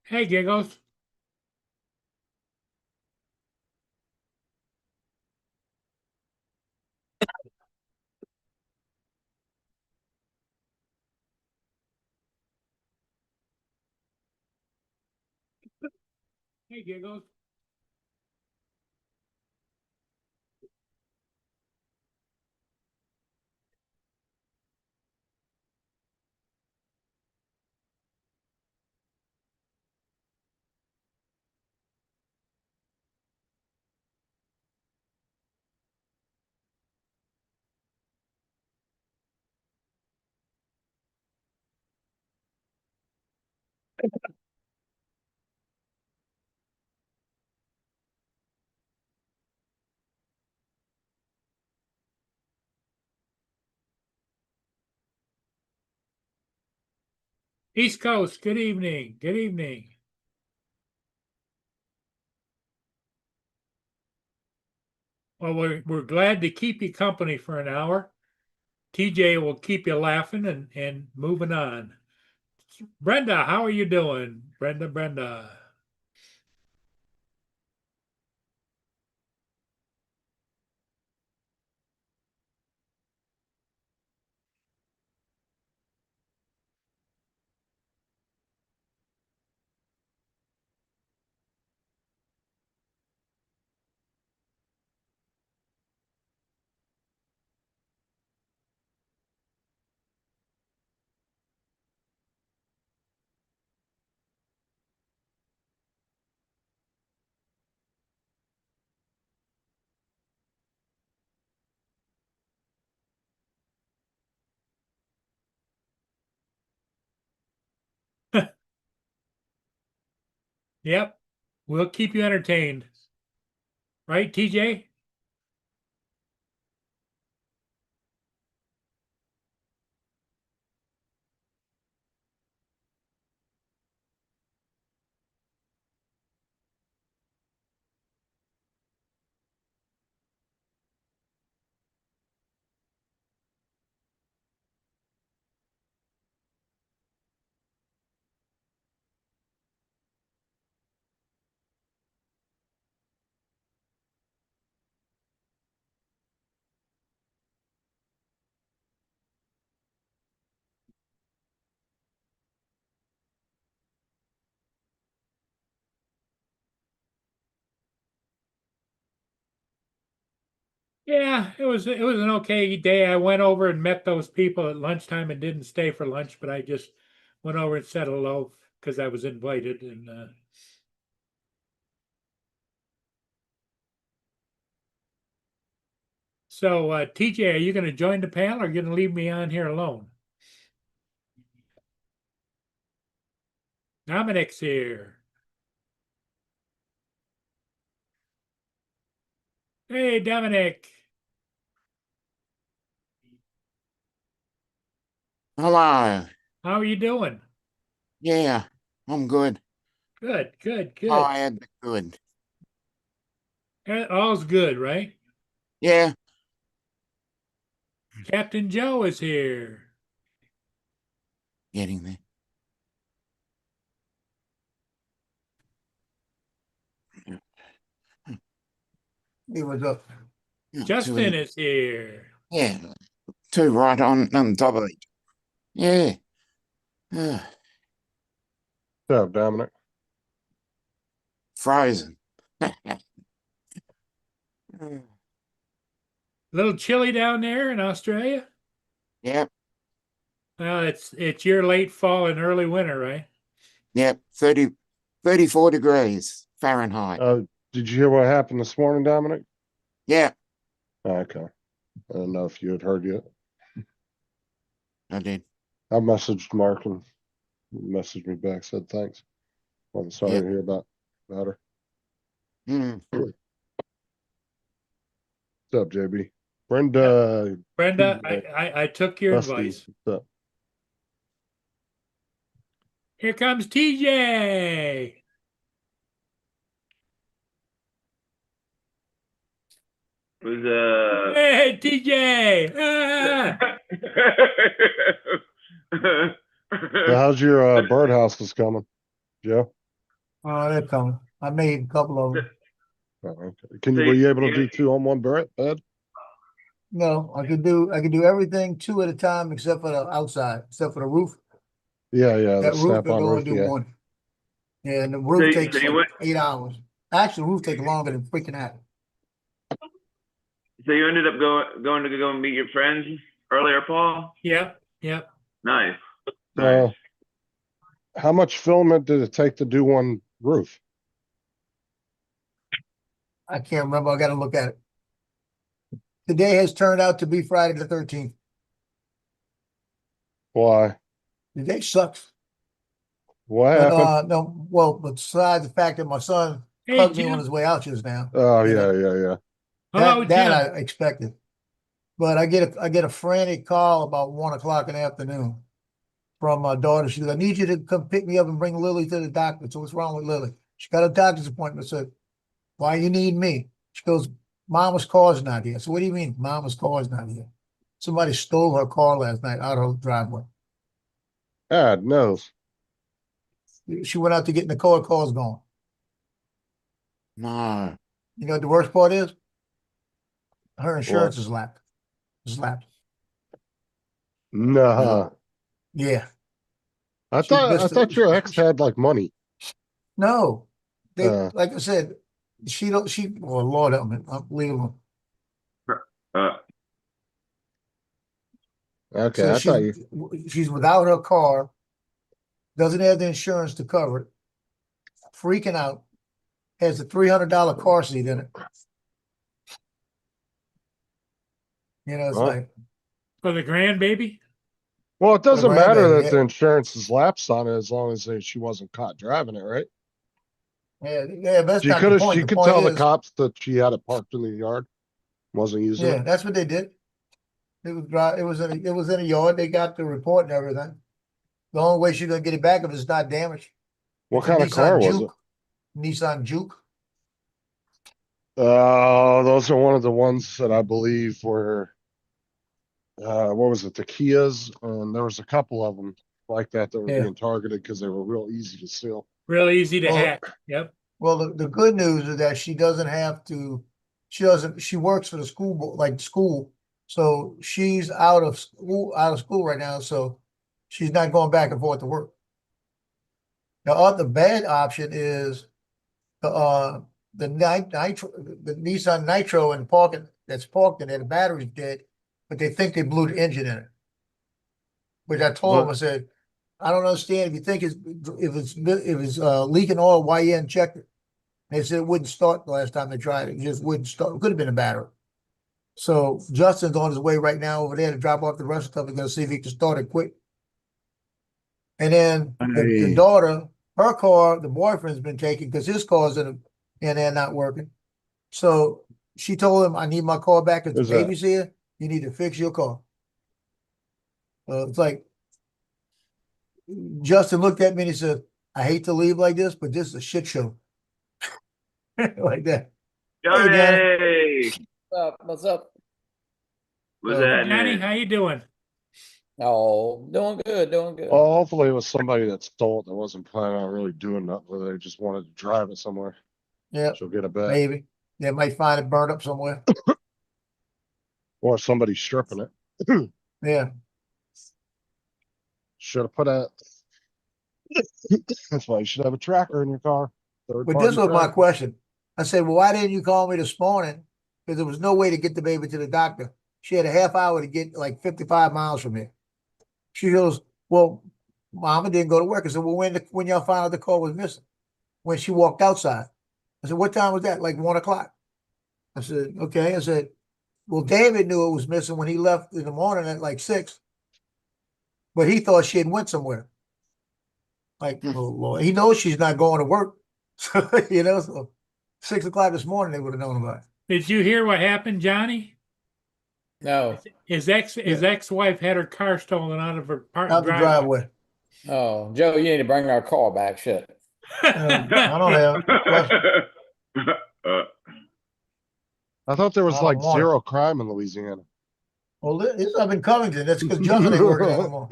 Hey, Giggles. Hey, Giggles. East Coast, good evening. Good evening. Well, we're glad to keep you company for an hour. TJ will keep you laughing and moving on. Brenda, how are you doing? Brenda. Yep, we'll keep you entertained. Right, TJ? Yeah, it was an okay day. I went over and met those people at lunchtime and didn't stay for lunch, but I just went over and said hello because I was invited. And so, TJ, are you going to join the panel or are you going to leave me on here alone? Dominic's here. Hey, Dominic. Hello. How are you doing? Yeah, I'm good. Good. Tired, but good. All's good, right? Yeah, Captain Joe is here. getting there. He was up. Justin is here. Yeah, two right on top of each. Yeah. Uh, What's up, Dominic? Frozen. A little chilly down there in Australia. Yep, Well, it's your late fall and early winter, right? yep. 34 degrees Fahrenheit. Did you hear what happened this morning, Dominic? Yeah, Okay. I don't know if you had heard yet. I did. I messaged Mark and he messaged me back, said thanks. I'm sorry Yep. to hear about her. Mm. What's up, JB? Yeah. Brenda, Brenda, TJ, I took your Dusty, advice. what's up? Here comes TJ. Was Hey, TJ. Ah! So how's your birdhouses coming? Joe? They're coming. I made a couple of them. Oh, okay. So Were you able to you- do two on one bed? No, I could do everything two at a time except for the outside, except for the roof. Yeah, the That roof snap could on only roof, do yeah. one. Yeah, and the So roof you- takes so you like went- 8 hours. Actually, the roof takes longer than freaking that. So you ended up going to go and meet your friends earlier, Paul? Yep, yep. Nice. Uh, Nice. how much filament did it take to do one roof? I can't remember. I gotta look at it. Today has turned out to be Friday the 13th. Why? The day sucks. What But, happened? no, well, besides the fact that my son Hey, hugged me Jim. on his way out just now. Oh, you know. yeah. Hello, That Jim. I expected. But I get a frantic call about 1 o'clock in the afternoon from my daughter. She goes, I need you to come pick me up and bring Lily to the doctor. So what's wrong with Lily? She got a doctor's appointment. I said, why you need me? She goes, Mama's car's not here. So what do you mean Mama's car's not here? Somebody stole her car last night out of her driveway. God knows. She went out to get in the car's gone. No. You know what the worst part is? Her insurance is lapsed. It's lapsed. Nah. Yeah. I She thought missed it. your ex had like money. No. They Uh. like I said, well Lord help me, unbelievable. Okay, So I thought you. she's without her car, doesn't have the insurance to cover it, freaking out, has a $300 car seat in it. You know, it's Huh? like, For the grandbaby? Well, it doesn't matter grandbaby, that the yeah. insurance is lapsed on it as long as she wasn't caught driving it, right? yeah, but that's She not could the have. point. She The could point tell the is, cops that she had it parked in the yard, wasn't using yeah, it. that's what they did. It was dry, it was in a yard, they got the report and everything. The only way she's gonna get it back if it's not damaged. What It's a kind of car was it? Juke. Nissan Juke. Those are one of the ones that I believe were. What was it? The Kias, and there was a couple of them like that were Yeah. being targeted because they were real easy to steal. Real easy to Well, hack. Yep. Well, the good news is that she works for the school, like school. So she's out of school right now. So she's not going back and forth to work. The bad option is the Nissan Nitro in parking that's parked in there. The battery's dead, but they think they blew the engine in it. Which I told them, I said, I don't understand if you think if it's leaking oil, why you hadn't checked it? They said it wouldn't start the last time they tried it. It just wouldn't start. It could have been a battery. So Justin's on his way right now over there to drop off the rest of stuff. He's gonna see if he can start it quick. And then the Hey. daughter, her car, the boyfriend's been taken because his car's in there not working. So she told him, I need my car back because the Who's that? baby's here. You need to fix your car. It's like Justin looked at me and he said, I hate to leave like this, but this is a shit show. Like that. Johnny, Johnny. What's up? what's Uh, Johnny, happening? how you doing? Oh, doing good, doing good. Well, hopefully it was somebody that stole it that wasn't planning on really doing nothing with it. They just wanted to drive it somewhere. Yeah, She'll get it back. maybe. They might find it burned up somewhere. Or somebody stripping it. Yeah. Should have put a. That's why you should have a tracker in your car. But this was my question. I said, well, why didn't you call me this morning? Because there was no way to get the baby to the doctor. She had a half hour to get like 55 miles from here. She goes, well, Mama didn't go to work. I said, well, when y'all found out the car was missing? When she walked outside. I said, what time was that? Like 1 o'clock. I said, okay. I said, well, David knew it was missing when he left in the morning at like 6. But he thought she had went somewhere. Like, oh Lord, he knows she's not going to work. So, so 6 o'clock this morning, they would have known about it. Did you hear what happened, Johnny? No. His ex-wife had her car stolen out of her Out the driveway. driveway. Oh, Joe, you need to bring our car back. Shit. I don't have. I thought there was I don't like want it. zero crime in Louisiana. Well, it's up in Covington. That's because Justin ain't working anymore.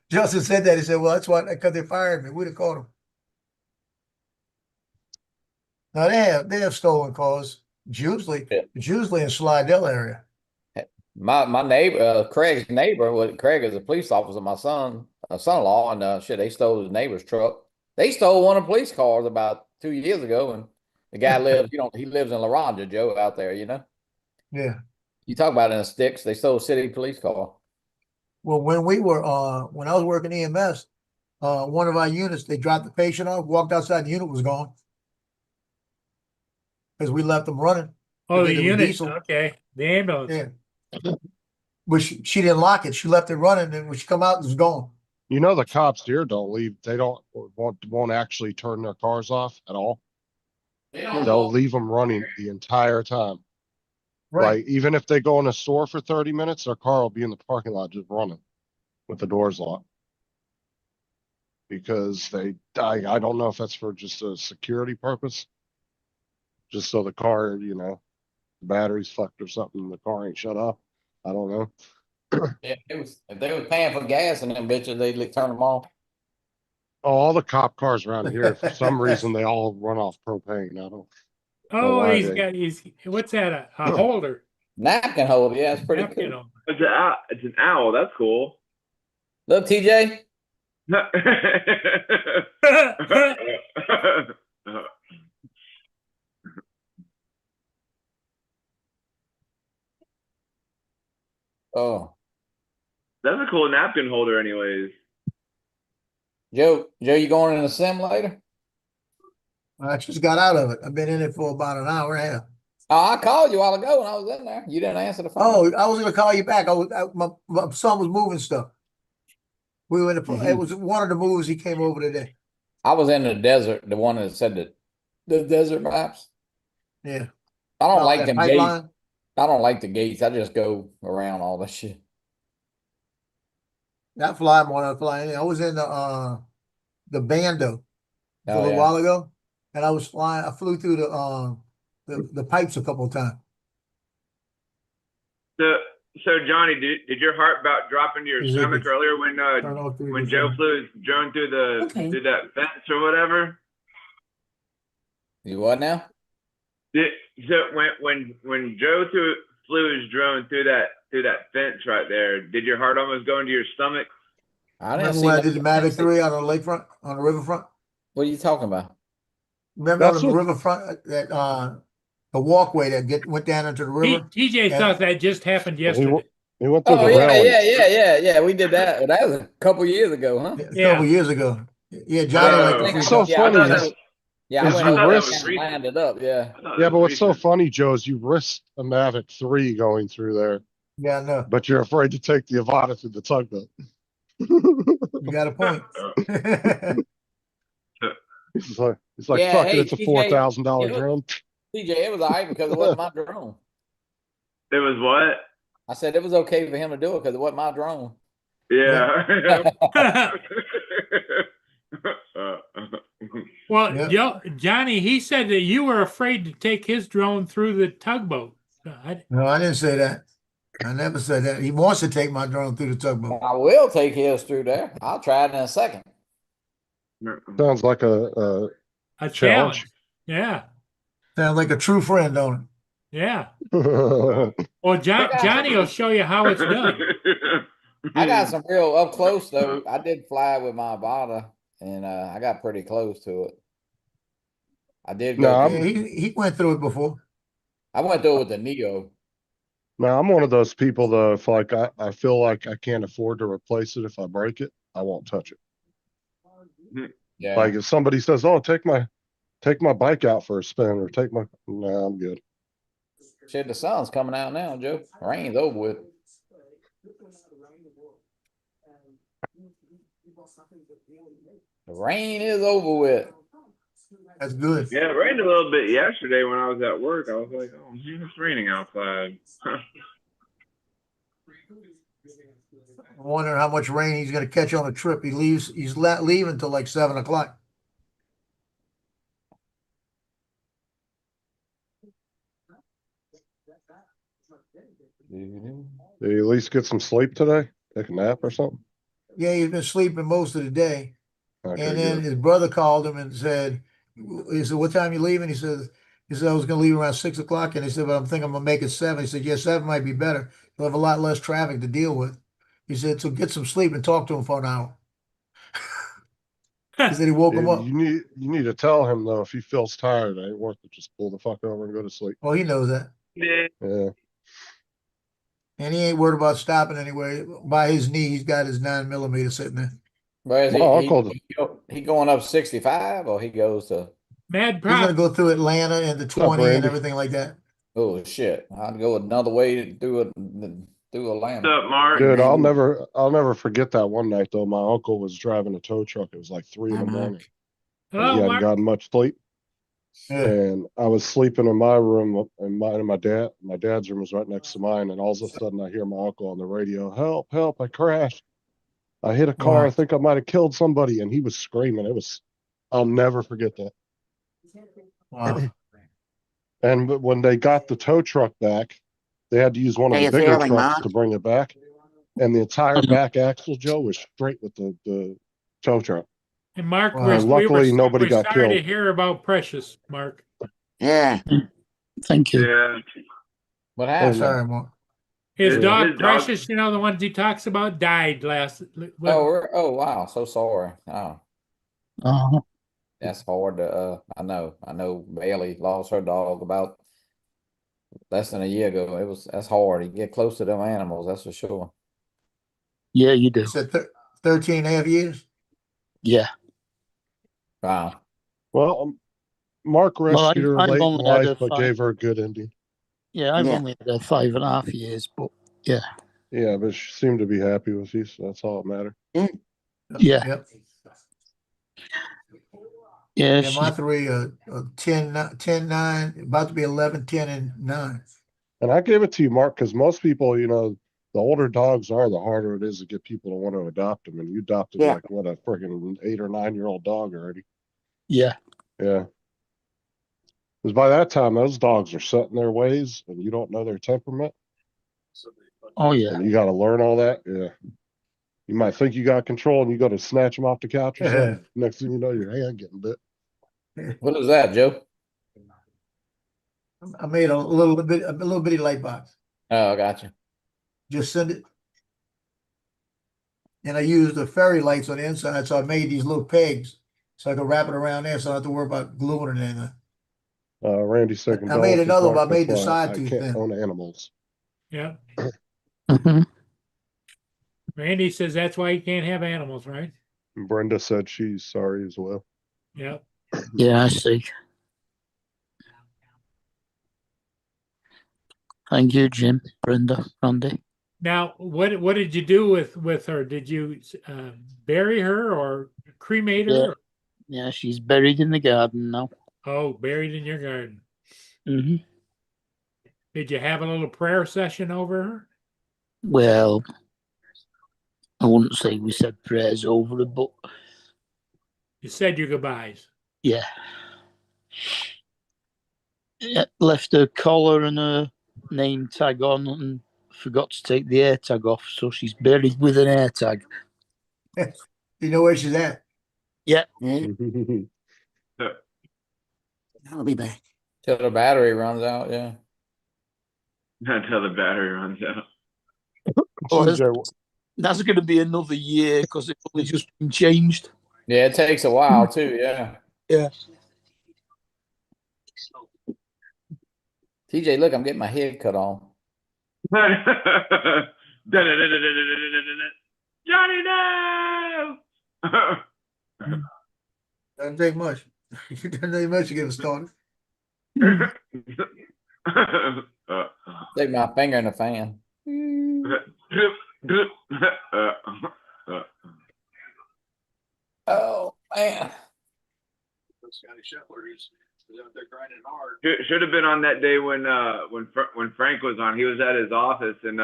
Justin said that. He said, well, that's why, because they fired me. We'd have caught him. Now they have stolen cars. Yeah. It's usually in Slidell area. My neighbor, Craig's neighbor, Craig is a police officer, my son-in-law, and shit, they stole his neighbor's truck. They stole one of the police cars about 2 years ago, and the guy lives, he lives in La Ronda, Joe, out there, Yeah. You talk about in the sticks, they stole a city police car. Well, when I was working EMS, one of our units, they dropped the patient off, walked outside, the unit was gone. Because we left them running. Oh, They the did it with unit, diesel. okay, the ambulance. Yeah. But she didn't lock it. She left it running, and when she come out, it was gone. You know, the cops here don't leave, they won't actually turn their cars off at all. They'll leave them running the entire time. Like, even if they go in a store for 30 minutes, their car will be in the parking lot just running with the doors locked. Because I don't know if that's for just a security purpose. Just so the car, the battery's fucked or something, the car ain't shut off. I don't know. Yeah, if they was paying for gas and them bitches, they'd turn them off. All the cop cars around here, for some reason, they all run off propane. I don't. Oh, why he's what's that? A holder. Napkin holder, yeah, it's pretty Napkin cool. holder. It's an owl. That's cool. Look, TJ, oh, That's a cool napkin holder, anyways. Joe, you going in the sim later? I just got out of it. I've been in it for about an hour and a half. Oh, I called you a while ago when I was in there. You didn't answer the phone. Oh, I was going to call you back. My son was moving stuff. We were in it was one of the moves he came over today. I was in the desert, the one that said the desert maps. Yeah. I don't Oh, like that them gates. pipeline? I don't like the gates. I just go around all that shit. That fly more than flying. I was in the Bando a Oh, little yeah. while ago, and I flew through the pipes a couple of times. So Johnny, did your heart about drop into your Is it stomach good? earlier Turn all three when of Joe them. flew his drone through through that fence or whatever? You what now? So when Joe flew his drone through that fence right there, did your heart almost go into your stomach? I didn't Remember see when I no- did the Mavic 3 on the lakefront, on the riverfront? What are you talking about? Remember That's on the what- riverfront that the walkway that went down into the river? TJ Yeah. thought that just happened He yesterday. went through Oh, the yeah, railings. yeah. We did that. That was a couple years ago, huh? A Yeah. couple years ago. Yeah, Johnny Oh. liked I to think What's freak so out. Yeah, I funny thought that is, was- Yeah, I is went you over there risk- and lined it up, yeah. yeah, but what's so funny, Joe, is you risked a Mavic 3 going through there, Yeah, I know. but you're afraid to take the Avata through the tugboat. You got a point. He's like, Yeah, fuck hey, it, it's a TJ, $4,000 you know- drone. TJ, it was all right because it wasn't my drone. It was what? I said it was okay for him to do it because it wasn't my drone. Yeah. Well, Yeah. Johnny, he said that you were afraid to take his drone through the tugboat. No, I didn't say that. I never said that. He wants to take my drone through the tugboat. I will take his through there. I'll try it in a second. Sounds like a A Challenge. challenge. Yeah. Sounds like a true friend, don't Yeah. challenge. Well, Johnny will show you how it's done. I got some real up close though. I did fly with my Avata, and I got pretty close to it. I did No, go. I'm- it? Yeah, he went through it before. I went through it with the Neo. Now, I'm one of those people that if like I feel like I can't afford to replace it if I break it, I won't touch it. Yeah. Like if somebody says, "Oh, take my bike out for a spin," or nah, I'm good. Shit, the sun's coming out now, Joe. Rain's over with. The rain is over with. That's good. Yeah, it rained a little bit yesterday when I was at work. I was like, oh, it's raining outside. I'm wondering how much rain he's going to catch on a trip. He's not leaving until like 7 o'clock. Did you at least get some sleep today? Take a nap or something? Yeah, he's been sleeping most of the day. Okay, And then good. his brother called him and said, he said, what time you leaving? He said, I was gonna leave around 6 o'clock. And he said, well, I'm thinking I'm gonna make it 7. He said, yeah, 7 might be better. You'll have a lot less traffic to deal with. He said, so get some sleep and talk to him for an hour. He said he woke him Yeah, up. you need to tell him though, if he feels tired, it ain't worth it. Just pull the fuck over and go to sleep. Well, he knows that. Yeah. Yeah. And he ain't worried about stopping anywhere. By his knee, he's got his 9mm sitting there. Where is My uncle- he going up 65 or he goes to, Mad He's gonna prop. go through Atlanta and the up, 20 and Randy? everything like that. oh shit, I'd go another way through it, through What's Atlanta. up, Mark? Dude, I'll Randy. never forget that one night though. My uncle was driving a tow truck. It was like 3 in the Hi, Mark. morning. And Hello, he hadn't Mark. gotten much sleep. Yeah. And I was sleeping in my room, and my dad's room was right next to mine. And all of a sudden, I hear my uncle on the radio, "Help! Help! I crashed. I hit a car. Wow. I think I might have killed somebody." And he was screaming. I'll never forget that. Wow. And when they got the tow truck back, they had to use one of How the you bigger feeling, trucks Mark? to bring it back. And the entire back axle, Joe, was straight with the tow truck. And Mark, Wow. Luckily, nobody got sorry to killed. hear about Precious, Mark. Yeah. Thank you. Yeah. What Oh, happened? Sorry, Mark. His His dog dog- Precious, you know, the ones he talks about, died last. Oh wow, so sorry. Oh, Oh, that's hard to, I know Bailey lost her dog about less than a year ago. That's hard. You get close to them animals, that's for sure. yeah, you do. You said 13 and a half years? Yeah. Wow. Well, Mark rescued her I've late in only had life, her but 5. gave her a good ending. Yeah, I've Yeah. only had her 5.5 years, but Yeah, but she seemed to be happy with you, so that's all that mattered. Yeah. Yep. yeah, Yeah, my 3 10, 9, about to be 11, 10, and 9. And I gave it to you, Mark, because most people, the older dogs are, the harder it is to get people to want to adopt them. And you adopted Yeah. like what, a freaking 8 or 9-year-old dog already. yeah, Yeah. Because by that time, those dogs are set in their ways, and you don't know their temperament, oh yeah, and you got to learn all that. Yeah. You might think you got control, and you go to snatch them off the couch or something. Next thing you know, your hand getting bit. What is that, Joe? I made a little bitty light box. Oh, I got you. Just send it. And I used the fairy lights on the inside, so I made these little pegs so I could wrap it around there, so I don't have to worry about gluing it in there. Randy said, I made another one, Mark, but I made the that's why side I tooth can't thin. own animals. Yeah. hmm Randy says that's why you can't have animals, right? And Brenda said she's sorry as well. Yeah. yeah. I see. Thank you, Jim, Brenda, Randy. Now, what did you do with her? Did you bury her or cremate her? Yeah. Yeah, she's buried in the garden now. Oh, buried in your garden. hmm Did you have a little prayer session over her? Well, I wouldn't say we said prayers over her, but You said your goodbyes. yeah. Yeah, left her collar and her name tag on and forgot to take the air tag off, so she's buried with an air tag. You know where she's at? Yeah. So, I'll be back. Till the battery runs out, yeah. until the battery runs out. Oh, CJ, that's going to be another year because it's only just been changed. Yeah, it takes a while too, yeah. Yeah. TJ, look, I'm getting my head cut off. Johnny, no! Doesn't take much. Doesn't take much to get it started. Stick my finger in the fan. Oh man. Should have been on that day when Frank was on. He was at his office and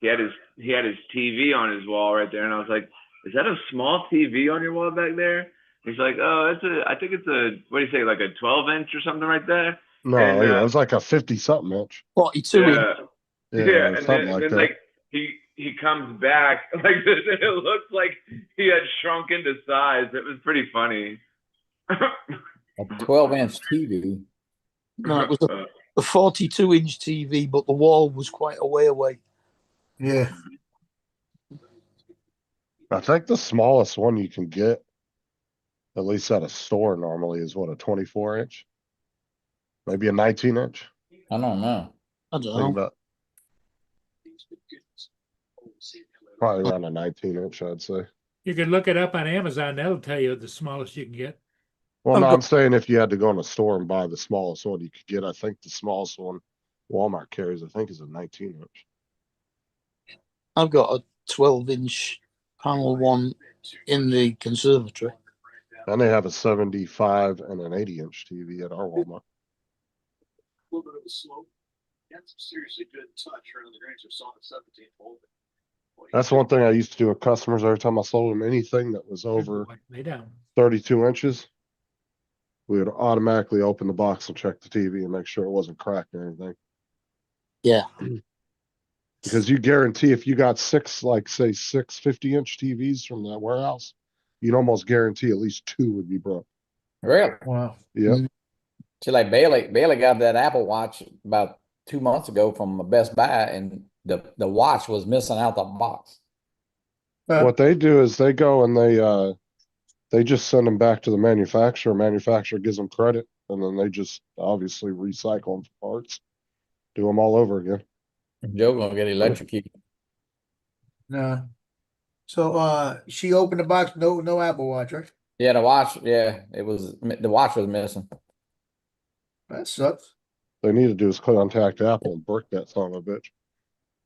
he had his TV on his wall right there, and I was like, "Is that a small TV on your wall back there?" He's like, "Oh, I think it's a, what do you say, like a 12-inch or something right there." no, And, yeah, it was like a 50-something inch. 42 inch. Yeah, Yeah, yeah, and something then, like and that. then like he he comes back like this, and it looks like he had shrunk into size. It was pretty funny. A 12-inch TV. No, it was a 42-inch TV, but the wall was quite a way away. Yeah. I think the smallest one you can get, at least at a store normally, is what, a 24-inch? Maybe a 19-inch? I don't know. I don't Think know. about probably around a 19-inch, I'd say. You can look it up on Amazon. That'll tell you the smallest you can get. Well, I've no, got- I'm saying if you had to go in a store and buy the smallest one you could get, I think the smallest one Walmart carries, I think, is a 19-inch. I've got a 12-inch panel one in the conservatory. And they have a 75 and an 80-inch TV at our Walmart. Little bit of a slope. Got some seriously good touch around the range of saw the 17th hole. That's one thing I used to do with customers every time I sold them anything that was over Lay down. 32 inches. We would automatically open the box and check the TV and make sure it wasn't cracked or anything. Yeah. Because you guarantee if you got six 50-inch TVs from that warehouse, you'd almost guarantee at least 2 would be broke. Really? Wow. Yep. Mm. See, like Bailey got that Apple Watch about 2 months ago from Best Buy, and the watch was missing out the box. What they do is they go and they just send them back to the manufacturer. Manufacturer gives them credit, and then they just obviously recycle them for parts, do them all over again. Joe gonna get electrocuted. No. So she opened the box, no Apple Watch, right? Yeah, the watch. Yeah, the watch was missing. That sucks. They need to do is contact Apple and brick that son of a bitch.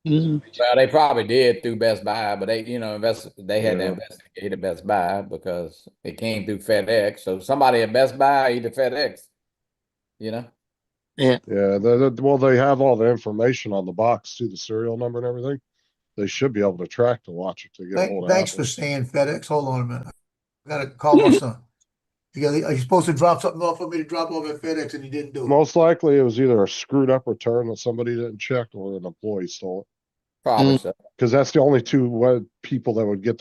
Mm. Well, they probably did through Best Buy, but they had to Yeah. investigate at Best Buy because it came through FedEx. So somebody at Best Buy, either FedEx, you know. Yeah, well, they have all the information on the box too, the serial number and everything. They should be able to track the watch to get a hold of Thanks Apple. for saying FedEx. Hold on a minute. I gotta call my son. You're supposed to drop something off for me to drop off at FedEx, and he didn't do it. Most likely, it was either a screwed up return that somebody didn't check or an employee stole it. Probably Mm. so. Because that's the only people that would get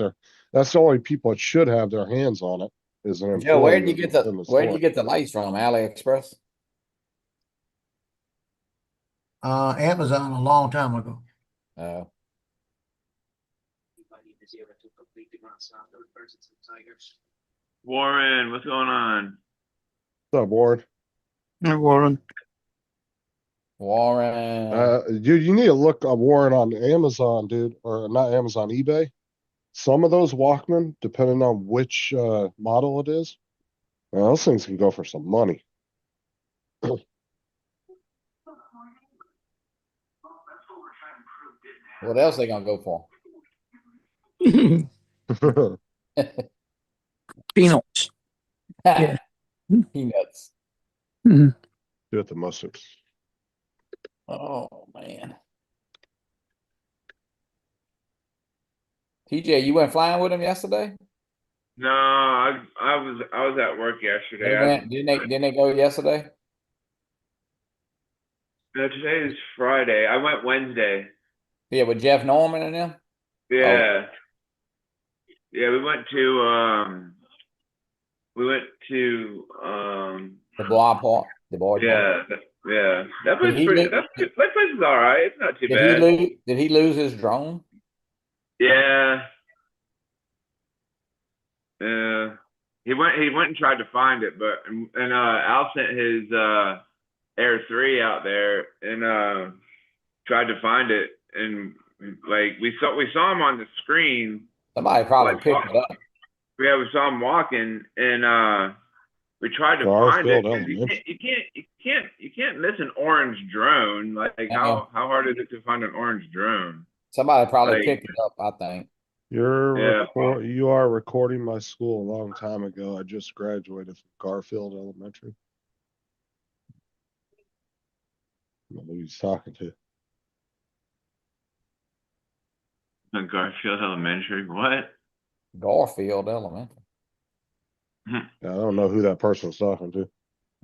that's the only people that should have their hands on it is an employee. Joe, where did you get in where store. did you get the lights from? AliExpress? Amazon a long time ago. Warren, what's going on? What's up, Ward? Hey, Warren. Warren. Dude, you need to look up Warren on Amazon, dude, or not Amazon, eBay. Some of those Walkman, depending on which model it is, those things can go for some money. What else they gonna go for? Peanuts. Yeah. Peanuts. Mhm. Do it the most. Oh man. TJ, you went flying with him yesterday? No, I was at work yesterday. Didn't they go yesterday? No, today is Friday. I went Wednesday. Yeah, with Jeff Norman and them? Yeah. Yeah, we went to The Bois Park. The Bois Park. yeah. That place he pretty look- that place is all right. It's not too bad. Did he lose his drone? Yeah. Yeah. He went and tried to find it, but Al sent his Air 3 out there and tried to find it, and like we saw him on the screen. Somebody probably Like, picked it up. Yeah, we saw him walking, and we tried to find it. Garfield 'Cause Elementary. you can't miss an orange drone. Like how hard is it to find an orange drone? Somebody probably Like- picked it up, I think. Yeah. You are recording my school a long time ago. I just graduated from Garfield Elementary. I don't know who he's talking to. Garfield Elementary. What? Garfield Elementary. I don't know who that person's talking to.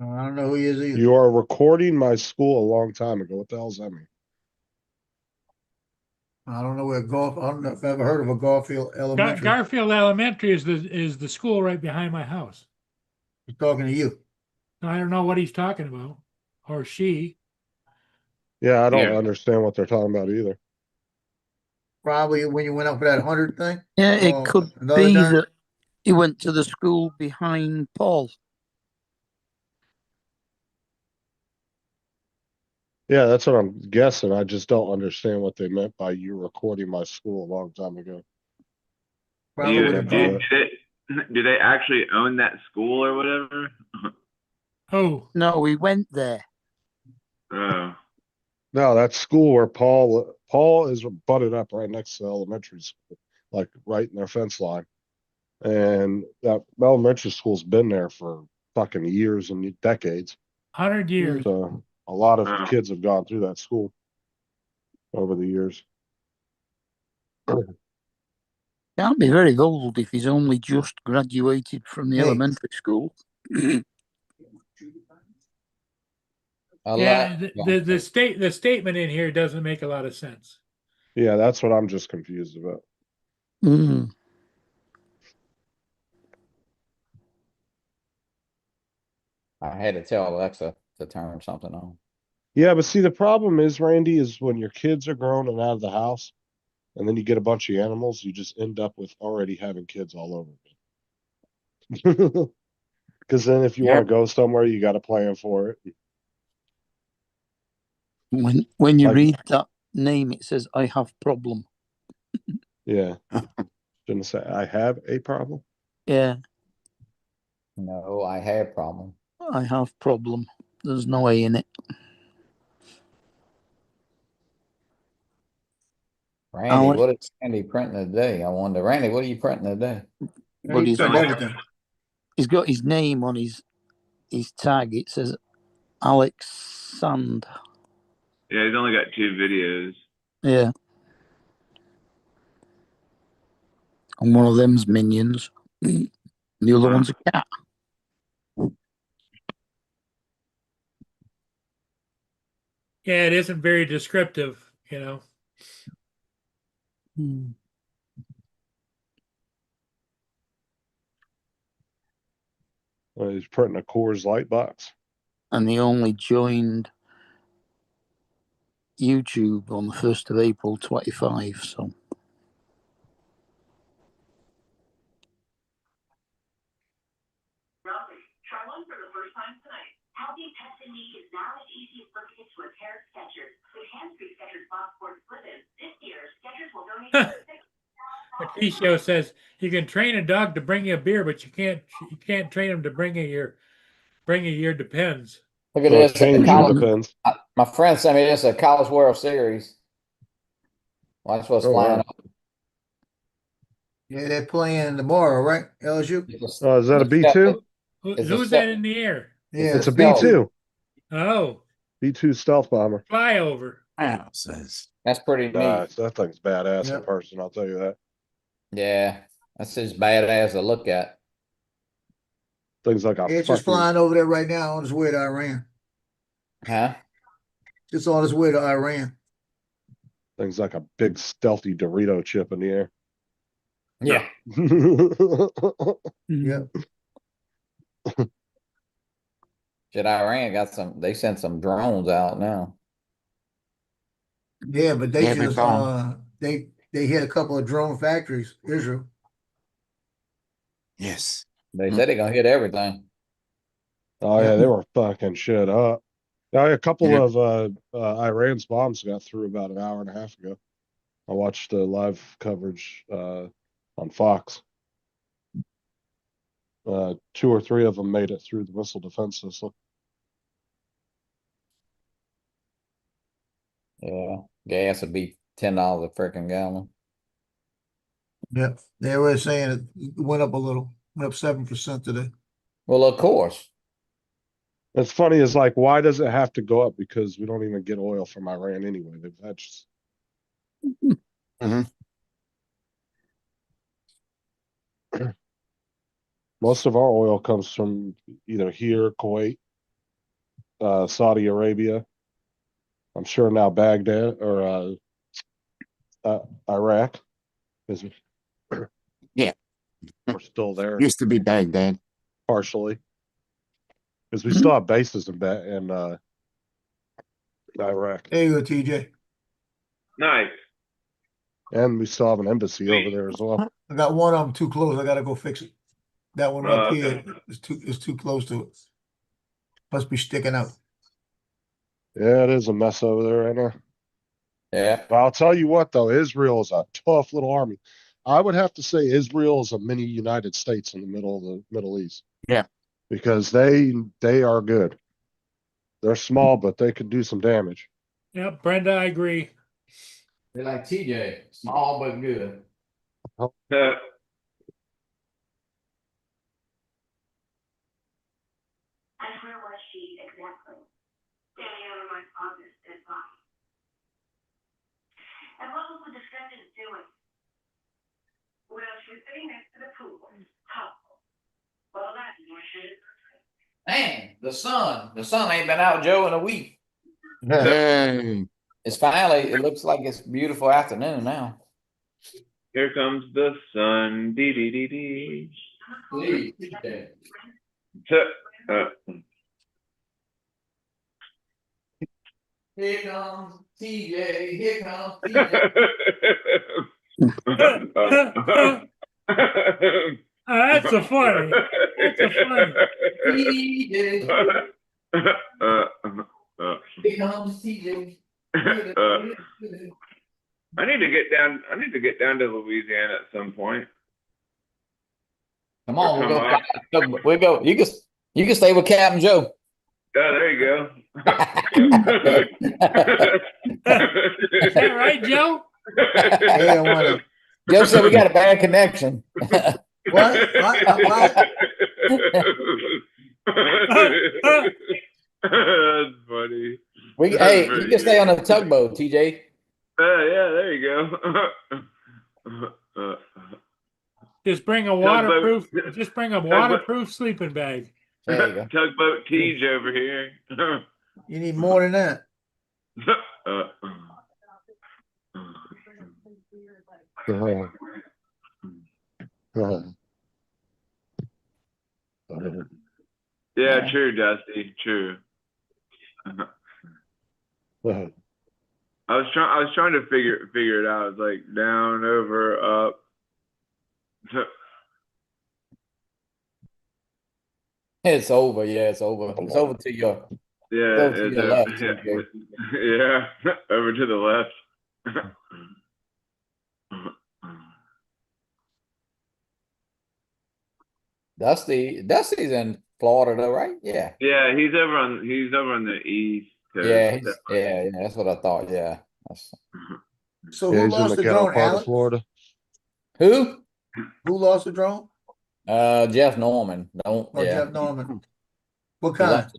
I don't know who he is either. You are recording my school a long time ago. What the hell does that mean? I don't know where golf, I don't know if I've ever heard of a Garfield Elementary. Garfield Elementary is the school right behind my house. He's talking to you. I don't know what he's talking about, or she. Yeah, I don't Yeah. understand what they're talking about either. Probably when you went up for that 100 thing. Yeah, it or could another be time. that he went to the school behind Paul. Yeah, that's what I'm guessing. I just don't understand what they meant by you recording my school a long time ago. Probably You, when Yeah, it do, but- do they actually own that school or whatever? Oh, No, he went there. Oh, No, that's school where Paul is butted up right next to the elementary school, like right in their fence line. And that elementary school's been there for fucking years and decades. 100 years. So a lot of Wow. kids have gone through that school over the years. Can't be very old if he's only just graduated from the Hey. elementary school. Yeah, the statement in here doesn't make a lot of sense. Yeah, that's what I'm just confused about. Mm. I had to tell Alexa to turn something on. Yeah, but see, the problem is, Randy, is when your kids are grown and out of the house, and then you get a bunch of animals, you just end up with already having kids all over again. Because then if you want to go somewhere, you got to plan for it. When you Like- read that name, it says, "I have problem." Yeah. Shouldn't say I have a problem. Yeah, No, I have problem. I have problem. There's no A in it. Randy, Alex- what is Randy printing today? I wonder, Randy, what are you printing today? But He's got everything. he's got his name on his tag. It says Alex Sand. yeah, he's only got 2 videos. Yeah. And one of them's minions. The other one's a cat. Yeah, it isn't very descriptive, you know. Hmm. He's printing a Coors Light box. And he only joined YouTube on the 1st of April 25. So Try one for the first time tonight. Healthy Pet Technique is now as easy as looking into a pair of Skechers. With hands-free Skechers Bob Sports Slip-ins, this year, Skechers will donate Patricio says you can train a dog to bring you a beer, but you can't train him to bring you your Depends. Look at So this. change College- depends. my friend sent me this, a College World Series. Watch what's Oh, flying wow. up. Yeah, they're playing tomorrow, right? LSU? Oh, is that a B2? It's a Who's step- that in the air? Yeah. It's a stealth. B2. Oh, B2 stealth bomber. flyover. Houses. That's pretty neat. Nice. That thing's badass in Yep. person, I'll tell you that. Yeah, that's just badass to look at. Thing's like a It's just fucking- flying over there right now on his way to Iran. Huh? Just on his way to Iran. thing's like a big stealthy Dorito chip in the air. Yeah. Yeah. Shit, Iran they sent some drones out now. Yeah, but they Yeah, big just bomb. they hit a couple of drone factories, Israel. Yes. They said they're gonna hit everything. Oh yeah, they were fucking shit up. Now, a couple Yeah. of Iran's bombs got through about an hour and a half ago. I watched the live coverage on Fox. 2 or 3 of them made it through the missile defense system. Yeah, gas would be $10 a freaking gallon. Yeah, they were saying it went up a little, went up 7% today. Well, of course. It's funny, is like, why does it have to go up? Because we don't even get oil from Iran anyway. That's most of our oil comes from either here, Kuwait, Saudi Arabia. I'm sure now Baghdad or Iraq. Is Yeah. we're still there Used to be Baghdad. partially. Because we still have bases in Iraq. There you go, TJ. Nice. And we still have an embassy over there as well. I got one of them too close. I gotta go fix it. That one up Okay. here is too close to it. Must be sticking out. Yeah, it is a mess over there right now. Yeah. But I'll tell you what, though, Israel is a tough little army. I would have to say Israel is a mini United States in the middle of the Middle East. Yeah. Because they are good. They're small, but they can do some damage. Yeah, Brenda, I agree. They're like TJ, small but good. And where was she exactly? Standing over my father's dead body. And what was the defendant doing? Well, she was sitting next to the pool. How? Well, that wasn't. Man, the sun ain't been out, Joe, in a week. Hey. It's finally, it looks like it's beautiful afternoon now. Here comes the sun. Dee dee dee dee. Here comes TJ, here comes That's a funny. That's a funny. TJ, here comes TJ. I need to get down. I need to get down to Louisiana at some point. Come on, Come on. we'll go. You can stay with Captain Joe. Yeah, there you go. Is that right, Joe? Hey, I wanna- Joe said we got a bad connection. What? That's funny. Hey, you can stay on the tugboat, TJ. Yeah, there you go. Just bring a waterproof. Just bring a waterproof sleeping bag. There you go. Tugboat Tej over here. You need more than that. Yeah, true, Dusty. True. I was trying to figure it out. It's like down, over, up. It's over. Yeah, it's over. It's over to your. Yeah, Go to it's the left, TJ. yeah, over to the left. Dusty's in Florida though, right? Yeah. Yeah, he's over on the east coast. Yeah, yeah. That's what I thought. Yeah. So Yeah, who he's in lost the the ghetto drone, part of Alex? Florida. Who? Who lost the drone? Jeff Norman. Or Yeah. Jeff Norman? What He kind? lost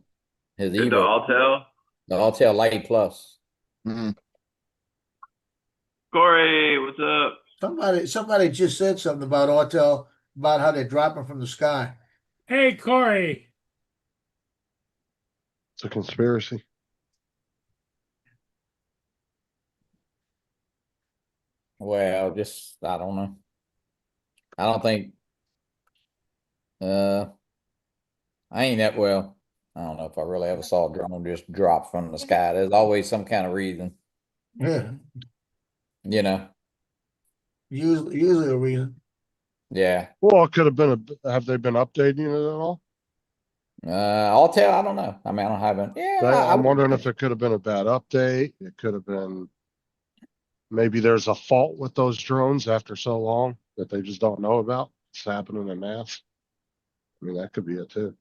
his The Evo, Altel. the Altel Light Plus. Mhm. Corey, what's up? Somebody just said something about Autel, about how they're dropping from the sky. Hey, Corey. It's a conspiracy. Well, just I don't know. I don't think. I ain't that well. I don't know if I really ever saw a drone just drop from the sky. There's always some kind of reason, Yeah, you know. usually a reason. Yeah. Well, it could have been have they been updating it at all? Altel, I don't know. I mean, I don't have it. Yeah, I'm wondering if it could have been a bad update. It could have been maybe there's a fault with those drones after so long that they just don't know about. It's happening in mass. I mean, that could be it too.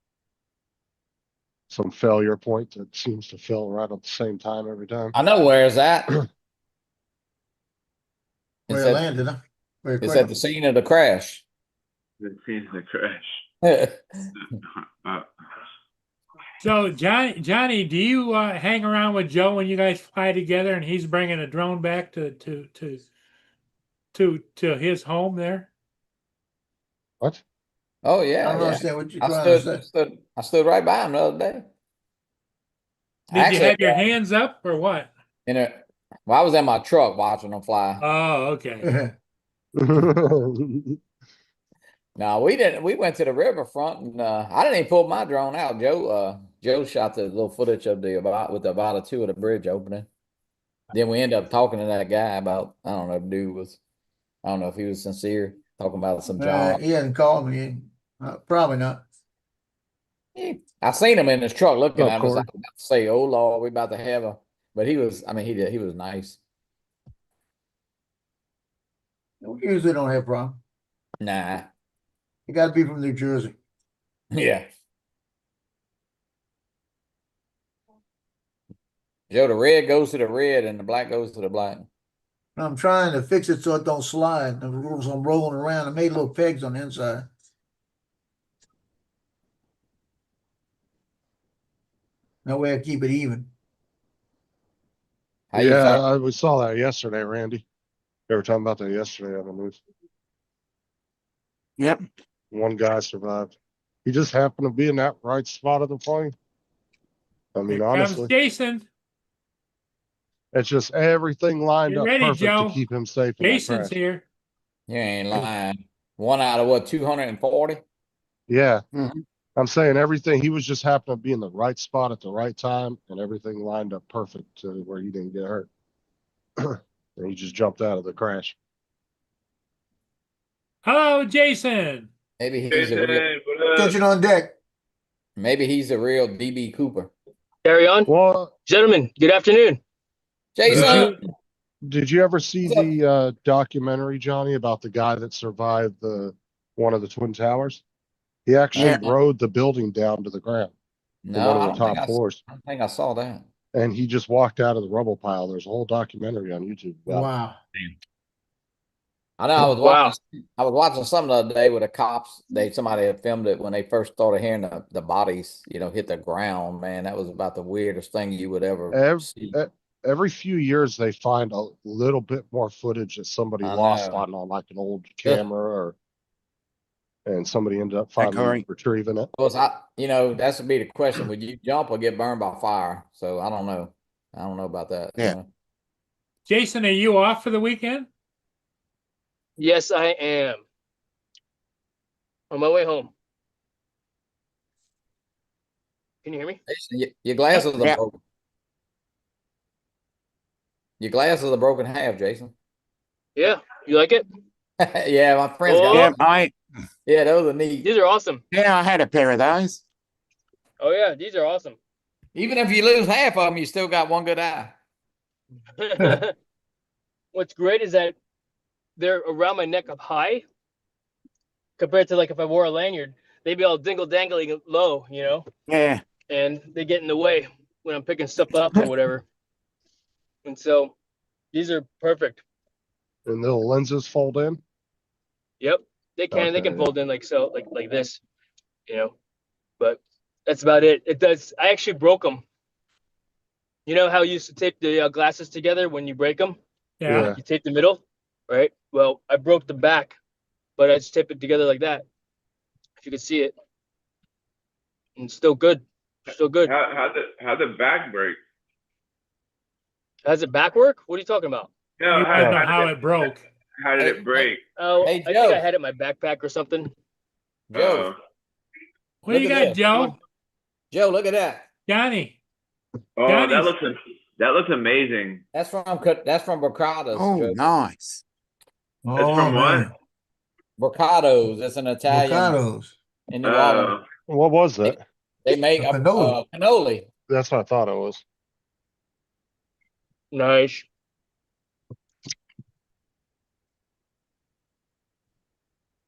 Some failure point that seems to fail right at the same time every time. I know where it's at. Where It's it at, landed, huh? Where it it's crashed. at the scene of the crash. The scene of the crash. So, Johnny, do you hang around with Joe when you guys fly together, and he's bringing a drone back to his home there? What? Oh I yeah, don't yeah. understand what you're trying to say. I stood right by him the other day. Did you have your hands up or what? In a Well, I was in my truck watching them fly. Oh, okay. No, we didn't. We went to the riverfront, and I didn't even pull my drone out. Joe shot the little footage of the about two of the bridge opening. Then we ended up talking to that guy about, I don't know if dude was, I don't know if he was sincere, talking about some job. He hasn't called me. Probably not. I seen him in his truck looking What's at up, us. I Corey? was about to say, "Oh Lord, we about to have a," but he was. I mean, he was nice. We usually don't have a problem. Nah, You got to be from New Jersey. yeah. Joe, the red goes to the red, and the black goes to the black. I'm trying to fix it so it don't slide. The rules I'm rolling around. I made little pegs on the inside. That way I keep it even. How you Yeah, think? we saw that yesterday, Randy. They were talking about that yesterday on the news. Yep. One guy survived. He just happened to be in that right spot of the plane. I mean, Here comes honestly, Jason. it's just everything lined You up ready, perfect to Joe? keep him safe in that Jason's crash. here. You ain't lying. One out of what, 240? Yeah, Mhm. I'm saying everything. He was just happened to be in the right spot at the right time, and everything lined up perfect to where he didn't get hurt. And he just jumped out of the crash. Hello, Jason. Maybe he's Jason, a real. what up? Attention on deck. Maybe he's a real DB Cooper. Carry on. Well, Gentlemen, good afternoon. Jason, did you ever see What's up? the documentary, Johnny, about the guy that survived one of the Twin Towers? He actually Yeah. rode the building down to the ground from No, one of I the don't think top floors, I don't think I saw that. and he just walked out of the rubble pile. There's a whole documentary on YouTube about it. Wow. I know Wow. I was watching something the other day with the cops. Somebody had filmed it when they first started hearing the bodies, hit the ground. Man, that was about the weirdest thing you would ever see. Every few years they find a little bit more footage that somebody I lost know. on like an old Ugh. camera and somebody ended up Hey, finally Corey. retrieving it. Of course, that would be the question. Would you jump or get burned by fire? So I don't know. I don't know about that. Yeah. Jason, are you off for the weekend? Yes, I am. On my way home. Can you hear me? Jason, your glasses are Yeah. broken. Your glasses are broken in half, Jason. Yeah. You like it? Yeah, my friends got Oh. Yeah, them. mate. Yeah, those are neat. These are awesome. Yeah, I had a pair of those. Oh yeah, these are awesome. Even if you lose half of them, you still got one good eye. What's great is that they're around my neck up high compared to like if I wore a lanyard, they'd be all dingle dangling low, Yeah. and they get in the way when I'm picking stuff up or whatever. And so these are perfect. And the lenses fold in. Yep. They can Okay. fold in like so, like this, but that's about it. It does. I actually broke them. You know how you used to tape the glasses together when you break them? Yeah. You tape the middle, right? Well, I broke the back, but I just taped it together like that. If you could see it, and it's still good. Still good. How'd the back break? How's it back work? What are you talking about? No, You want to know how it broke. How did Hey, it break? Oh, Hey, I Joe. think I had it in my backpack or something. Joe, What do Look you at got, this. Joe? Joe, look at that. Johnny. Oh, Johnny's- that looks amazing. That's from Brocados. Oh, Joe. nice. That's from what? Brocados. It's an Italian Avocados. in New Orleans. What was that? They make A cannoli. cannoli. That's what I thought it was. Nice.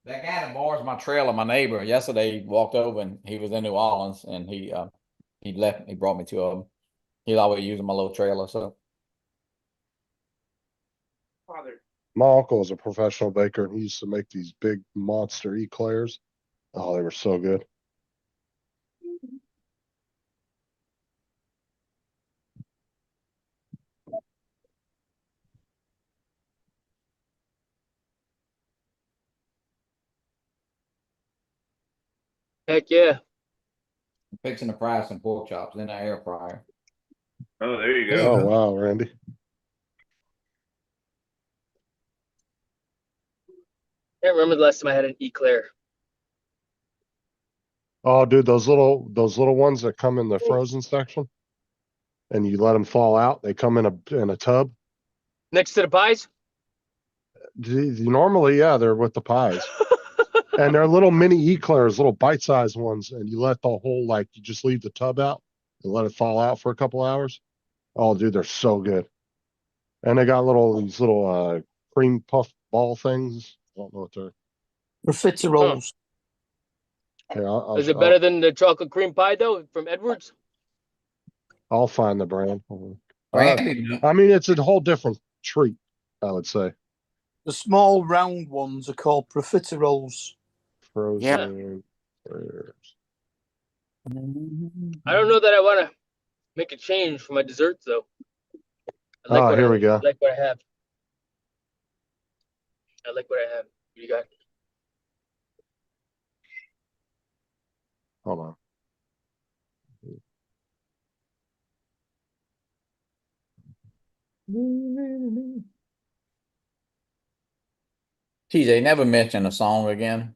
That guy that bars my trailer, my neighbor, yesterday he walked over and he was in New Orleans and he brought me two of them. He's always using my little trailer, so My uncle was a professional baker and he used to make these big monster eclairs. Oh, they were so good. Heck yeah. I'm fixing to fry some pork chops in the air fryer. Oh, there you There you go. Oh go. wow, Randy. Can't remember the last time I had an eclair. Oh, dude, those little ones that come in the frozen section, and you let them fall out. They come in a tub. Next to the pies? Normally, yeah, they're with the pies, and they're little mini eclairs, little bite-sized ones, and you let the whole you just leave the tub out and let it fall out for a couple hours. Oh, dude, they're so good. And they got these little cream puff ball things. I don't know what they're. Profiteroles. Here, Is it better than the chocolate cream pie though from Edwards? I'll find the brand. Brandy, I mean, it's a whole different treat, I would say. The small round ones are called profiteroles. Frozen. I don't know that I want to make a change for my desserts though. I like Here we go. I like what I have. I like what I have. What you got? Hold on. TJ, never mention a song again.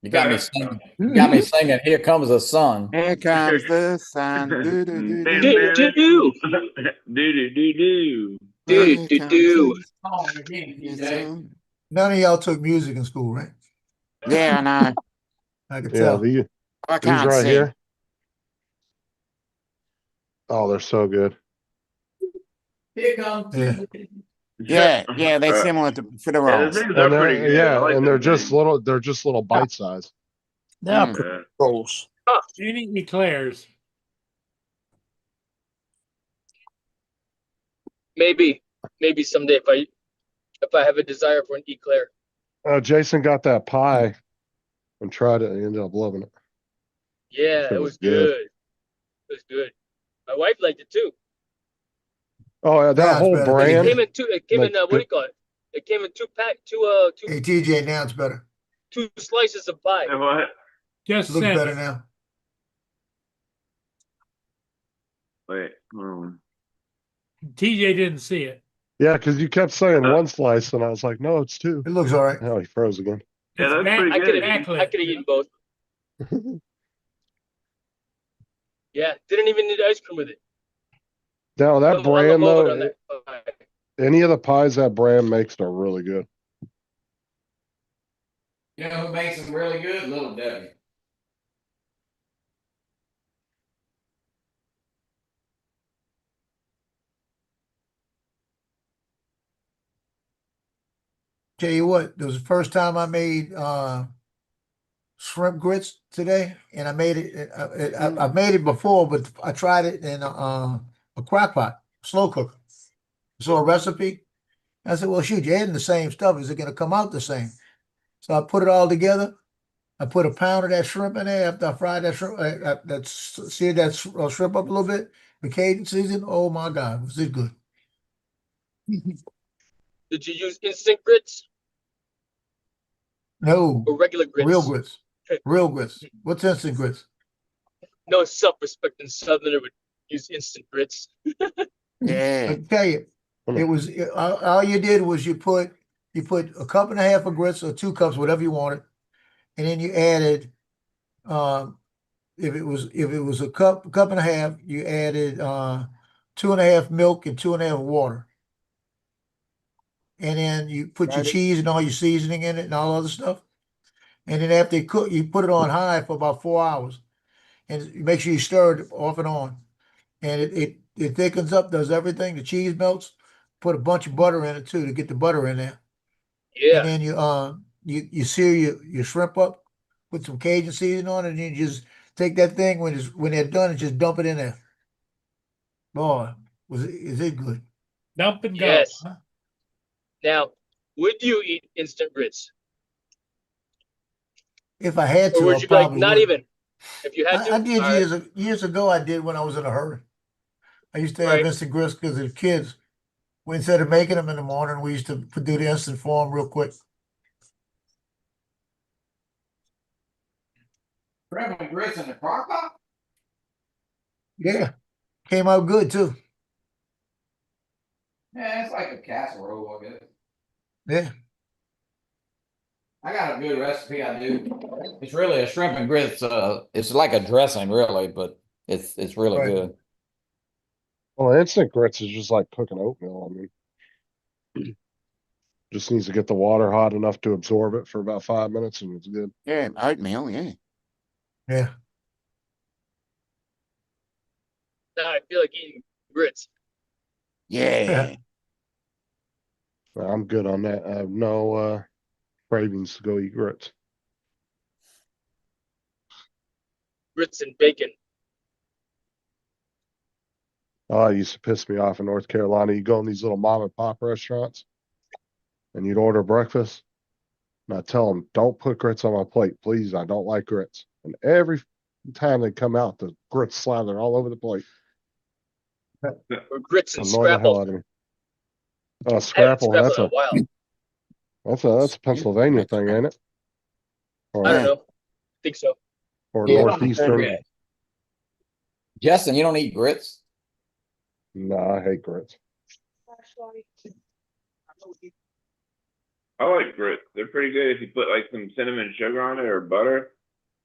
You got me singing. You got me singing. Here comes the sun. Here comes the sun. Do, do, do, do. Do do do Do. do Here do comes do. the sun. None of y'all took music in school, right? Yeah, I know. I could Yeah, tell. these I can't right sing. here. Oh, they're so good. Here comes. Yeah. Yeah, they're similar to Yeah, Fitterals. the things are pretty good. I like and they're those just things. they're just little bite size. They are Mm. profiteroles. Any eclairs? Maybe someday if I have a desire for an eclair. Jason got that pie and tried it and he ended up loving it. Yeah, It it was was good. good. It was good. My wife liked it too. Oh, yeah, that That's whole better. And it brand. came in two. It came in makes what do you good- call it? It came in two Hey, TJ, now it's better. two slices of pie. And what? Just It looks send better it. now. Wait, hold on. TJ didn't see it. Yeah, because you kept saying one slice, and I was like, no, it's two. It looks all right. Oh, he froze again. Yeah, It's that's back- pretty I could good. have backlit. I could have eaten both. Yeah, didn't even need ice cream with it. Now that I'm a brand hold though, on that pie. any of the pies that brand makes are really good. You know who makes them really good? Little Debbie. Tell you what, it was the first time I made shrimp grits today, and I made it. I've made it before, but I tried it in a crock pot, slow cooker. So a recipe. I said, well, shoot, you're adding the same stuff. Is it going to come out the same? So I put it all together. I put a pound of that shrimp in there after I fried that shrimp. Seared that shrimp up a little bit. The Cajun season. Oh my God, was it good? Did you use instant grits No, or regular grits? real grits. Real grits. What's instant grits? No self-respecting Southerner would use instant grits. Yeah. I tell you, it was all you did was you put a cup and a half of grits or 2 cups, whatever you wanted, and then you added if it was a cup and a half, you added 2.5 milk and 2.5 water. And then you put your Got it. cheese and all your seasoning in it and all other stuff. And then after you cook, you put it on high for about 4 hours. And make sure you stir it off and on. And it thickens up, does everything. The cheese melts. Put a bunch of butter in it too to get the butter in there. Yeah. And then you sear your shrimp up, put some Cajun seasoning on it, and you just take that thing when they're done and just dump it in there. Boy, is it good? Dump and go. Yes. Huh? Now, would you eat instant grits, If I had or to, would I you be like probably not would. even? If you had to, I did all right. years ago. I did when I was in a hurry. I used to have Right. instant grits because of the kids. Instead of making them in the morning, we used to do the instant form real quick. Shrimp and grits in the crock pot? Yeah, came out good too. Yeah, it's like a casserole, I guess. Yeah, I got a good recipe. I do. It's really a shrimp and grits. It's like a dressing, really, but it's really Right. good. Well, instant grits is just like cooking oatmeal. I mean, just needs to get the water hot enough to absorb it for about 5 minutes and it's good. Yeah, oatmeal, yeah. Yeah. Now I feel like eating grits. Yeah. I'm good on that. I have no cravings to go eat grits. Grits and bacon. Oh, it used to piss me off in North Carolina. You go in these little mom and pop restaurants and you'd order breakfast. And I tell them, don't put grits on my plate, please. I don't like grits. And every time they come out, the grits slather all over the plate. Or grits and Annoy the hell scrapple. out of me. I haven't Scrapple, scrappled that's in a while. a Pennsylvania thing, ain't it? Or, I don't know. I think so. or Yeah. Northeastern. Justin, you don't eat grits? No, I hate grits. I like grits. They're pretty good if you put like some cinnamon sugar on it or butter.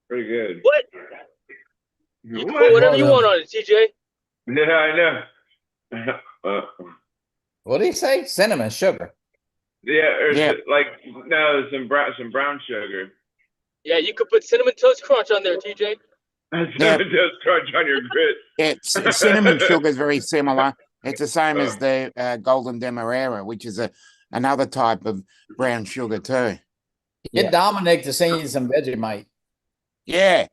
Pretty good. What? You can What? put whatever you Well, want on it, TJ. Yeah, I know. What do you say? Cinnamon sugar. Yeah, or Yeah. like no, some brown sugar. Yeah, you could put cinnamon toast crunch on there, TJ. Yeah. Just crunch on your grits. Yeah, cinnamon sugar is very similar. It's the same as the golden demerara, which is another type of brown sugar too. Get Dominic to send you some Vegemite. Yeah.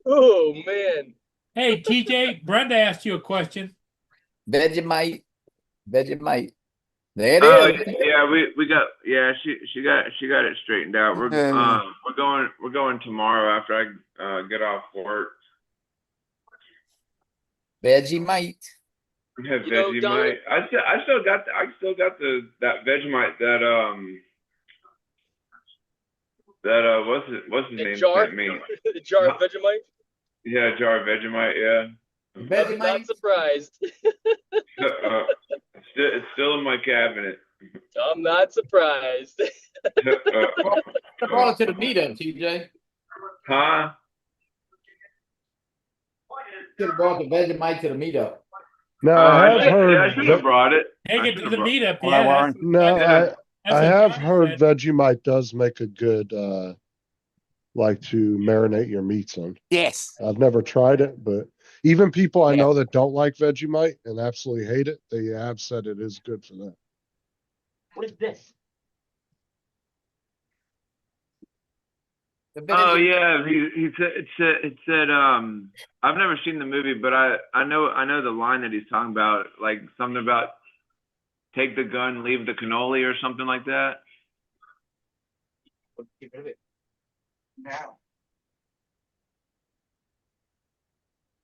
Oh man. Hey, TJ, Brenda asked you a question. Vegemite. Vegemite. There it Oh is. yeah, we got she got it straightened out. We're going tomorrow after I get off work. Vegemite. Yeah, You know, Vegemite. Dominic- I still got that Vegemite what's his The name jar? sent me. The jar of Vegemite. Yeah, jar of Vegemite. Yeah. I'm Vegemite. not surprised. It's still in my cabinet. I'm not surprised. Brought it to the meetup, TJ. Huh? Should have brought the Vegemite to the meetup. Now, I I have should heard, have brought it. Take I it to should've the brought- meetup. Hello, Yeah, Warren. no, Yeah. that's I what have Johnny heard said. Vegemite does make a good, like to marinate your meats in. Yes. I've never tried it, but even people I Yeah. know that don't like Vegemite and absolutely hate it, they have said it is good for them. What is this? The Oh Veggie- yeah, he said it said I've never seen the movie, but I know the line that he's talking about, like something about take the gun, leave the cannoli or something like that.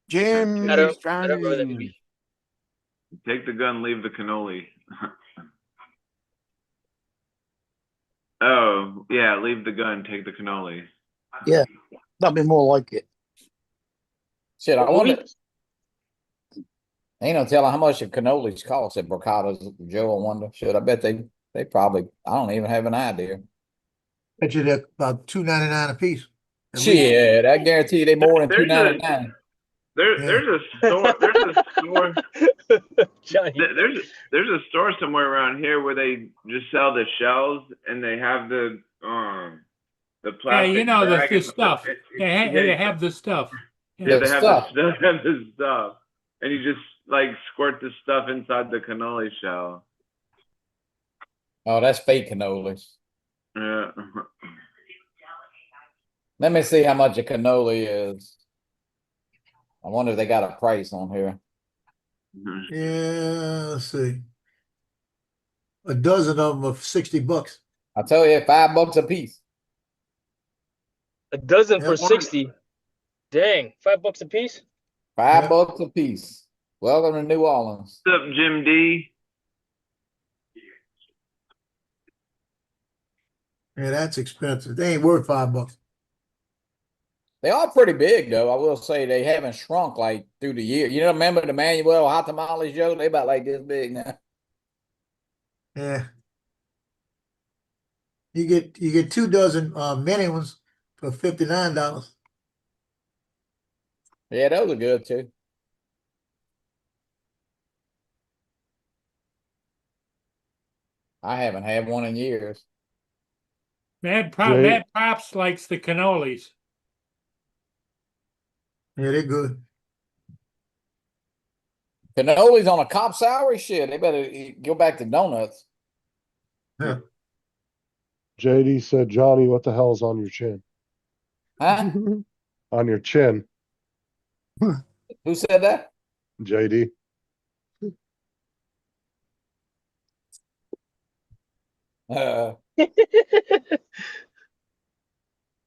Jim I don't remember that movie. Take the gun, leave the cannoli. Oh yeah, leave the gun, take the cannoli. That'd be more like it. Shit, I What wonder. movie? Ain't no telling how much the cannolis cost at Brocatas, Joe. I wonder. Shit, I bet they probably. I don't even have an idea. Bet you they're about $2.99 a piece. At least. Shit, I guarantee you they more than There's a- $2.99. There's a store. Johnny. There's a store somewhere around here where they just sell the shells and they have the Yeah, plastic. you know the bag and stuff. They have the stuff. Yeah, they The have stuff. they have the stuff, and you just like squirt the stuff inside the cannoli shell. Oh, that's fake cannolis. Yeah. Let me see how much a cannoli is. I wonder if they got a price on here. Yeah, let's see. A dozen of them are $60. I tell you, $5 a piece. A dozen for Yeah. 60. Dang, $5 a piece? $5 a piece. Welcome to New Orleans. What's up, Jim D? Yeah, that's expensive. They ain't worth $5. They are pretty big, though. I will say they haven't shrunk like through the year. You know, remember the Manuel hot tamales, Joe? They about like this big now. Yeah. You get 2 dozen mini ones for $59. Yeah, those are good too. I haven't had one in years. Jay- Mad Pops likes the cannolis. Yeah, they're good. Cannolis on a cop salary? Shit, they better go back to donuts. JD said, Johnny, what the hell's on your chin? Huh? On your chin, Who said that? JD.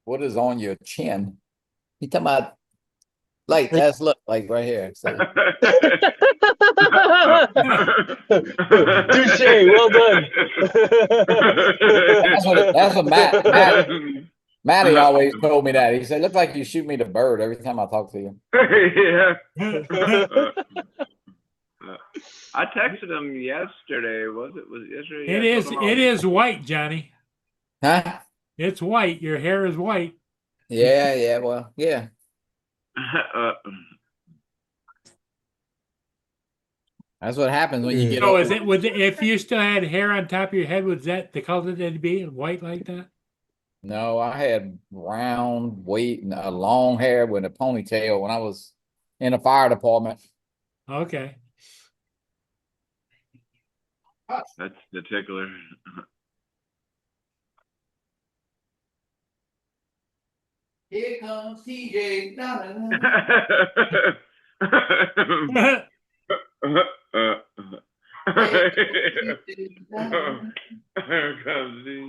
What is on your chin? You talking about like that's look like right here. So. Touche, well done. That's what Matty always told me that. He said, "Look like you shoot me the bird every time I talk to you." Yeah. I texted him yesterday. Was it yesterday? It Yeah, I is. told him I It was- is white, Johnny. Huh? It's white. Your hair is white. Yeah. Well, yeah. That's what happens when you get So old. is it? If you still had hair on top of your head, was that the color that it'd be? White like that? No, I had round, long hair with a ponytail when I was in the fire department. Okay. That's the tickler. Here comes TJ.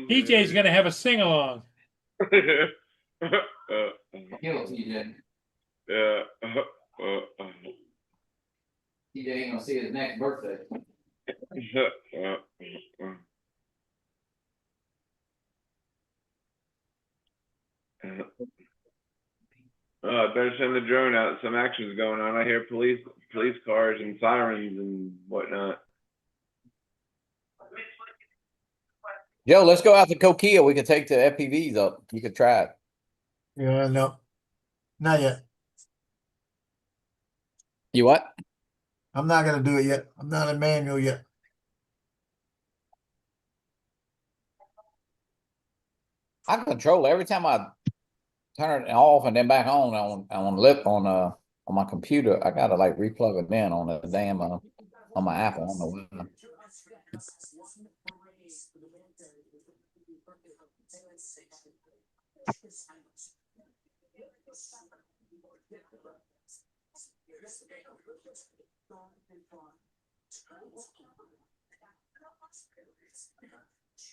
TJ's gonna have a sing along. Kill TJ. Yeah. TJ ain't gonna see his next birthday. I better send the drone out. Some action's going on. I hear police cars and sirens and whatnot. Joe, let's go out to Coquille. We could take the FPVs up. You could try it. Yeah, no, not yet. You what? I'm not gonna do it yet. I'm not a manual yet. I control it. Every time I turn it off and then back on my computer. I gotta like replug it in on the damn on my Apple. I don't know why.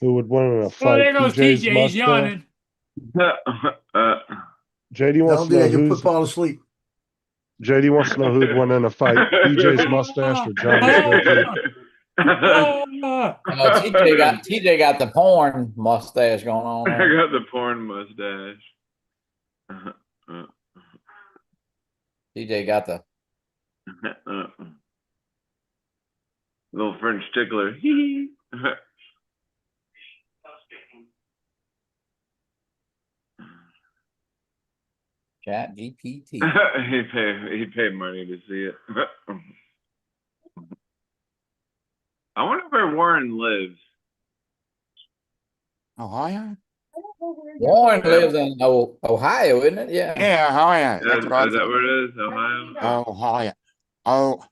Who would win in a Oh, fight? there goes TJ's TJ. He's mustache. yawning. JD wants Don't to do know that. You who's. put Paul to sleep. JD wants to know who'd win in a fight. TJ's mustache or Johnny's goatee. TJ got the porn mustache going on. I got the porn mustache. TJ got the little French tickler. Chat GPT. he paid money to see it. I wonder where Warren lives. Ohio? Warren lives in Ohio, isn't it? Yeah. Yeah, Ohio. Is That's what I that thought. where it is? Ohio? Ohio. Oh,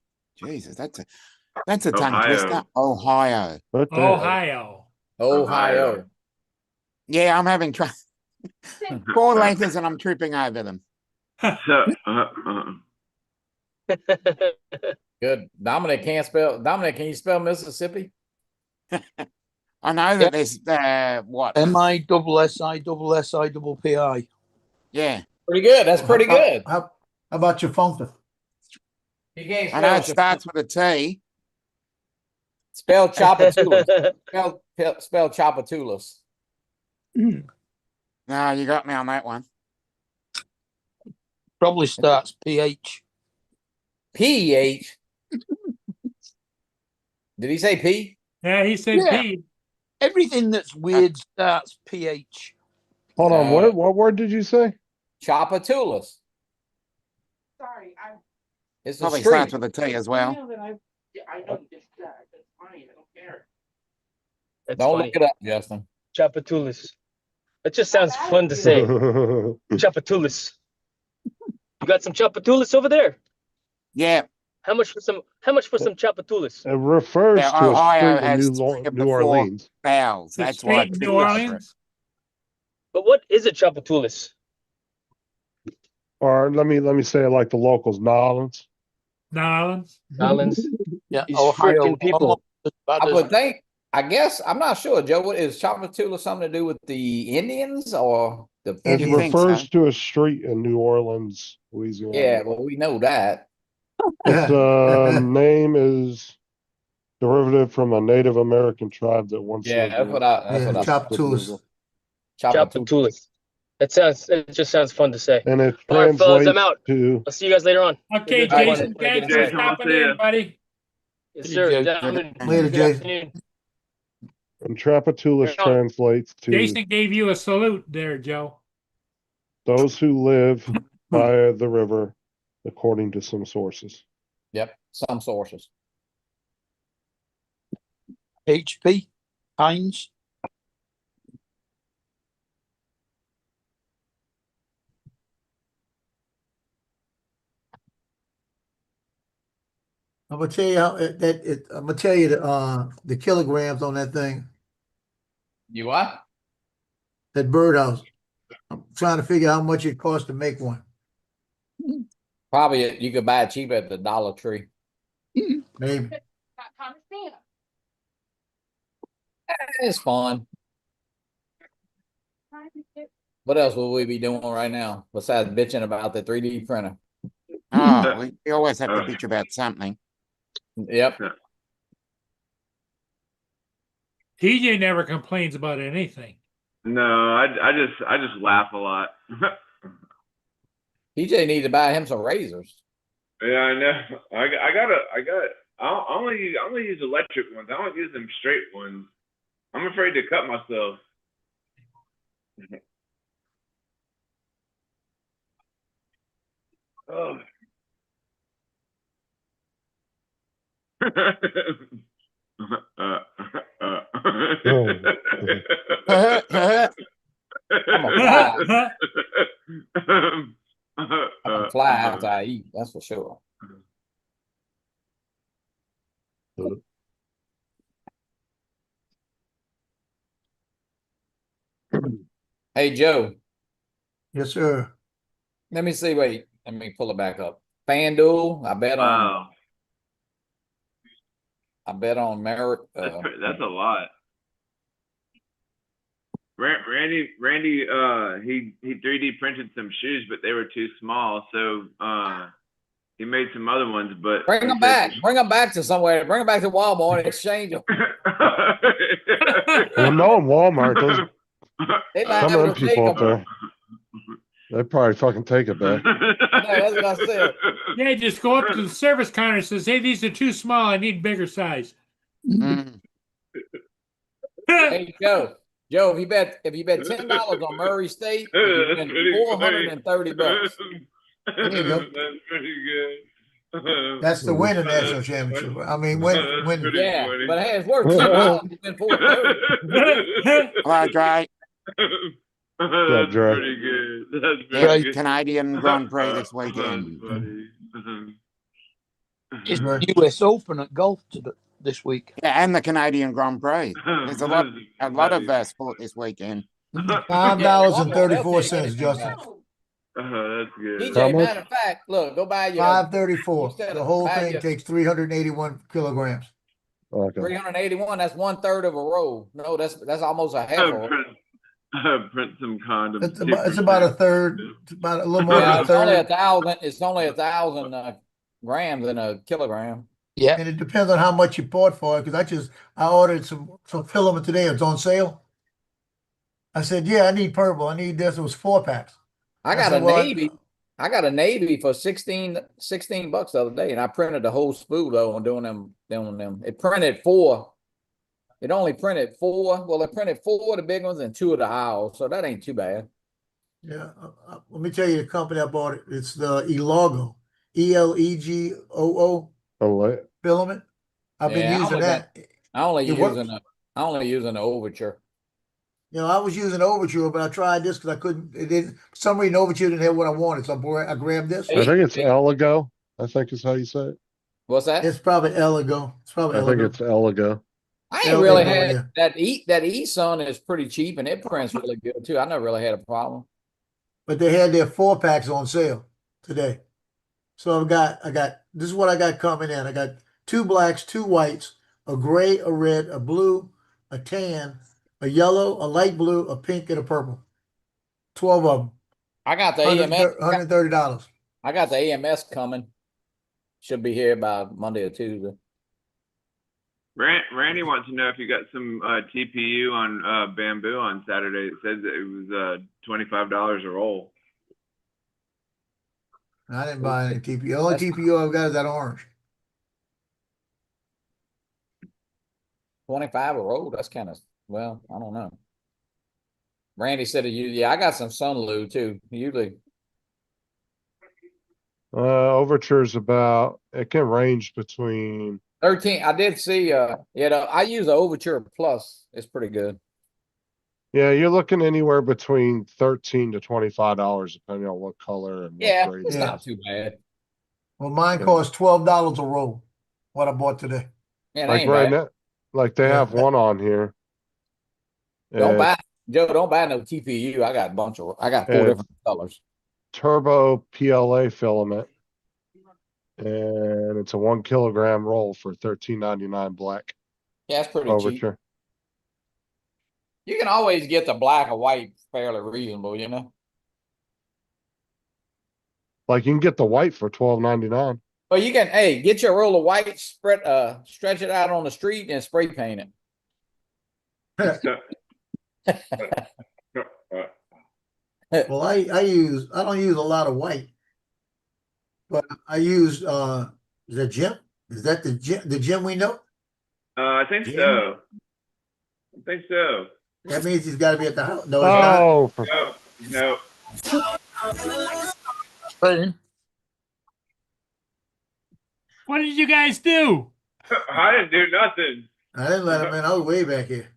Jesus, that's a tongue Ohio. twister. Ohio. What the- Ohio. Ohio. Yeah, I'm having trouble. 4 letters and I'm tripping over them. Good. Dominic, can you spell Mississippi? I know that there's what? MISSISSIPPI. Yeah, Pretty good. That's pretty good. How about your phone? You can't I know it spell starts with a T. spell Chapatoulas. spell Chapatoulas. No, you got me on that one. Probably starts PH. PH. Did he say P? Yeah, he said Yeah. P. Everything that's weird starts PH. Hold on, what word did you say? Tchoupitoulas. Sorry, It's a Probably street. starts with a T as well. I know, just, that's funny, I don't care. That's Don't funny. look it up, Justin. Tchoupitoulas. That just sounds fun to say. Tchoupitoulas. You got some Tchoupitoulas over there? Yeah, How much for some Tchoupitoulas? It refers yeah, to a Ohio street in has New, three of New the four Orleans. vowels. The That's why street in it's New separate. Orleans, But what is a Tchoupitoulas? Or let me say it like the locals, Nolans. Nolans. Nolans. Yeah, These Ohio. frickin' people. I would think. I guess I'm not sure, Joe. What is Tchoupitoulas something to do with the Indians or the? It You think refers so? to a street in New Orleans, Louisiana. Yeah, well, we know that. Its name is derivative from a Native American tribe that once Yeah, lived that's near what I. That's Yeah, what I. Tchoupitoulas. Tchoupitoulas. It just sounds fun to say. And it All right, fellas, I'm translates out. to I'll see you guys later on. Okay, Maybe I'll jump on Jason, when I get thanks for inside. Jason, I'll stopping see in, ya. buddy. Yes, See you, sir. Joe. Gentlemen, Later, good Jason. afternoon. and Tchoupitoulas Right on. translates to Jason gave you a salute there, Joe. those who live by the river, according to some sources. Yep, some sources. HP. Heinz. I'm gonna tell you how I'm gonna tell you the kilograms on that thing, You what? that birdhouse. I'm trying to figure out how much it costs to make one. Probably you could buy it cheap at the Dollar Tree. Maybe. It's fun. What else will we be doing right now besides bitching about the 3D printer? Oh, we always have to bitch about something. Yep. TJ never complains about anything. No, I just laugh a lot. TJ needs to buy him some razors. Yeah, I know. I only use electric ones. I don't use them straight ones. I'm afraid to cut myself. Oh. I'm a fly after I eat, that's for sure. Hey, Joe, Yes, sir. let me see. Wait, let me pull it back up. FanDuel, I bet on Merrick. That's a lot. Randy, he 3D printed some shoes, but they were too small, so he made some other ones. But Bring them back. Bring them back to somewhere. Bring them back to Walmart and exchange them. Well, no, Walmart. Those They some of them people up there, they probably fucking take it back. That's what I said. Yeah, just go up to the service counter and says, "Hey, these are too small. I need bigger size." Mm. Hey, Joe, if you bet $10 on Murray State, you win $430. There you go. That's pretty good. That's the winning national championship. I mean, when Yeah, but hey, it's worth $10. You win $430. Hello, Dre. That's Dre? pretty good. That's Yeah, pretty good. Canadian Grand Prix this weekend. It's US Open at golf this week. Yeah, and the Canadian Grand Prix. There's a lot of sport this weekend. $5.34, Justin. That's good. DJ, How much? matter of fact, look, go buy your $5.34. You said The whole buy thing your- takes 381 kilograms. Okay. 381. That's 1/3 of a roll. No, that's almost a half a roll. Print some condoms. It's about a third. It's about a little more Yeah, than a it's third. only 1,000 grams in a kilogram. Yeah. And it depends on how much you bought for it. Because I ordered some filament today. It's on sale. I said, yeah, I need purple. I need this. It was 4-packs. I got said, a well, navy. I got a navy for $16 the other day, and I printed the whole spool though on doing them. It printed 4 It only printed 4. Well, it printed 4 of the big ones and 2 of the owls, so that ain't too bad. Yeah, let me tell you the company I bought it. It's the Elogo, ELEGOO Oh, filament. I've been Yeah, I using only got- that. I only It works. using the Overture. You know, I was using Overture, but I tried this because I couldn't. It didn't. For some reason, Overture didn't have what I wanted, so I grabbed this. I think it's Eligo. I think is how you say it. What's that? It's probably Eligo. It's probably I think Eligo. it's Eligo. I ain't really Eligo, had yeah. that eSun is pretty cheap and it prints really good too. I never really had a problem. But they had their 4-packs on sale today. So I got this is what I got coming in. I got 2 blacks, 2 whites, a gray, a red, a blue, a tan, a yellow, a light blue, a pink, and a purple. 12 of them. I got the AMS. $130. I got the AMS coming. Should be here by Monday or Tuesday. Randy wants to know if you got some TPU on Bamboo on Saturday. It says that it was $25 a roll. I didn't buy any TPU. The only TPU I've got is that orange. 25 a roll. That's kind of, well, I don't know. Randy said I got some Sunlu too. Usually Overture's about, it can range between 13. I did see I use the Overture Plus. It's pretty good. Yeah, you're looking anywhere between $13 to $25, depending on what color and what grade. It's it not is. too bad. Well, mine Yeah. cost $12 a roll. What I bought today. Yeah, Like ain't right bad. now, like they Yeah. have one on here. Don't It's buy Joe, don't buy no TPU. I got 4 It's- different colors. Turbo PLA filament, and it's a 1 kilogram roll for $13.99 black Yeah, it's pretty cheap. Overture. You can always get the black or white fairly reasonable, you know. Like you can get the white for $12.99. But you can, get your roll of white, stretch it out on the street and spray paint it. Well, I don't use a lot of white, but I use the Jim. Is that the Jim we know? I think Jim? so. I think so. That means he's got to be at the house. No, it's not. Oh, for No. What did you guys do? I didn't do nothing. I didn't let him in. I was way back here.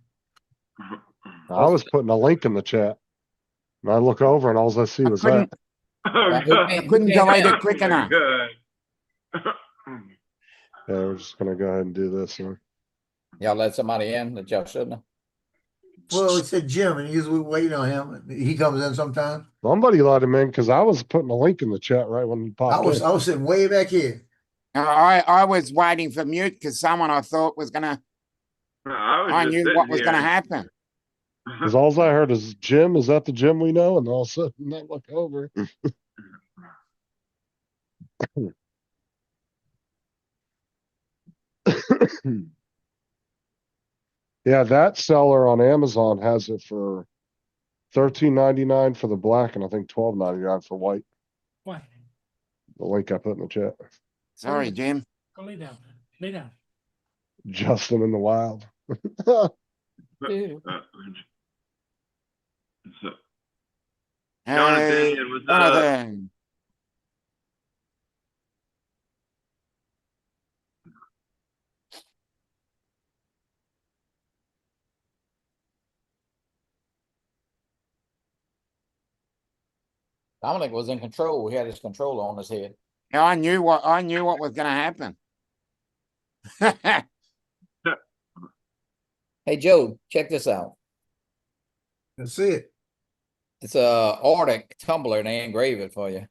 I was putting a link in the chat. And I look over and all I see was that. Oh, God. I couldn't delete it quick Oh, my enough. God. Yeah, we're just gonna go ahead and do this here. Y'all let somebody in that y'all shouldn't have. Well, it said Jim, and usually we waiting on him. He comes in sometimes. Somebody let him in because I was putting a link in the chat right when he popped I was sitting way back here. I was waiting for mute because someone I thought was gonna. I knew what was gonna happen. Because all I heard is Jim, is that the Jim we know? And all of a sudden I look over. Yeah, that seller on Amazon has it for $13.99 for the black and I think $12.99 for white. What? The link I put in the chat. Sorry, Jim. Go lay down. Lay down. Justin in the wild. So, Jonathan, Hey, what's up? Jonathan. Dominic was in control. He had his controller on his head. Yeah, I knew what was gonna happen. Hey Joe, check this out. Let's see it. It's a Arctic tumbler and they engrave it for you.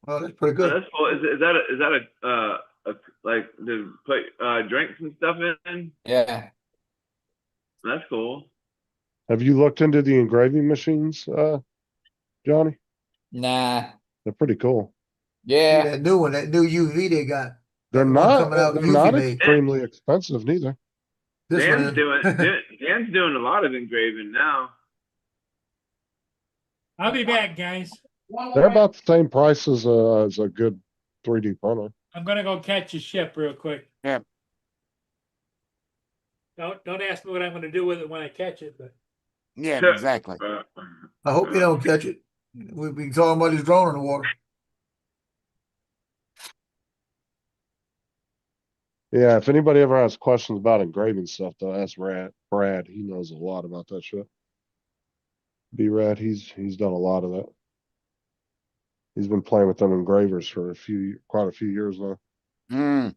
Oh, that's pretty good. That's cool. Is that a like to put drinks and stuff in? Yeah. That's cool. Have you looked into the engraving machines, Johnny? Nah. They're pretty cool. Yeah. That new one, that new UV they got. They're One not coming out they're UV not made. extremely expensive neither. This one Dan's is. doing a lot of engraving now. I'll be back, guys. They're about the same price as a good 3D printer. I'm gonna go catch a ship real quick. Yeah. Don't ask me what I'm going to do with it when I catch it, but Yeah, exactly. I hope you don't catch it. We've been talking about his drone in the water. Yeah, if anybody ever has questions about engraving stuff, though, ask Brad. He knows a lot about that shit. B-Rad, he's done a lot of that. He's been playing with them engravers for quite a few years now. Mm.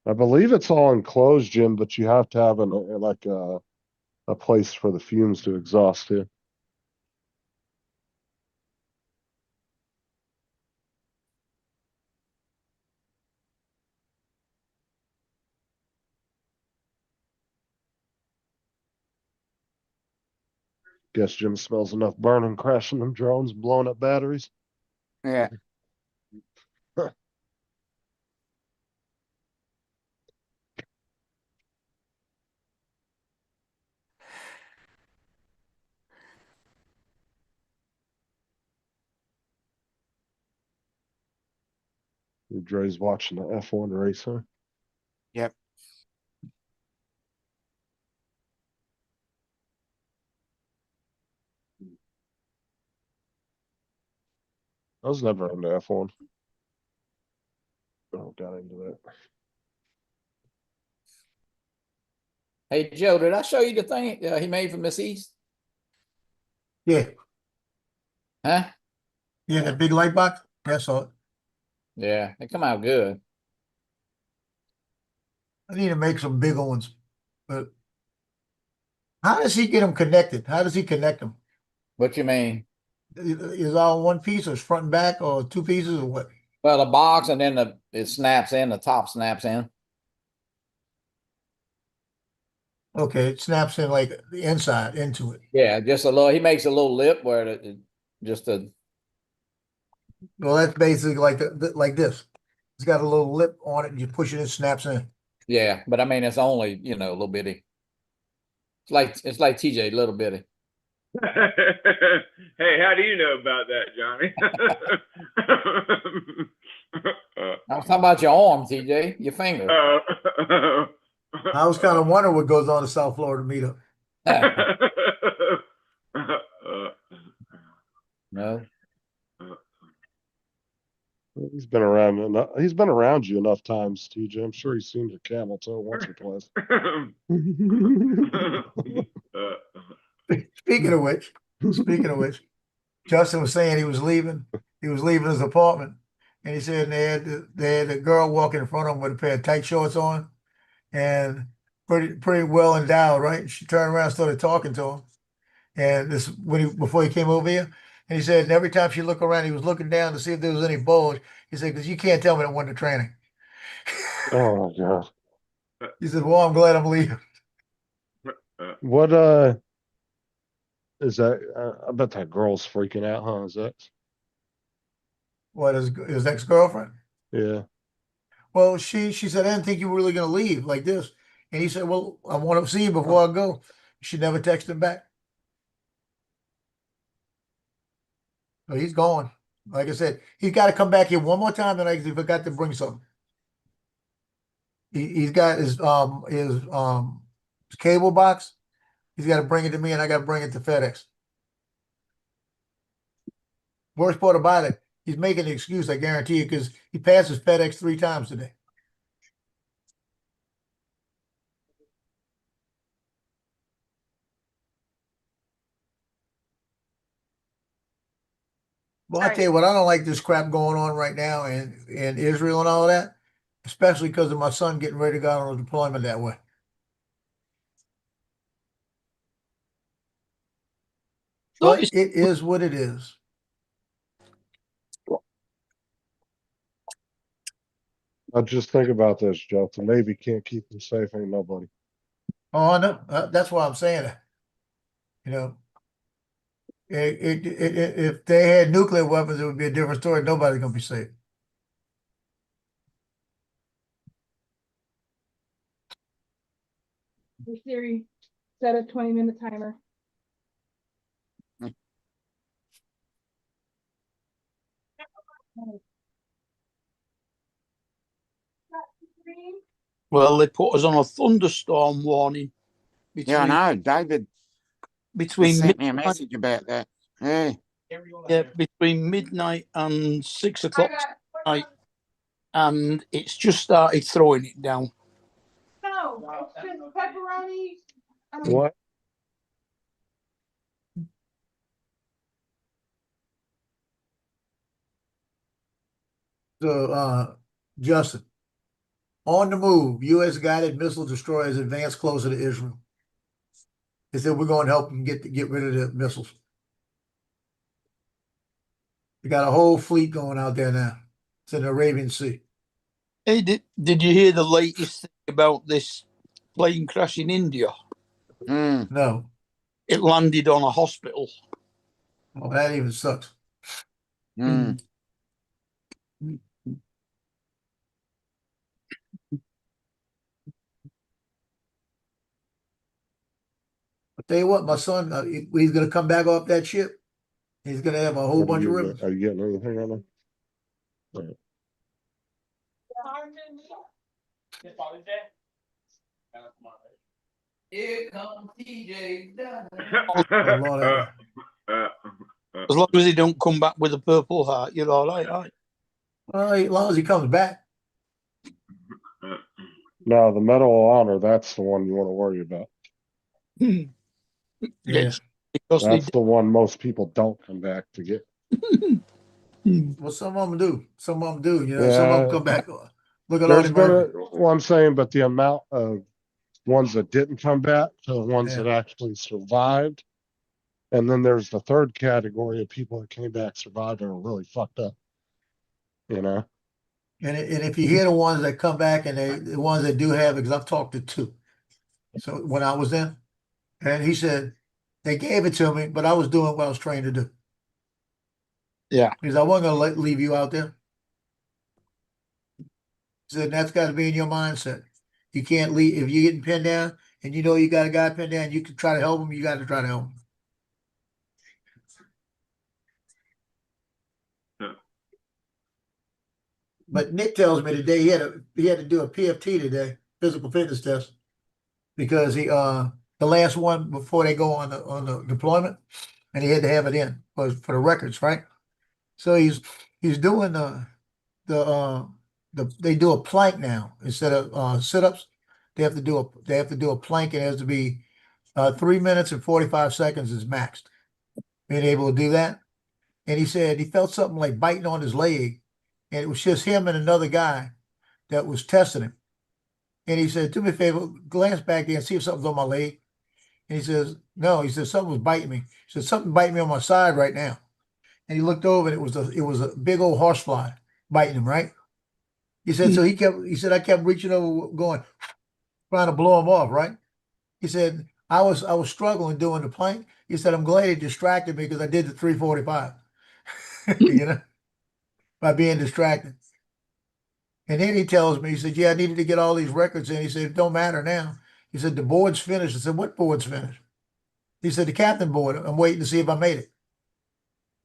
I believe it's all enclosed, Jim, but you have to have a place for the fumes to exhaust to. Guess Jim smells enough burning, crashing them drones, blowing up batteries. Yeah. Dre's watching the F1 race, huh? Yep. I was never into F1. Oh, got into that. Hey Joe, did I show you the thing he made for Miss East? Yeah, Huh? yeah, that big light box. That's all. Yeah, they come out good. I need to make some bigger ones. But how does he get them connected? How does he connect them? What you mean? Is all one piece or is front and back or two pieces or what? Well, the box and then it snaps in, the top snaps in. Okay, it snaps in like the inside into it. Yeah, just a little. He makes a little lip where just a. Well, that's basically like like this. It's got a little lip on it, and you push it, it snaps in. Yeah, but I mean it's only a little bitty. It's like TJ, little bitty. Hey, how do you know about that, Johnny? I was talking about your arm, TJ, your finger. I was kind of wondering what goes on in South Florida meetup. No. He's been around enough. He's been around you enough times, TJ. I'm sure he's seen your camel toe once or twice. Speaking of which, Justin was saying he was leaving. He was leaving his apartment, and he said they had a girl walking in front of him with a pair of tight shorts on, and pretty well endowed, right? She turned around, and started talking to him, and this before he came over here, and he said, and every time she looked around, he was looking down to see if there was any bulge. He said, because you can't tell me that went to training. Oh my god! He said, well, I'm glad I'm leaving. What is that? I bet that girl's freaking out, huh? Is that? What is his ex-girlfriend? Yeah. Well, she said, I didn't think you were really going to leave like this. And he said, well, I want to see you before I go. She never texted him back. So he's gone. Like I said, he's got to come back here one more time tonight because he forgot to bring something. He's got his cable box. He's got to bring it to me, and I got to bring it to FedEx. Worst part about it, he's making an excuse, I guarantee you, because he passes FedEx 3 times today. Well, I tell you what, I don't like this crap going on right now in Israel and all of that, especially because of my son getting ready to go on a deployment that way. But it is what it is. I just think about this, Jeff. The Navy can't keep them safe. Ain't nobody. Oh, I know. That's why I'm saying it. You know, if they had nuclear weapons, it would be a different story. Nobody's gonna be safe. Hey Siri, set a 20-minute timer. Well, they put us on a thunderstorm warning Yeah, I between know. David just between sent me a midnight, message about that. Yeah. between midnight and 6 o'clock got tonight, and it's just started throwing it down. no, it's just pepperoni. What? So, Justin, on the move, U.S. guided missile destroyers advance closer to Israel. They said we're going to help them get rid of the missiles. We got a whole fleet going out there now. It's in the Arabian Sea. Hey, did you hear the latest thing about this plane crash in India? Mm. No, It landed on a hospital. well, that even sucks. Mm. I'll tell you what, my son, he's going to come back off that ship. He's going to have a whole bunch of ribbons. Are you getting anything on them? Here comes TJ. Oh, Lord, As long as he don't come back with a purple heart, you're all right, aren't well, as long as he comes back. No, the Medal of Honor, that's the one you want to worry about. you? Yeah. It's because they That's the one most people don't come back to get. Well, some of them do. Some of them do. You know, some of them Yeah, come back. Look at there's Lonnie been Murphy. well, I'm saying, but the amount of ones that didn't come back to the ones Yeah. that actually survived. And then there's the third category of people that came back, survived, and are really fucked up. You know? And if you hear the ones that come back and the ones that do have it, because I've talked to two. So when I was in, and he said they gave it to me, but I was doing what I was trained to do. Yeah. Because I wasn't going to leave you out there. He said that's got to be in your mindset. You can't leave if you're getting pinned down and you know you got a guy pinned down. You can try to help him. You got to try to help him. But Nick tells me today he had to do a PFT today, physical fitness test, because he the last one before they go on the deployment, and he had to have it in for the records, right? So he's doing they do a plank now instead of sit-ups. They have to do a plank, and it has to be 3 minutes and 45 seconds is maxed. Being able to do that. And he said he felt something like biting on his leg, and it was just him and another guy that was testing him. And he said, do me a favor, glance back there and see if something's on my leg. And he says, no, he says, something was biting me. He said, something biting me on my side right now. And he looked over and it was a big old horsefly biting him, right? He said, so he said, I kept reaching over, going, trying to blow him off, right? He said, I was struggling doing the plank. He said, I'm glad he distracted me because I did the 345, you know, by being distracted. And then he tells me, he said, yeah, I needed to get all these records in. He said, it don't matter now. He said, the board's finished. I said, what board's finished? He said, the captain board. I'm waiting to see if I made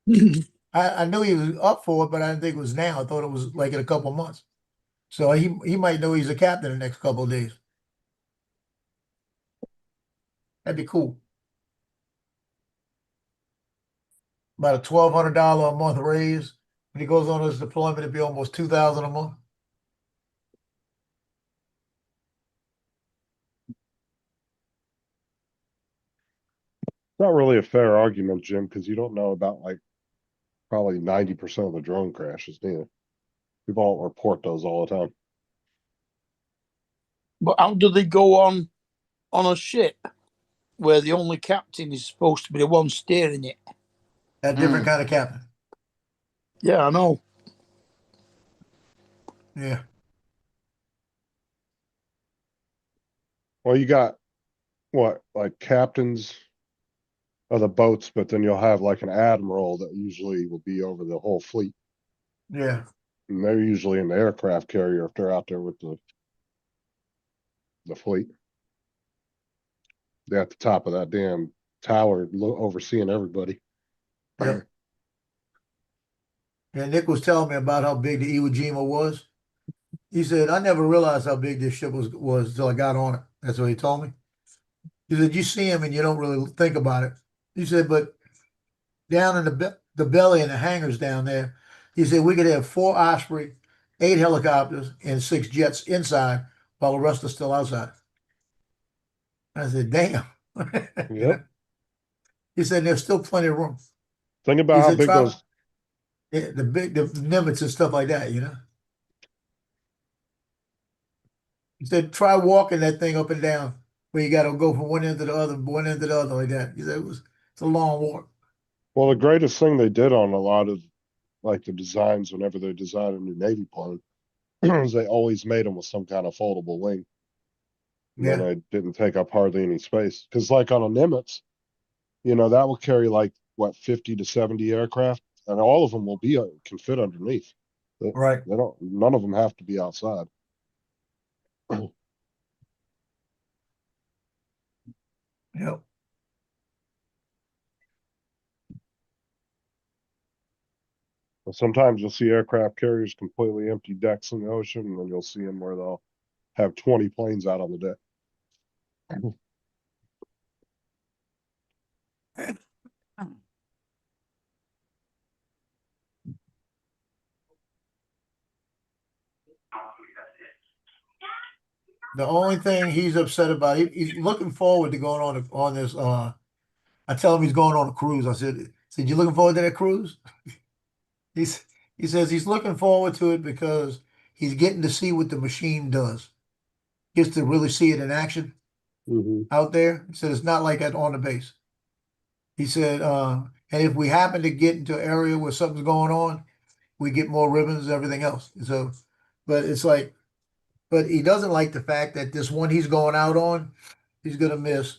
it. I knew he was up for it, but I didn't think it was now. I thought it was like in a couple of months. So he might know he's a captain in the next couple of days. That'd be cool. About a $1,200 a month raise. When he goes on his deployment, it'd be almost $2,000 a month. It's not really a fair argument, Jim, because you don't know about like probably 90% of the drone crashes, do you? People don't report those all the time. But how do they go on a ship where the only captain is supposed to be the one steering it? A different kind of captain. Yeah, I know. Yeah. Well, you got what, like captains of the boats, but then you'll have like an admiral that usually will be over the whole fleet. Yeah. And they're usually in the aircraft carrier if they're out there with the fleet. They're at the top of that damn tower overseeing everybody. Yeah. And Nick was telling me about how big the Iwo Jima was. He said, I never realized how big this ship was till I got on it. That's what he told me. He said, you see him and you don't really think about it. He said, but down in the belly and the hangars down there, he said we could have 4 Osprey, 8 helicopters, and 6 jets inside while the rest are still outside. I said, damn. You know? He said there's still plenty of room. Think He about how said, big those. yeah, the Nimitz and stuff like that, you know. He said, try walking that thing up and down where you got to go from one end to the other, one end to the other like that. He said it's a long walk. Well, the greatest thing they did on a lot of like the designs whenever they designed a new Navy plane is they always made them with some kind of foldable wing. And then Yeah, they didn't take up hardly any space. Because like on a Nimitz, you know, that will carry like what 50 to 70 aircraft, and all of them will be can fit underneath. right. They don't. None of them have to be outside. Yep. Sometimes you'll see aircraft carriers completely empty decks in the ocean, and then you'll see them where they'll have 20 planes out on the deck. The only thing he's upset about, he's looking forward to going on this. I tell him he's going on a cruise. I said, you looking forward to that cruise? He says he's looking forward to it because he's getting to see what the machine does. Gets to really see it in action out there. He said it's not like that on the base. He said, and if we happen to get into an area where something's going on, we get more ribbons and everything else. So, but it's like, but he doesn't like the fact that this one he's going out on, he's going to miss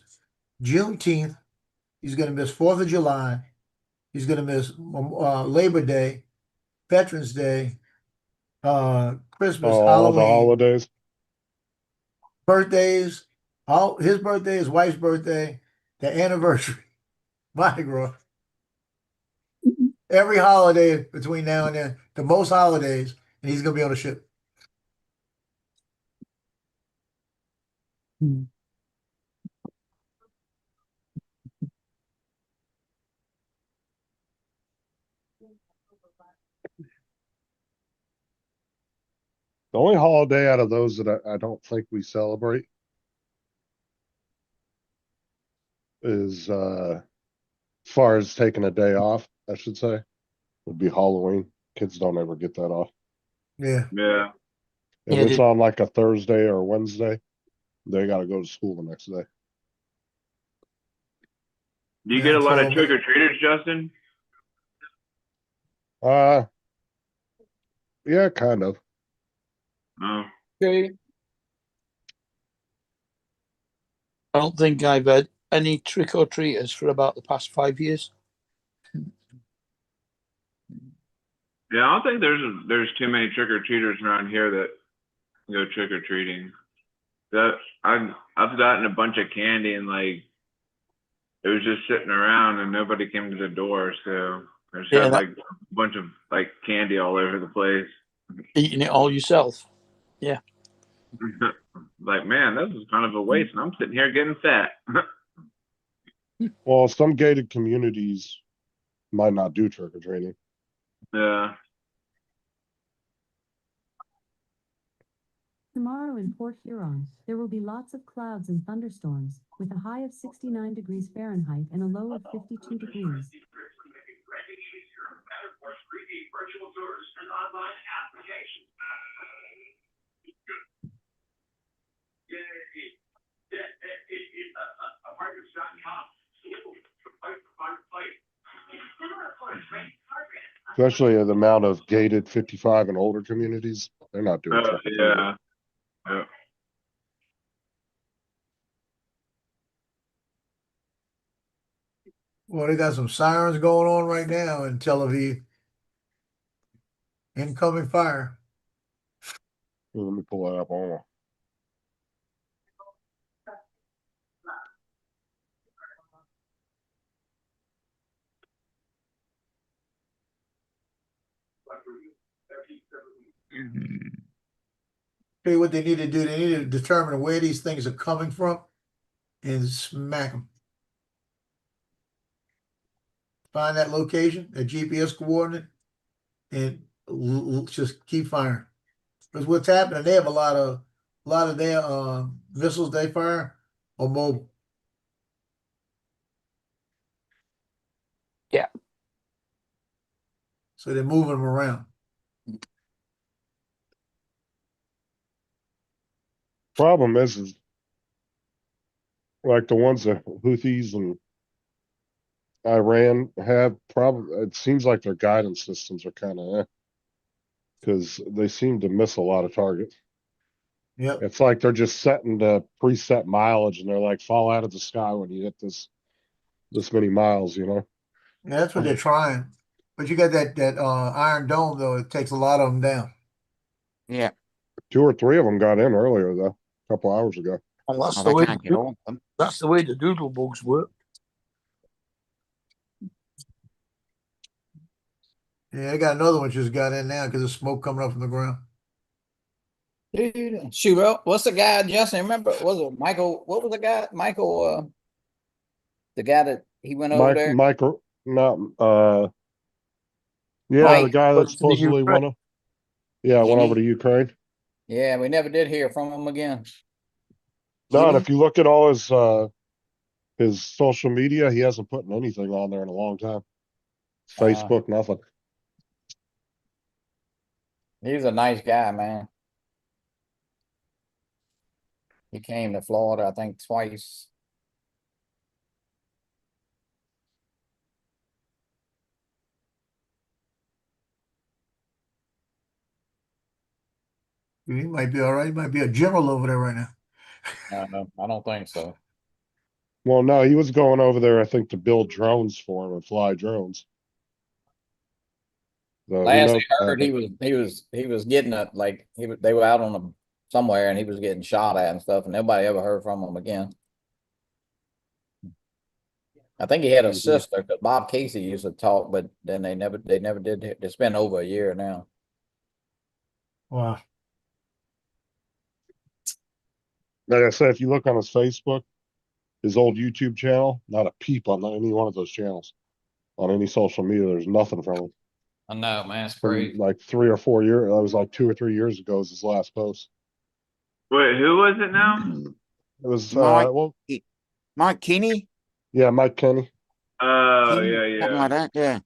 Juneteenth. He's going to miss 4th of July. He's going to miss Labor Day, Veterans Day, Christmas, All the Halloween, holidays. birthdays. All his birthday, his wife's birthday, the anniversary, Mardi Gras. Every holiday between now and then, the most holidays, and he's going to be on a ship. The only holiday out of those that I don't think we celebrate is as far as taking a day off, I should say, would be Halloween. Kids don't ever get that off. Yeah. Yeah. If Yeah, it's on like a Thursday or a Wednesday, they got to go to school the next day. Do you Yeah, get a lot of so- trick or treaters, Justin? Yeah, kind of. Oh. Okay. I don't think I've had any trick or treaters for about the past 5 years. Yeah, I don't think there's too many trick or treaters around here that go trick or treating. That I've gotten a bunch of candy and like it was just sitting around and nobody came to the door, so I just Yeah, had that- like a bunch of like candy all over the place. Eating it all yourself. Like, man, this is kind of a waste, and I'm sitting here getting fat. Well, some gated communities might not do trick or treating. Yeah. Tomorrow in Port Huron, there will be lots of clouds and thunderstorms, with a high of 69 degrees Fahrenheit and a low of 52 degrees. Especially the amount of gated 55 and older communities, they're not doing trick or treating. Yeah. Yeah. Well, they got some sirens going on right now in Tel Aviv. Incoming fire. Let me pull that up on. Tell you what they need to do. They need to determine where these things are coming from and smack them. Find that location, a GPS coordinate, and just keep firing. Because what's happening, they have a lot of their missiles they fire are mobile. Yeah. So they're moving them around. Problem is like the ones that Houthis and Iran have. Probably it seems like their guidance systems are kind of because they seem to miss a lot of targets. Yep. It's like they're just setting the preset mileage, and they're like, fall out of the sky when you hit this many miles. Yeah, that's what they're trying. But you got that Iron Dome though. It takes a lot of them down. Yeah. 2 or 3 of them got in earlier though, a couple hours ago. And that's Oh, the they way can't get all of them. that's the way the doodle bugs work. Yeah, they got another one just got in now because of smoke coming up from the ground. Dude, shoot, well, what's the guy, Justin? Remember, was it Michael? What was the guy? Michael, the guy that he went over there? Micro, not yeah, Mike, the guy that went to the supposedly Ukraine. went over to Ukraine. Yeah, we never did hear from him again. No, and if you look at all his social media, he hasn't put anything on there in a long time. Facebook, nothing. He's a nice guy, man. He came to Florida, I think, twice. He might be all right. He might be a general over there right now. No, I don't think so. Well, no, he was going over there, I think, to build drones for him and fly drones. So Last I heard, he was getting they were out on somewhere, and he was getting shot at and stuff, and nobody ever heard from him again. I think he had a sister, because Bob Casey used to talk, but then they never did. It's been over a year now. Wow. Like I said, if you look on his Facebook, his old YouTube channel, not a peep on any one of those channels. On any social media, there's nothing from him. I know, man, it's From crazy. like 3 or 4 years. That was like 2 or 3 years ago. Was his last post. Wait, who was it now? It was Mike, well, Mike Kinney. yeah, Mike Kenny. Oh, Kinney, yeah, something yeah. like that. Yeah.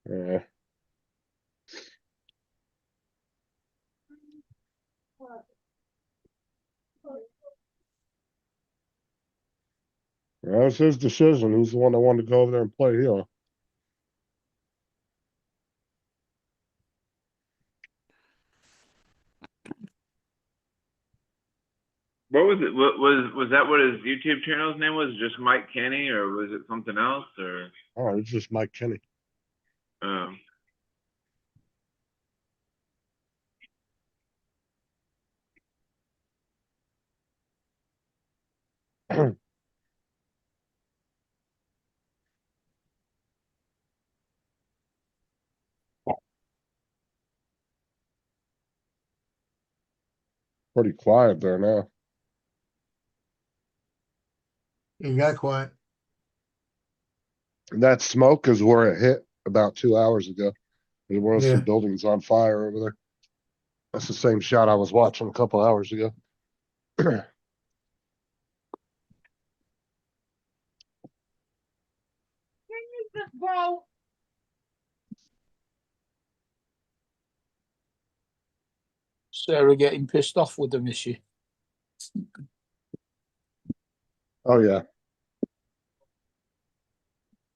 Yeah. That was his decision. He's the one that wanted to go over there and play here. What was it? What was that? What his YouTube channel's name was? Just Mike Kenny, or was it something else? Or Oh, it's just Mike Kenny. um, Pretty quiet there now. He got quiet. And that smoke is where it hit about 2 hours ago. There was Yeah. some buildings on fire over there. That's the same shot I was watching a couple hours ago. Sarah getting pissed off with them, is she? Oh yeah,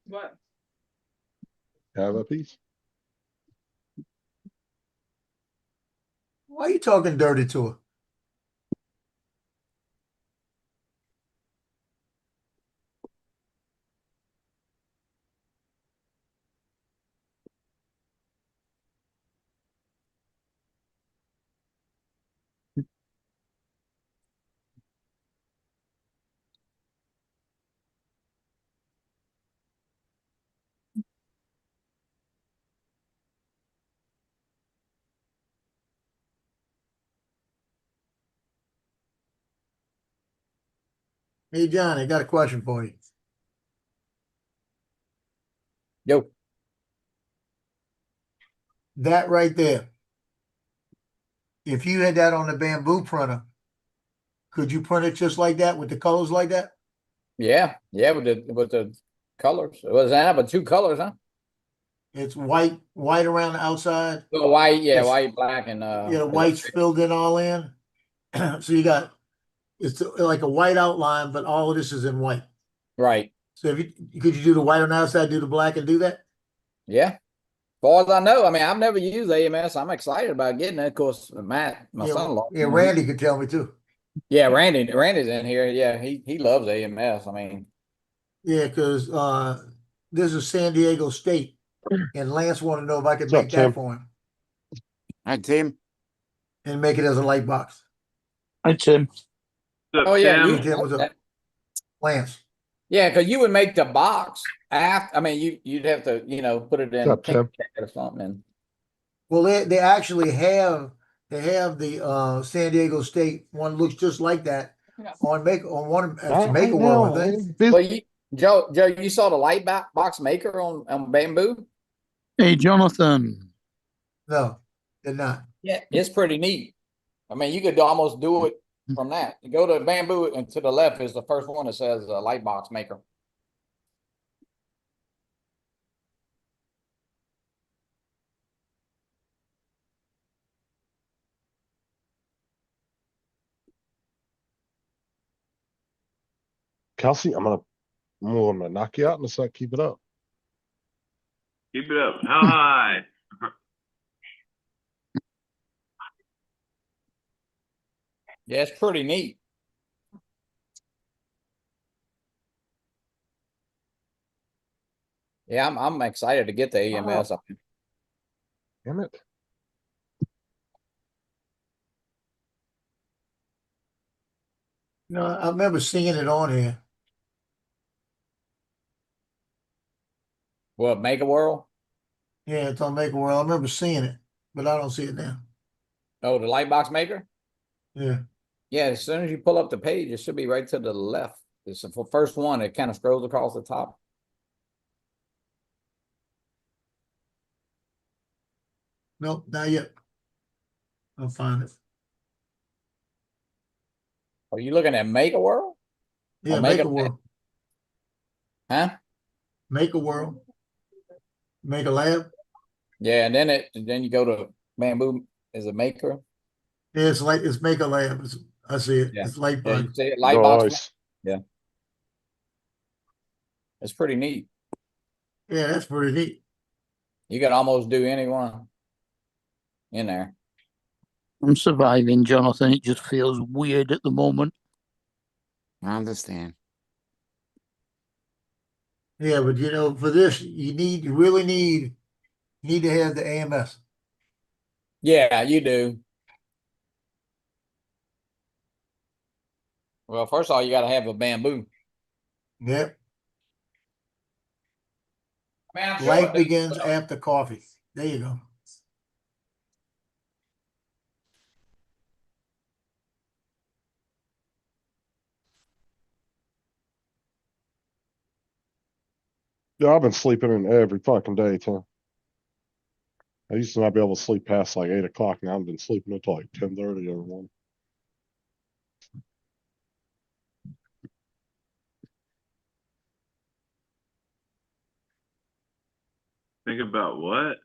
What? have a piece. Why are you talking dirty to her? Hey, John, I got a question for you. Yo, That right there. If you had that on the bamboo printer, could you print it just like that with the colors like that? yeah, with the colors. It was that, but two colors, huh? It's white around the outside. So white, yeah, Yes. white, black, and Yeah, the white's filled in all in. So you got, it's like a white outline, but all of this is in white. right. So if you could you do the white on the outside, do the black, and do that? Yeah. As far as I know, I mean, I've never used AMS. I'm excited about getting it. Of course, Matt, my Yeah, son-in-law. yeah, Randy could tell me too. Yeah, Randy's in here. Yeah, he loves AMS. I mean, Yeah, because this is San Diego State, and Lance wanted to know if I could What's up, make that Tim? for him Hi, Tim. and make it as a light box. Hi, Tim. What's up, oh yeah, Tim? you, Tim was up. Lance. yeah, because you would make the box after. I mean, you'd have to, put it in What's up, Tim? or something. Well, they actually have the San Diego State one looks just like that on one it's Maker World, I think. Well, Joe, you saw the light box maker on Bamboo? Hey, Jonathan. No, they're not. Yeah, it's pretty neat. I mean, you could almost do it from that. You go to Bamboo, and to the left is the first one that says light box maker. Kelsey, I'm gonna knock you out in a sec. Keep it up. Keep it up. How high? Yeah, it's pretty neat. Yeah, I'm excited to get the AMS. Damn it. No, I remember seeing it on here. What, Mega World? Yeah, it's on Maker World. I remember seeing it, but I don't see it now. Oh, the light box maker? Yeah. Yeah, as soon as you pull up the page, it should be right to the left. It's the first one. It kind of scrolls across the top. Nope, not yet. I'll find it. Are you looking at Mega World? Yeah, Maker Maker World. Huh? Maker World. Maker Lab. Yeah, and then you go to Bamboo as a maker. Yeah, it's Maker Lab. I see it. Yeah. It's light Yeah, bug. you see it, light box. Nice. Yeah. It's pretty neat. Yeah, that's pretty neat. You could almost do anyone in there. I'm surviving, Jonathan. It just feels weird at the moment. I understand. Yeah, but for this, you really need to have the AMS. Yeah, you do. Well, first of all, you got to have a Bamboo. Yep. Man, I'm sure Life it- begins after coffee. There you go. Yeah, I've been sleeping in every fucking day, Tim. I used to not be able to sleep past like 8 o'clock. Now I've been sleeping until like 10:30 every morning. Think about what?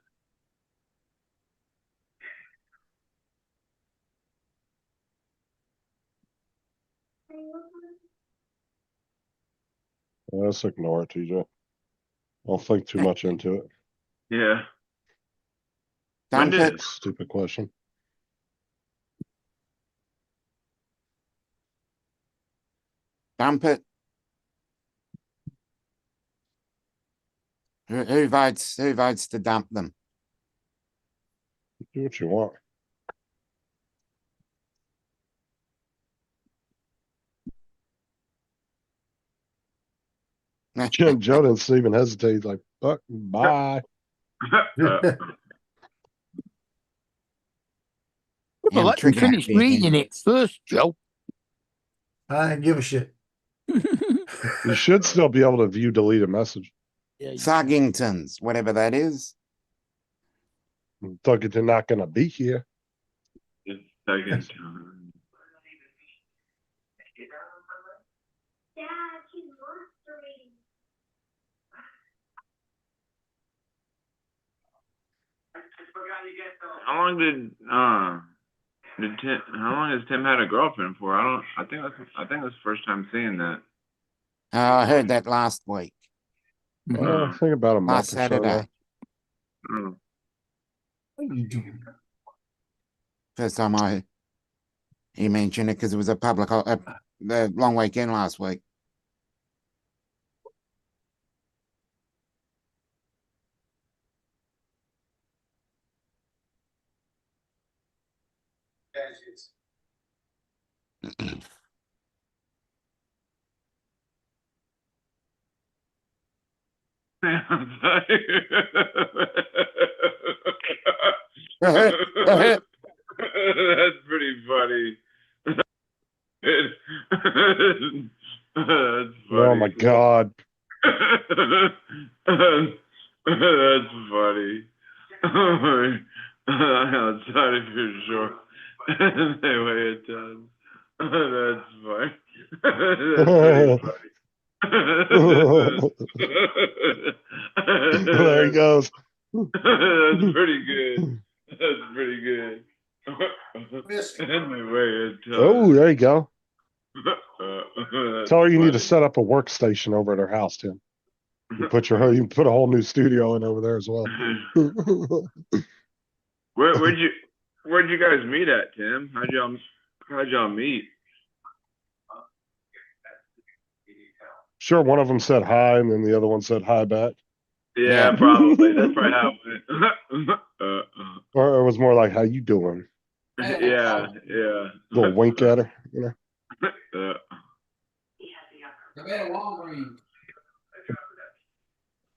Let's ignore it, TJ. Don't think too much into it. Yeah. Dump did it. it? Stupid question. Dump it. Who votes to dump them? Do what you want. Joe didn't even hesitate. He's like, fuck, bye. Oh, Yeah, Well, let me trigger finish happy again. reading it first, Joe. I didn't give a shit. You should still be able to view delete a message. Yeah, you- Sargingtons, whatever that is. They're not gonna be here. Just second time. Dad, she's monstering. How long did Tim? How long has Tim had a girlfriend for? I think that's the first time seeing that. I heard that last week, I think about a last month or so. now. Saturday. Oh. What are you doing? First time he mentioned it because it was a public the long weekend last week. I'm sorry. That's pretty funny. That's funny. Oh my god. That's funny. Outside of your short, they weigh a ton. That's funny. That's pretty funny. There he goes. That's pretty good. That's pretty good. And they weigh a ton. Oh, there you go. That's Tell her you need to funny. set up a workstation over at her house, Tim. You can put a whole new studio in over there as well. Where'd you guys meet at, Tim? How'd y'all meet? Sure, one of them said hi, and then the other one said hi back. Yeah, Yeah. probably. That's probably how it went. Or it was more like, how you doing? Yeah. Little wink at her, you know.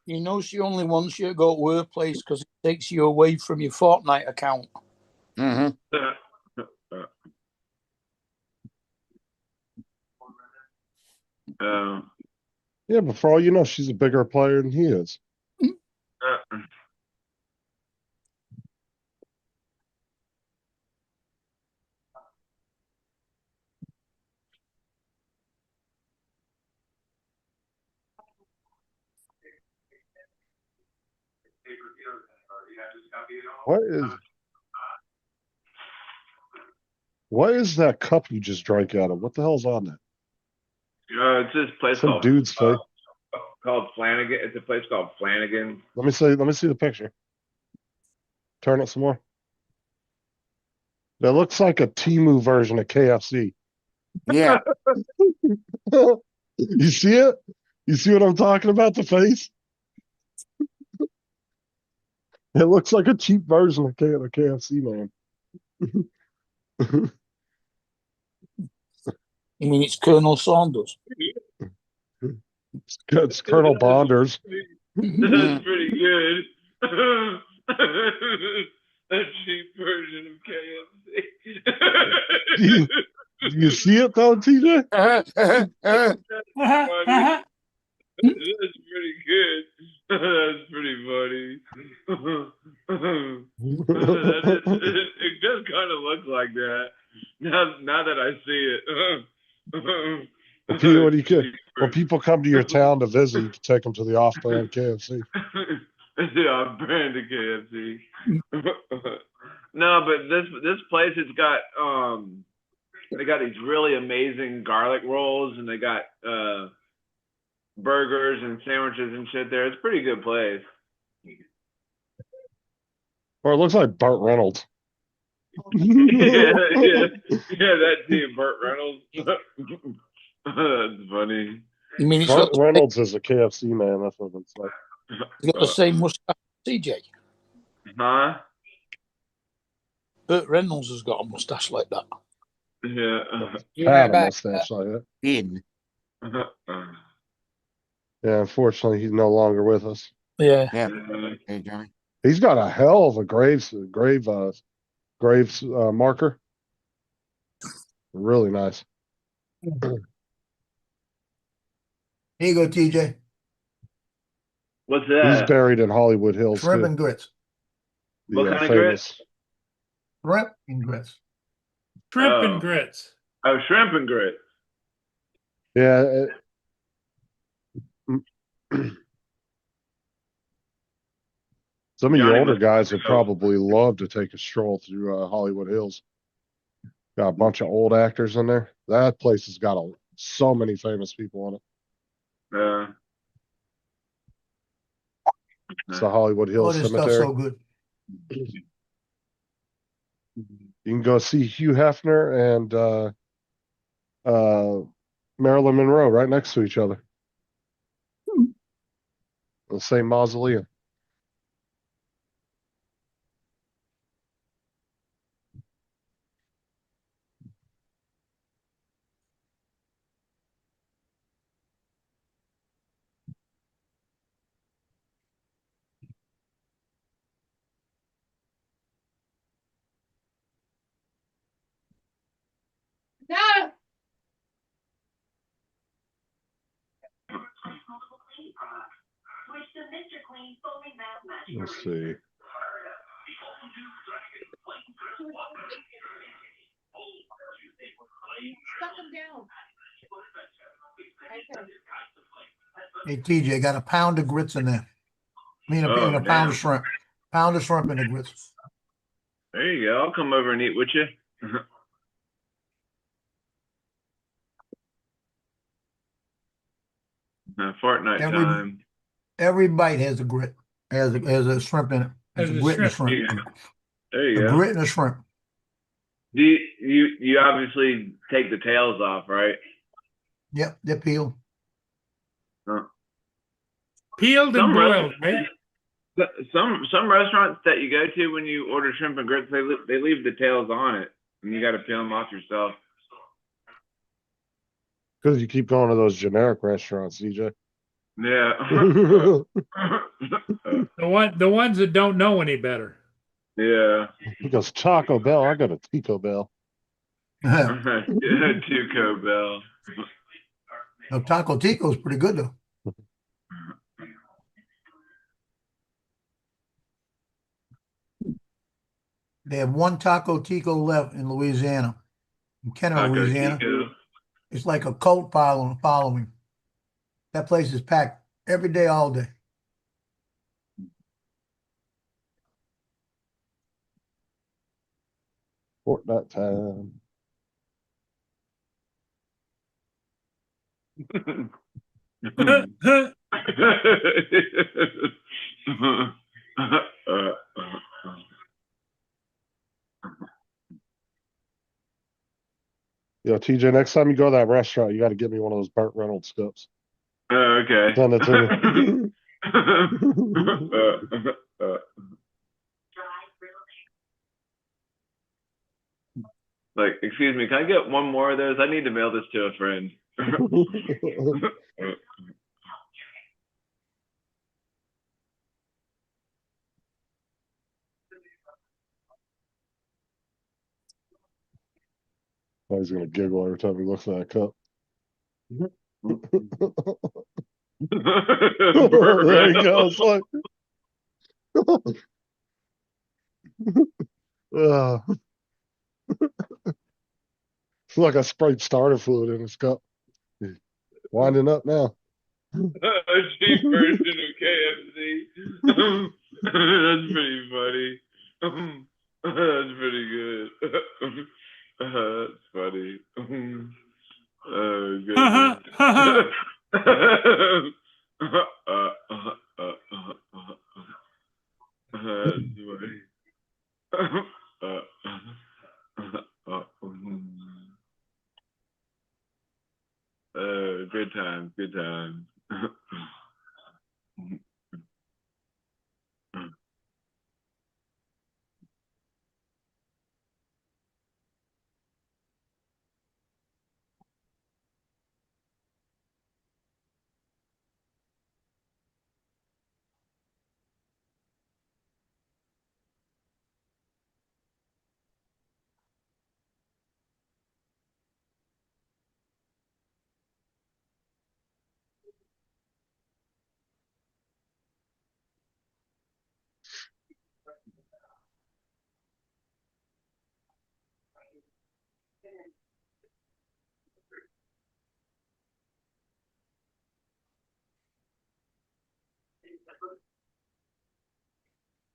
You know she only wants you to go to her place because it takes you away from your Fortnite account. Hmm. Yeah, but for all you know, she's a bigger player than he is. What is that cup you just drank out of? What the hell's on that? It's this place Some dude's face. called Flanagan. It's a place called Flanagan. Let me see the picture. Turn it some more. That looks like a Temu version of KFC. Yeah. You see it? You see what I'm talking about? The face? It looks like a cheap version of KFC, man. You mean it's Colonel Saunders? It's Colonel Bonders. That's pretty good. A cheap version of KFC. Do you see it though, TJ? That's pretty good. That's pretty funny. It does kind of look like that. Now that I see it. When people come to your town to visit, you can take them to the off-brand KFC. The off-brand of KFC. No, but this place, it's got they got these really amazing garlic rolls, and they got burgers and sandwiches and shit there. It's a pretty good place. Or it looks like Burt Reynolds. yeah, that team, Burt Reynolds. That's funny. You mean Burt Reynolds is a KFC man. That's what it's like. he's got the same mustache as CJ? Huh? Burt Reynolds has got a mustache like that. Yeah. Had a mustache like that. In. Yeah, unfortunately, he's no longer with us. Yeah. Yeah. Hey, Johnny. He's got a hell of a graves marker. Really nice. Here you go, TJ. What's He's that? buried in Hollywood Hills Shrimp too. and grits. What The kind of grits? famous. Shrimp and grits. Shrimp Oh. and grits. Oh, shrimp and grits. Yeah. Some of you Johnny older must- guys would probably love to take a stroll through Hollywood Hills. Got a bunch of old actors in there. That place has got so many famous people on it. It's the Hollywood All Hills this stuff's Cemetery. so good. You can go see Hugh Hefner and Marilyn Monroe right next to each other. The same mausoleum. No. Switch to Mr. Clean foaming bath match. Let's see. Stuck them down. Okay. Hey, TJ, got a pound of grits in there. I mean, Oh, a pound damn. of shrimp. Pound of shrimp in the grits. There you go. I'll come over and eat with you. Fortnite Every- time. Every bite has a grit. Has a shrimp in it. There's Has a a grit and a shrimp. shrimp. There you A go. grit and a shrimp. Do you obviously take the tails off, right? Yep, they're peeled. Peeled and Some boiled, right? Some restaurants that you go to when you order shrimp and grits, they leave the tails on it, and you got to peel them off yourself. Because you keep going to those generic restaurants, DJ. Yeah. The ones that don't know any better. Yeah. He goes, Taco Bell. I got a Tico Bell. Tuco Bell. No, Taco Tico's pretty good though. They have one Taco Tico left in Louisiana, in Kenner, Taco Louisiana. Tico. It's like a cult following. That place is packed every day, all day. Fortnite time. Yo, TJ, next time you go to that restaurant, you got to get me one of those Burt Reynolds cups. Okay. Send it to Like, excuse me, can I get one more of those? I need to mail this to a friend. me. Oh, he's gonna giggle every time he looks at that cup. There he goes. Look. It's like I sprayed starter fluid in his cup. Winding up now. A cheap version of KFC. That's pretty funny. That's pretty good. That's funny. Oh, goodness. Good times, good times.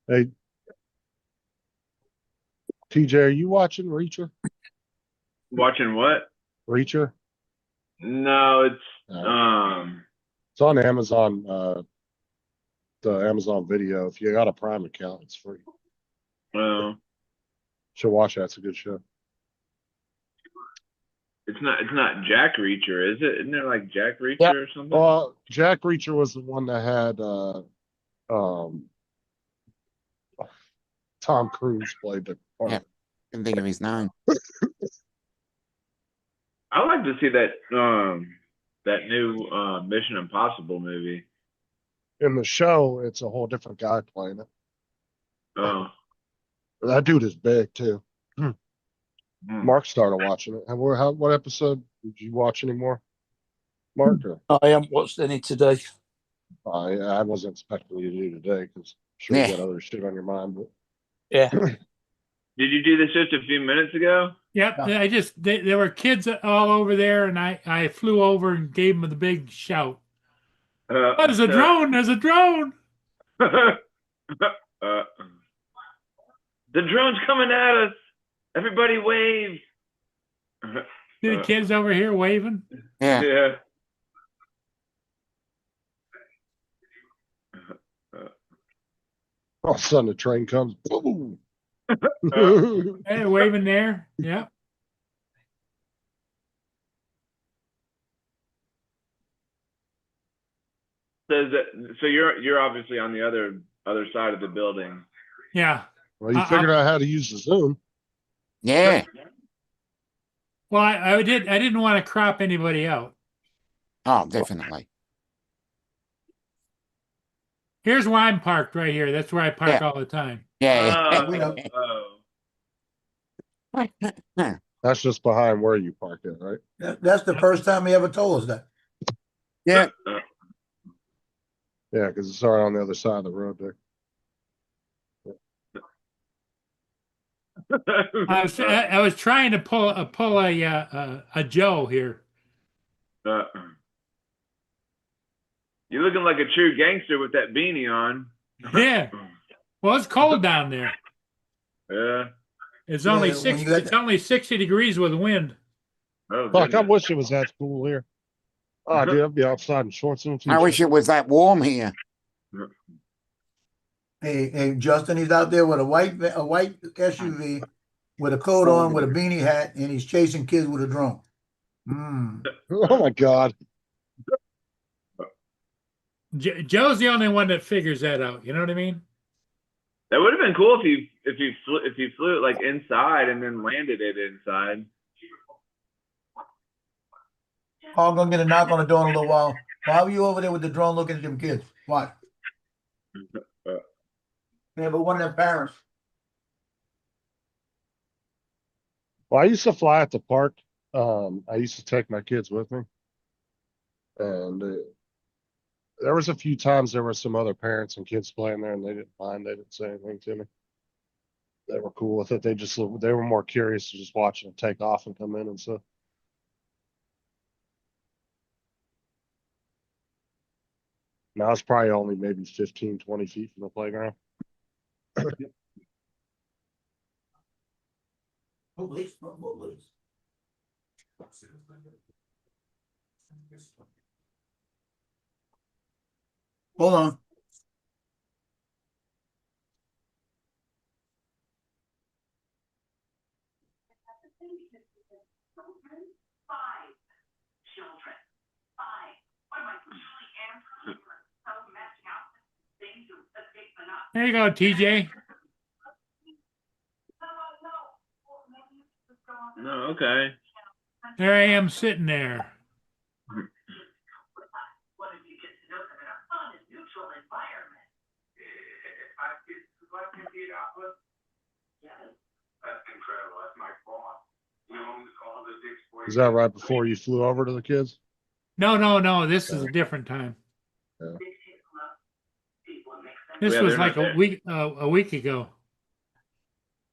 Hey, TJ, are you watching Reacher? Watching what? Reacher? No, it's Uh, It's on Amazon, the Amazon Video. If you got a Prime account, it's free. well, Should watch that. It's a good show. it's not Jack Reacher, is it? Isn't there like Jack Reacher or something? Well, Jack Reacher was the one that had Tom Cruise played the part. Yeah. Couldn't think of his name. I'd like to see that new Mission Impossible movie. In the show, it's a whole different guy playing it. Oh, That dude is big too. hmm. Mark started watching it. What episode did you watch anymore? Mark? Or, I haven't watched any today. I wasn't expecting you to do today because sure Yeah. you got other shit on your mind. But Yeah. Did you do this just a few minutes ago? Yep. There were kids all over there, and I flew over and gave them the big shout. Oh, there's a drone! There's a drone! The drone's coming at us. Everybody wave. See the kids over here waving? Yeah. Yeah. all of a sudden the train comes. Boom. Hey, waving there. Yep. So you're obviously on the other side of the building. Yeah. Well, you figured out how to use the Zoom. Yeah. Well, I didn't want to crop anybody out. Oh, definitely. Here's where I'm parked right here. That's where I park Yeah. all the time. Yeah. We know. That's just behind where you park it, right? That's the first time he ever told us that. Yeah. Yeah, because it's right on the other side of the road there. I was trying to pull a Joe here. You're looking like a true gangster with that beanie on. Yeah. Well, it's cold down there. Yeah. It's only Yeah, when you got It's only 60 degrees with wind. Oh, Fuck, I goodness. wish it was that cool here. Oh, dude, I'd be outside in shorts and a I t-shirt. wish it was that warm here. Hey, Justin, he's out there with a white SUV with a coat on, with a beanie hat, and he's chasing kids with a drone. Oh my God. Joe's the only one that figures that out. You know what I mean? That would have been cool if you flew it like inside and then landed it inside. I'm gonna get a knock on the door in a little while. Why were you over there with the drone looking at them kids? What? Yeah, but one of them parents. Well, I used to fly at the park. I used to take my kids with me. And there was a few times there were some other parents and kids playing there and they didn't mind. They didn't say anything to me. They were cool with it. They were more curious to just watch them take off and come in and stuff. Now it's probably only maybe 15, 20 feet from the playground. Hold on. Five children. Five. What am I really answering? So messing up things that take them up. There you go, TJ. No, okay. There I am sitting there. What if you get to know them in a fun and neutral environment? That's incredible. That's my boss. He owns all the Dick's Sporting Is that right before you flew over to the kids? No. This is a different time. This Yeah, was they're like not a week ago.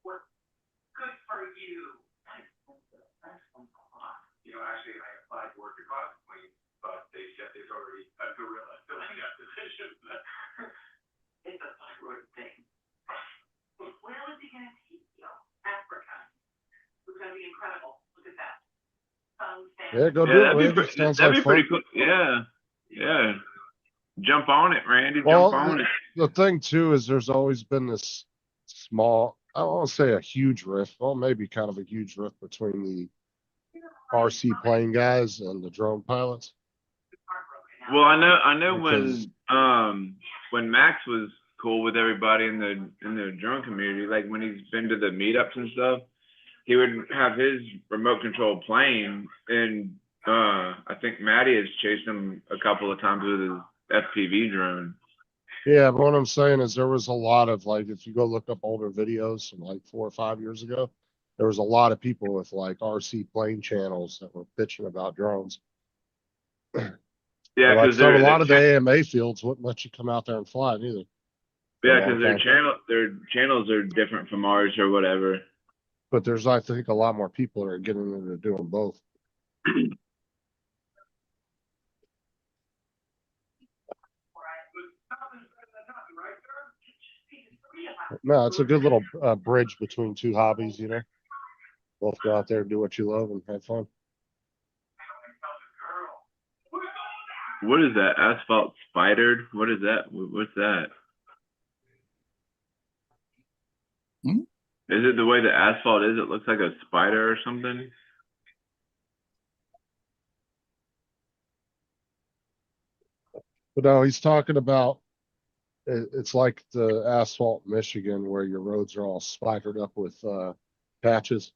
Good for you. to realize that I got position. It's a thyroid thing. Where was he gonna take you? Africa. It's gonna be incredible. Look at that. Yeah, go Yeah, do it, that'd be Randy. pretty, Sounds that'd like be pretty fun. cool. Yeah, yeah. Jump on it, Randy. Well, Jump on it. the thing too is there's always been this small, I don't want to say a huge rift, well, maybe kind of a huge rift between the RC plane guys and the drone pilots. Well, I know Because- when Max was cool with everybody in the drone community, like when he's been to the meetups and stuff, he would have his remote control plane, and I think Matty has chased him a couple of times with his FPV drone. Yeah, but what I'm saying is there was a lot of like, if you go look up older videos from like 4 or 5 years ago, there was a lot of people with like RC plane channels that were bitching about drones. Yeah, But, like because some, a lot of the AMA fields wouldn't let you come out there and fly it either. yeah, for a long because time. their channels are different from ours or whatever. But there's, I think, a lot more people that are getting into doing both. No, it's a good little bridge between two hobbies, you know. Both go out there and do what you love and have fun. What is that? Asphalt spidered? What is that? What's that? Hmm? Is it the way the asphalt is? It looks like a spider or something. But no, he's talking about it's like the asphalt in Michigan where your roads are all spidered up with patches.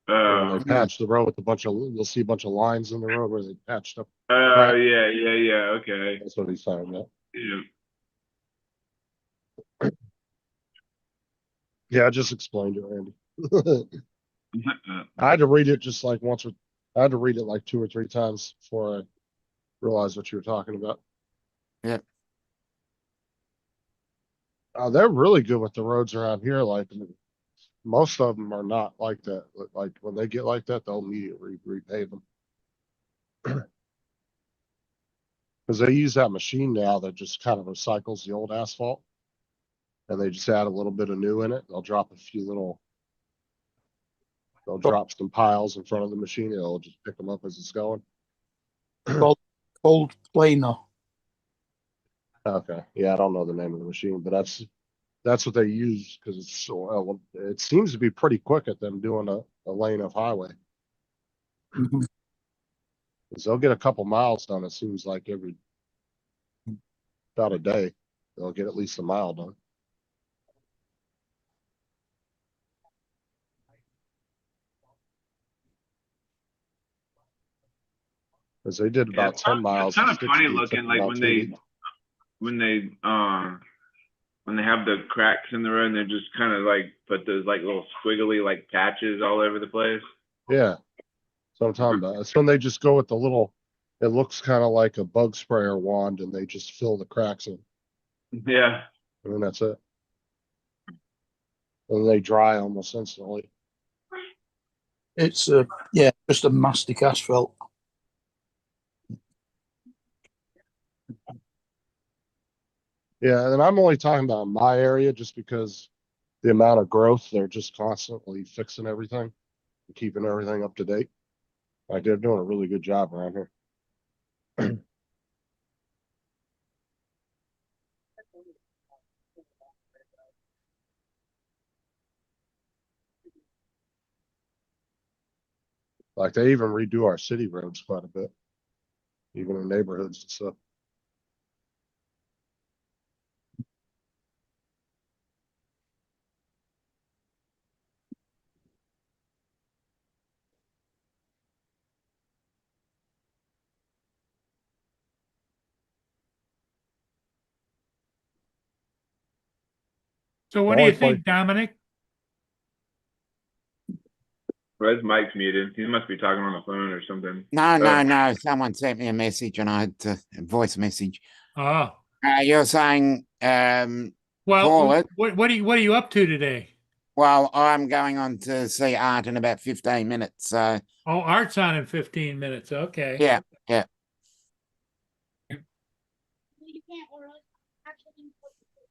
And they patch the road with a bunch of, you'll see a bunch of lines in the road where they patched up. Oh, yeah. Okay. That's what he's talking about. Yeah. Yeah, I just explained it, Randy. I had to read it just like once, or I had to read it like 2 or 3 times before I realized what you were talking about. Yep. They're really good with the roads around here. Like most of them are not like that. Like when they get like that, they'll immediately repave them. Because they use that machine now that just kind of recycles the old asphalt. And they just add a little bit of new in it. They'll drop a few little, they'll drop some piles in front of the machine. It'll just pick them up as it's going. Cold planer. Okay. Yeah, I don't know the name of the machine, but that's what they use because it's so, it seems to be pretty quick at them doing a lane of highway. Mhm. 'Cause they'll get a couple miles done. It seems like every about a day, they'll get at least a mile done. Because they did about 10 miles. It's kind in of funny 60, it took looking, like about when 2 they weeks. when they have the cracks in the road and they just kind of like put those like little squiggly like patches all over the place. Yeah. So I'm talking about. It's when they just go with the little, it looks kind of like a bug sprayer wand and they just fill the cracks in. Yeah. And then that's it. And they dry almost instantly. It's just a mastic asphalt. Yeah, and I'm only talking about my area just because the amount of growth, they're just constantly fixing everything, and keeping everything up to date. Like they're doing a really good job around here. Like they even redo our city roads quite a bit, even in neighborhoods and stuff. So what do Only you think, Dominic? Red's mic's muted. He must be talking on the phone or something. No. Someone sent me a message and I had to voice message. Oh, You're saying, call well, it. what are you up to today? Well, I'm going on to see Art in about 15 minutes. So Oh, Art's on in 15 minutes. Okay. yeah.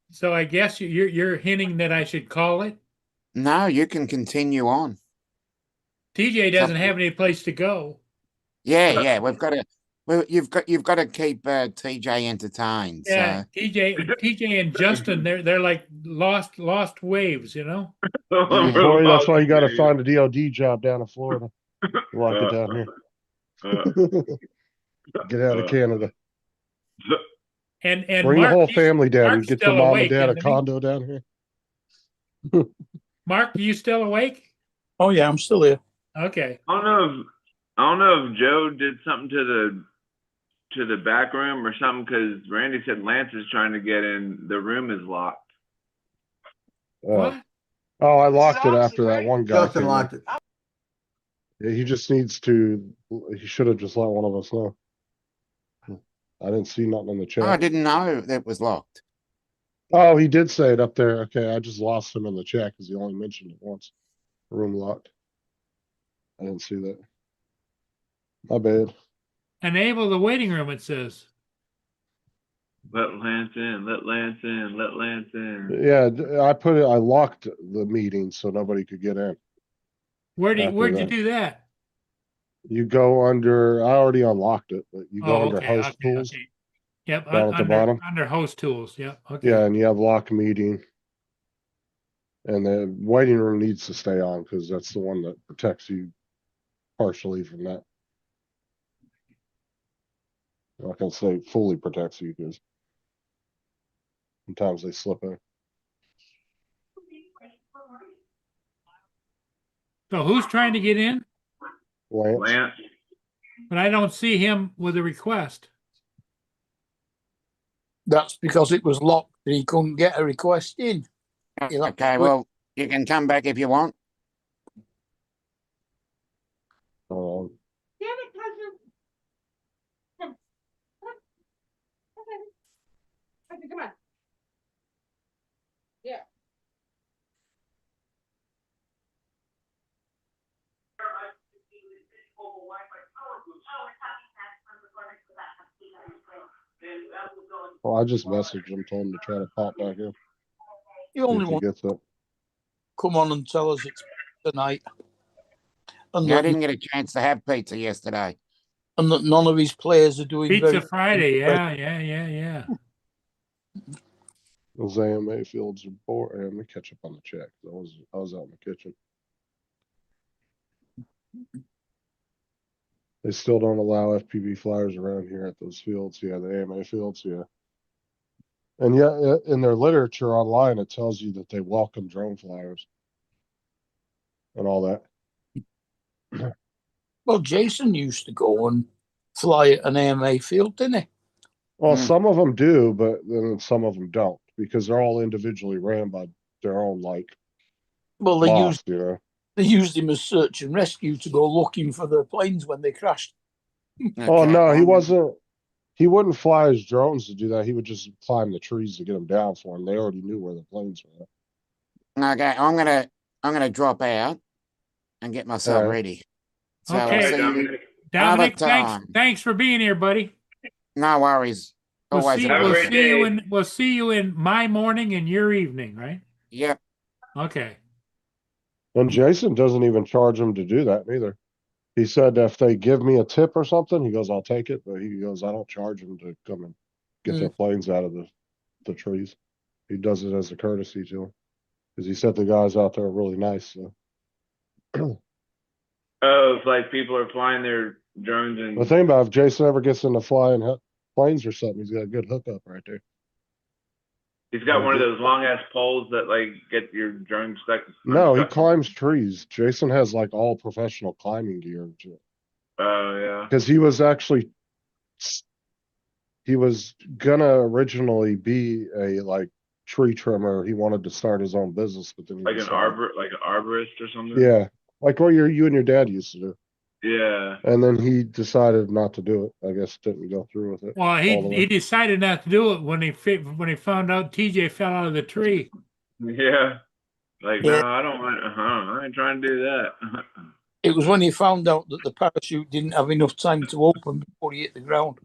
So I guess you're hinting that I should call it. No, you can continue on. TJ doesn't have any place to go. Yeah, we've got to. Well, you've got to keep TJ entertained. Yeah, So TJ and Justin, they're like lost waves, you know. Yeah. Boy, that's why you got to find a DOD job down in Florida. Like it down here. Get out of Canada. And Bring the whole family down. You Mark's get still your mom and awake, dad a isn't he? condo down here. Mark, are you still awake? Oh yeah, I'm still here. Okay. I don't know if Joe did something to the back room or something, because Randy said Lance is trying to get in. The room is locked. What? Oh, I locked it after that one guy. Justin came in. locked it. Yeah, he just needs to. He should have just let one of us know. I didn't see nothing in the chat. I didn't know that was locked. Oh, he did say it up there. Okay, I just lost him in the chat because he only mentioned it once. Room locked. I didn't see that. My bad. Enable the waiting room, it says. Let Lance in. Let Lance in. Let Lance in. Yeah, I locked the meeting so nobody could get in. Where'd you After that. do that? You go under, I already unlocked it, but you go under host tools. Okay. Yep, Down at the bottom. under host tools. Yep. Okay. Yeah, and you have lock meeting. And the waiting room needs to stay on because that's the one that protects you partially from that. I'm not gonna say fully protects you because sometimes they slip in. So who's trying to get in? Lance. But I don't see him with a request. That's because it was locked and he couldn't get a request in. Okay, well, you can come back if you want. Damn it, cousin. Okay, come on. Yeah. Well, I just messaged him, told him to try to pop back in. You only If he want gets up. come on and tell us it's tonight. And Yeah, I that, didn't get a chance to have pizza yesterday. and that none of his players are doing Pizza very Friday. Yeah. Those AMA fields are bored. Let me catch up on the check. I was out in the kitchen. They still don't allow FPV flyers around here at those fields. Yeah, the AMA fields. Yeah. And yeah, in their literature online, it tells you that they welcome drone flyers and all that. Well, Jason used to go and fly at an AMA field, didn't he? Well, some of them do, but then some of them don't because they're all individually ran by their own Well, boss, you know. They used him as search and rescue to go looking for the planes when they crashed. Oh no, he wasn't. He wouldn't fly his drones to do that. He would just climb the trees to get them down for him. They already knew where the planes were at. Okay, I'm gonna drop out and get myself ready. So I'll Okay. see you Dominic, another time. thanks for being here, buddy. No worries. Always We'll see you in my morning and your evening, right? Yep. Okay. And Jason doesn't even charge them to do that either. He said if they give me a tip or something, he goes, I'll take it. But he goes, I don't charge them to come and get their planes out of the trees. He does it as a courtesy to them. Because he said the guys out there are really nice. So. Oh, it's like people are flying their drones and. The thing about if Jason ever gets into flying planes or something, he's got a good hookup right there. He's got one of those long ass poles that like get your drone stuck. No, he climbs trees. Jason has like all professional climbing gear. Oh yeah. Because he was gonna originally be a like tree trimmer. He wanted to start his own business, but then he Like an arborist or something. Yeah, like what you and your dad used to do. Yeah. And then he decided not to do it. I guess didn't go through with it. Well, he decided not to do it when he found out TJ fell out of the tree. Yeah. Like, no, I don't want. I ain't trying to do that. It was when he found out that the parachute didn't have enough time to open before he hit the ground.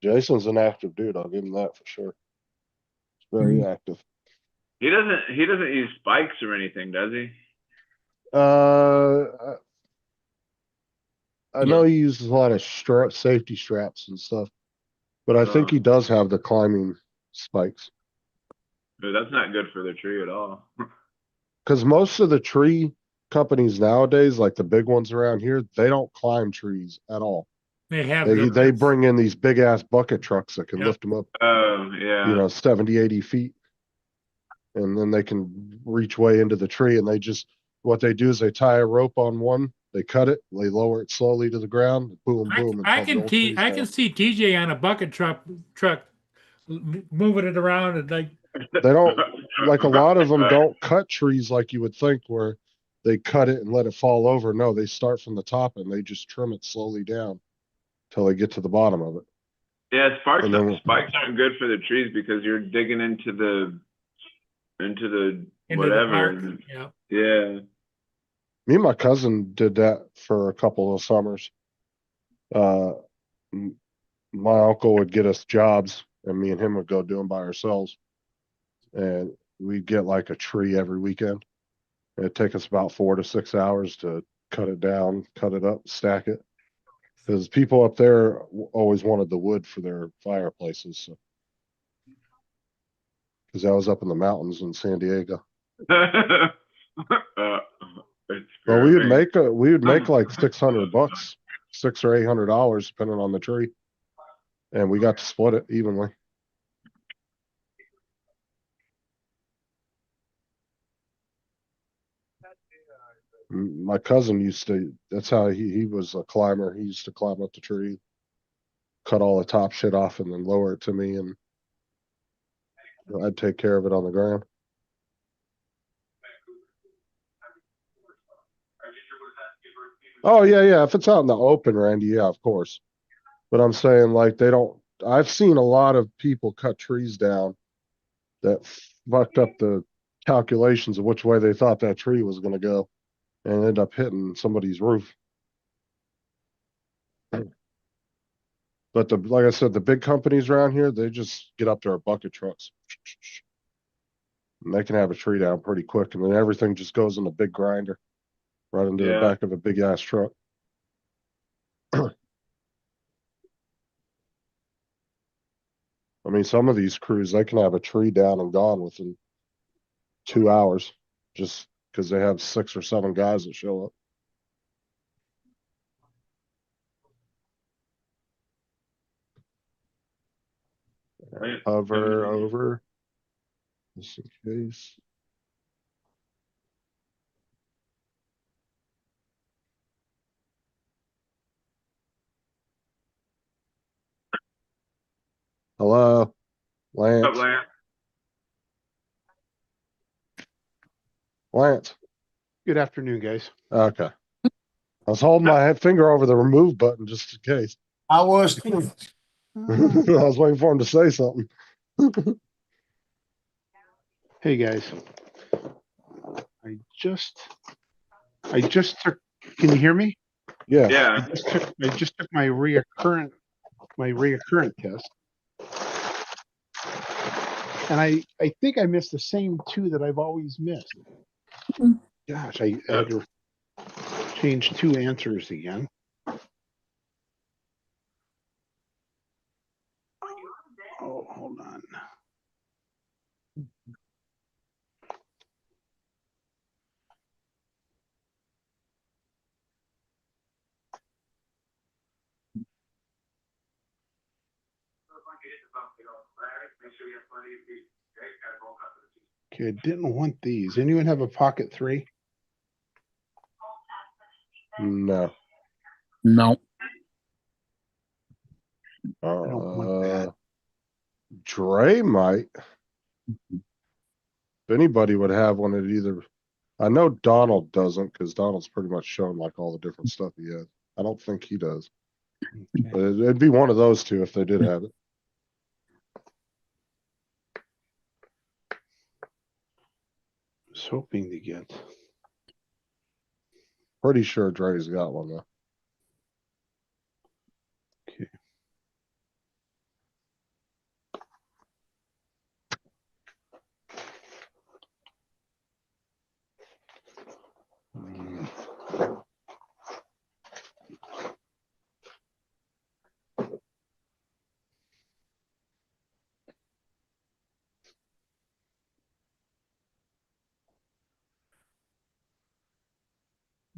Jason's an active dude. I'll give him that for sure. He's very active. He doesn't use spikes or anything, does he? I know he uses a lot of safety straps and stuff, but I think he does have the climbing spikes. Dude, that's not good for the tree at all. Because most of the tree companies nowadays, like the big ones around here, they don't climb trees at all. They have They bring in these big ass bucket trucks that can Yep. lift them up, Oh, yeah. 70, 80 feet. And then they can reach way into the tree. And what they do is they tie a rope on one, they cut it, they lower it slowly to the ground, boom, boom. I until the whole tree's can down. see TJ on a bucket truck moving it around and like They don't, like a lot of them don't cut trees like you would think, where they cut it and let it fall over. No, they start from the top and they just trim it slowly down till they get to the bottom of it. Yeah, spikes And then- aren't good for the trees because you're digging into the into the whatever. park. Yeah. Yeah. Me and my cousin did that for a couple of summers. My uncle would get us jobs and me and him would go do them by ourselves. And we'd get like a tree every weekend. It'd take us about 4 to 6 hours to cut it down, cut it up, stack it. Because people up there always wanted the wood for their fireplaces. Because I was up in the mountains in San Diego. Well, we would make like $600, $600 or $800 depending on the tree, and we got to split it evenly. My cousin used to. That's how he was a climber. He used to climb up the tree, cut all the top shit off, and then lower it to me, and I'd take care of it on the ground. Oh yeah. If it's out in the open, Randy, yeah, of course. But I'm saying like they don't. I've seen a lot of people cut trees down that fucked up the calculations of which way they thought that tree was going to go, and end up hitting somebody's roof. But like I said, the big companies around here, they just get up to our bucket trucks. And they can have a tree down pretty quick, and then everything just goes in a big grinder right into the back of a big ass truck. I mean, some of these crews, they can have a tree down and gone within 2 hours just because they have 6 or 7 guys that show up. Hover over just in case. Hello, Lance. What's up, Lance? Lance. Good afternoon, guys. Okay. I was holding my finger over the remove button just in case. I was too. I was waiting for him to say something. Hey, guys. I just took, can you hear me? Yeah. Yeah. I just took my reoccurrent test. And I think I missed the same 2 that I've always missed. Gosh, I had to change 2 answers again. Oh, hold on. Okay, I didn't want these. Anyone have a pocket 3? No. No. don't want that. Dre might. If anybody would have one, it either. I know Donald doesn't because Donald's pretty much shown like all the different stuff he has. I don't think he does. Okay. But it'd be one of those 2 if they did have it. I was hoping to get. Pretty sure Dre's got one though. Okay.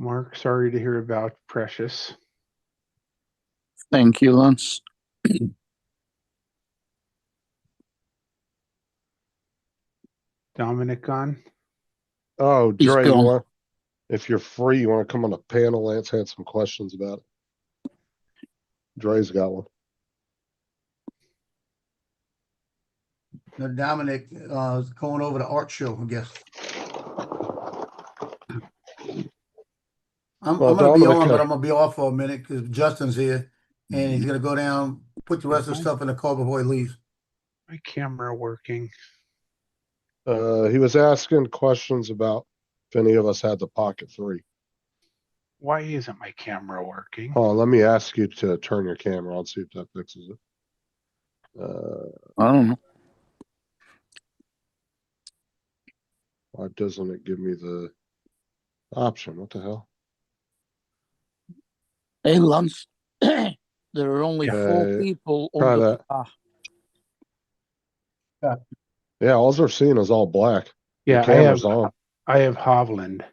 Mark, sorry to hear about Precious. Thank you, Lance. Dominic gone? Oh, He's Dre, gone. if you're free, you want to come on the panel? Lance had some questions about it. Dre's got one. Now, Dominic, is going over the art show, I guess. I'm Well, gonna be Dominic on, but had- I'm gonna be off for a minute because Justin's here and he's gonna go down, put the rest of the stuff in the car before he leaves. My camera working. He was asking questions about if any of us had the Pocket 3. Why isn't my camera working? Oh, let me ask you to turn your camera on, see if that fixes it. I don't know. Why doesn't it give me the option? What the hell? Hey, Lance. There are only Yeah. 4 people Try under that. the car. Yeah, all they're seeing is all black. The Yeah, camera's on. I have Hovland.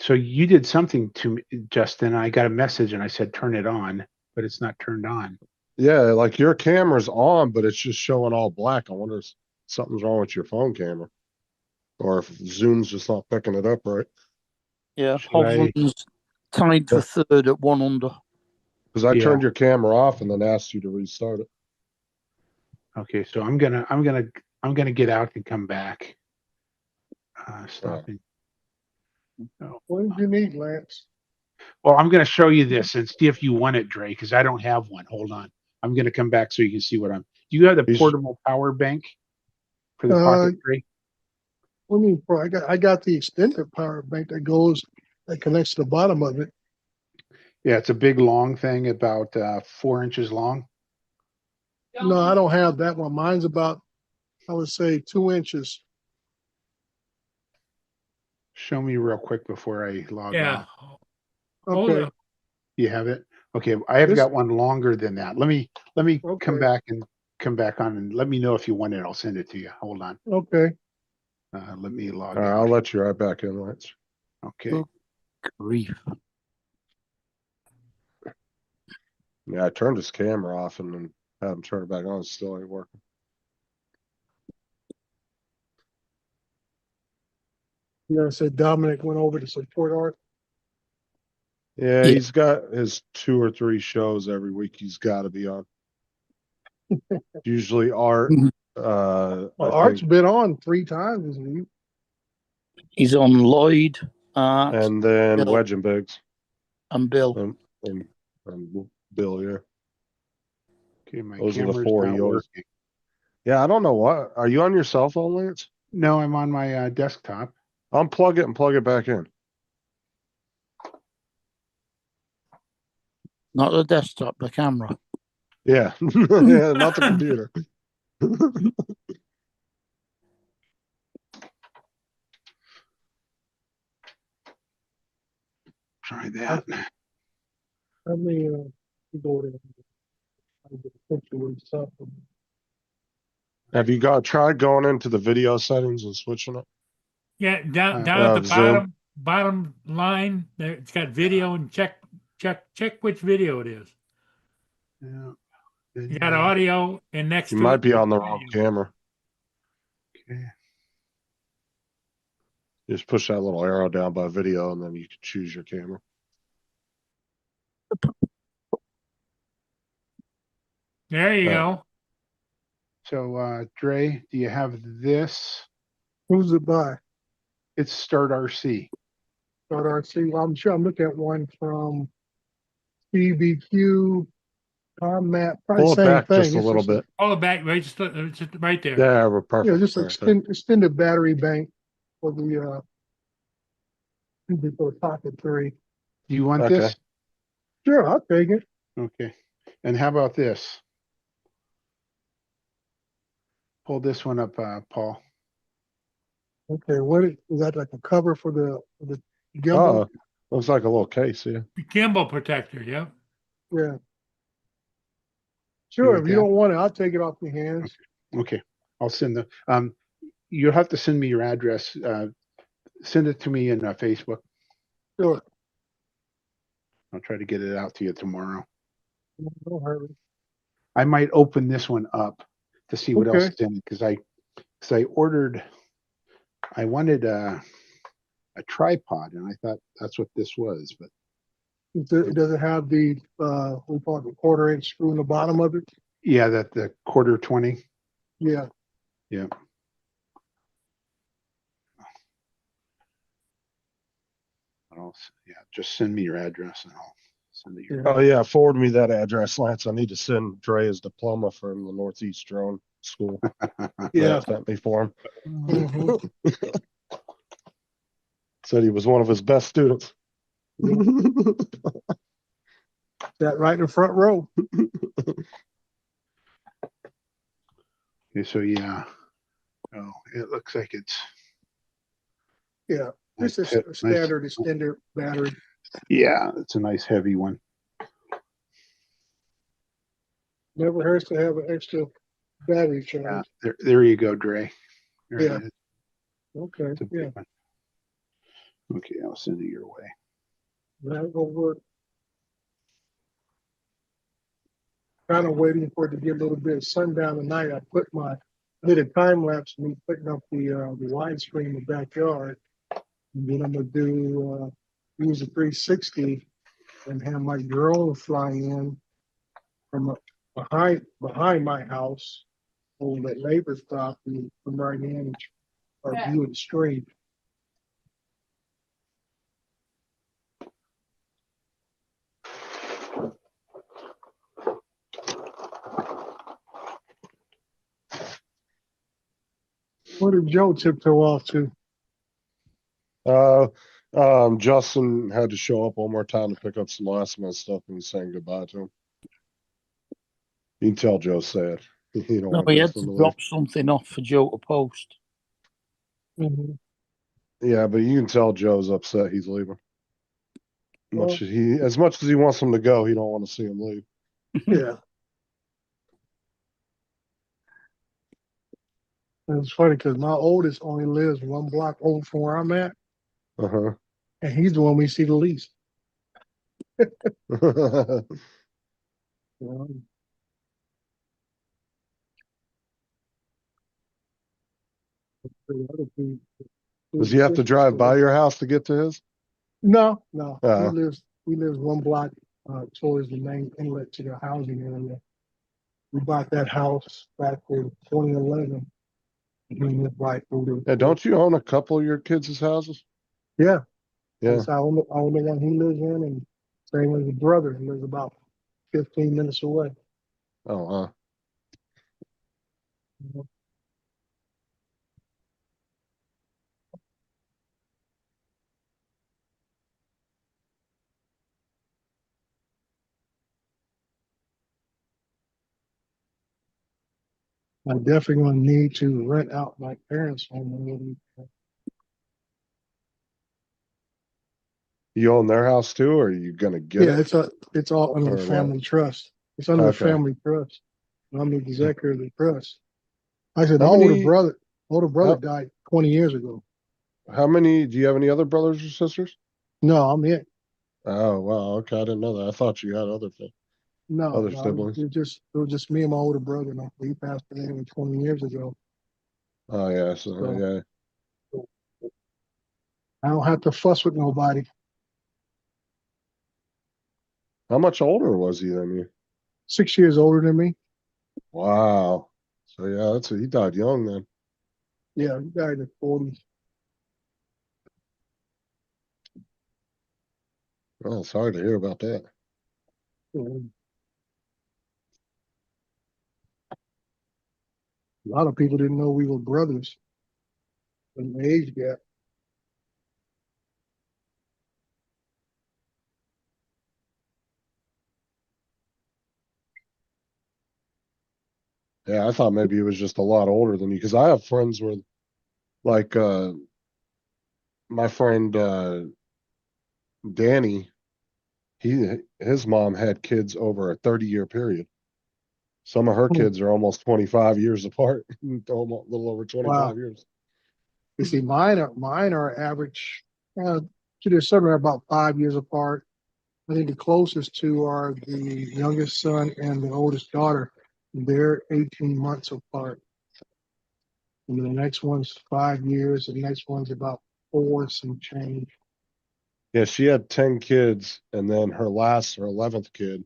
So you did something to me, Justin. I got a message and I said turn it on, but it's not turned on. Yeah, like your camera's on, but it's just showing all black. I wonder if something's wrong with your phone camera. Or if Zoom's just not picking it up right. Yeah, Should I- Hovland's tied for third at 1 under. Because I Yeah. turned your camera off and then asked you to restart it. Okay, so I'm gonna get out and come back. Stopping. Oh. What did you need, Lance? Well, I'm gonna show you this and see if you want it, Dre, because I don't have one. Hold on. I'm gonna come back so you can see what I'm. Do you have the He's- portable power bank for the Pocket 3? What do you mean, bro? I got the extended power bank that connects to the bottom of it. Yeah, it's a big long thing, about 4 inches long. No, I don't have that one. Mine's about, I would say, 2 inches. Show me real quick before I log Yeah. on. Hold Okay. on. You have it? Okay, I have This- got one longer than that. Let me Okay. come back on and let me know if you want it. I'll send it to you. Hold on. Okay. Let me log All right, out. I'll let you right back in, Lance. Okay. Good grief. Yeah, I turned his camera off and then had him turn it back on. It still ain't working. You know, said Dominic went over to support art. Yeah, Yeah. he's got his 2 or 3 shows every week he's got to be on. Usually Art. Mhm. I Art's think, been on 3 times. Isn't he? He's on Lloyd, Art, and then Bill. Wedge and Biggs and Bill. and Bill. Yeah, Okay, my those are the camera's 4 not he always. working. Yeah, I don't know what. Are you on your cell phone, Lance? No, I'm on my desktop. Unplug it and plug it back in. Not the desktop, the camera. Yeah, yeah, not the computer. Try that. Let me go there. I get a picture with something. Have you tried going into the video settings and switching it? Yeah, down at the Zoom. bottom line there, it's got video, and check which video it is. Yeah. You got audio, and next You to might it, be on the wrong camera. Okay. Just push that little arrow down by video, and then you can choose your camera. there you go. So, Dre, do you have this? Who's it by? It's Start RC. Start RC. Well, I'm sure I'm looking at one from CBQ, Commat, probably Pull it same back thing. just a It's little just bit. All the back, right, just right there. Yeah, we're perfect. Yeah, just right there. extended battery bank for the for the Pocket 3. Do you want Okay. this? Sure, I'll take it. Okay. And how about this? Pull this one up, Paul. Okay, is that, like a cover for the Oh, gimbal? looks like a little case. Yeah. Gimbal protector, yeah. Yeah. Sure, want if you that? don't want it, I'll take it off your hands. Okay. I'll send you'll have to send me your address. Send it to me in Facebook. Sure. I'll try to get it out to you tomorrow. No hurry. I might open this one up to see what else Okay. is in it because I ordered. I wanted a tripod, and I thought that's what this was, but Does it have the, we call it the 1/4-inch screw in the bottom of it? yeah, that the 1/4 20. Yeah. Yeah. Yeah, just send me your address and I'll send it your. Oh yeah, forward me that address, Lance. I need to send Dre his diploma from the Northeast Drone School. Yeah. That sent me for him. Mhm. Said he was one of his best students. That right in the front row. Okay, so yeah. Oh, it looks like it's. Yeah. Nice This is tip, a nice. standard extender battery. Yeah, it's a nice heavy one. Never hurts to have an extra battery charge. Yeah, there you go, Dre. There Yeah. it is. Okay, It's a big yeah, one. Okay, I'll send it your way. that will work. Kind of waiting for it to get a little bit of sundown tonight. I did a time lapse of me putting up the widescreen in the backyard. And then I'm gonna use a 360 and have my drone fly in from behind my house over that neighbor's property, from right in or view the stream. Where did Joe tiptoe off to? Justin had to show up one more time to pick up some last minute stuff and he's saying goodbye to him. You can tell Joe's sad. You don't No, want he had Justin to to leave. drop something off for Joe to post. Mhm. Yeah, but you can tell Joe's upset he's leaving. Well- As much as he wants him to go, he don't want to see him leave. Yeah. And it's funny because my oldest only lives one block over from where I'm at, Uh-huh. and he's the one we see the least. You know? The other two- Does he have to drive by your house to get to his? No, no. Uh-huh. He lives one block towards the main inlet to the housing area. We bought that house back in 2011. And he lived right through Yeah, don't you own a couple of your kids' houses? Yeah. Yeah. Yes, I own the one he lives in, and same as his brother, who lives about 15 minutes away. Oh, I'm definitely gonna need to rent out my parents' home a little bit. You own their house too, or are you gonna get Yeah, it? it's all under Or the what? family trust. It's under the Okay. family trust. I'm the executor of the trust. I said, my How older many- brother how- died 20 years ago. Do you have any other brothers or sisters? No, I'm it. Oh, wow. Okay. I didn't know that. I thought you had other things. No, Other no, siblings? it was just me and my older brother. And he passed away 20 years ago. Oh, yeah. So, So- yeah. I don't have to fuss with nobody. How much older was he than you? 6 years older than me. Wow. So, yeah, he died young then. Yeah, he died in the 40s. Well, sorry to hear about that. A lot of people didn't know we were brothers in the age gap. Yeah, I thought maybe he was just a lot older than you because I have friends where, like, my friend Danny, his mom had kids over a 30-year period. Some of her kids are almost 25 years apart, almost a little over 25 Wow. years. You see, mine are average So they're somewhere about 5 years apart. I think the closest two are the youngest son and the oldest daughter. They're 18 months apart. And the next one's 5 years. The next one's about 4 some change. Yeah, she had 10 kids, and then her 11th kid,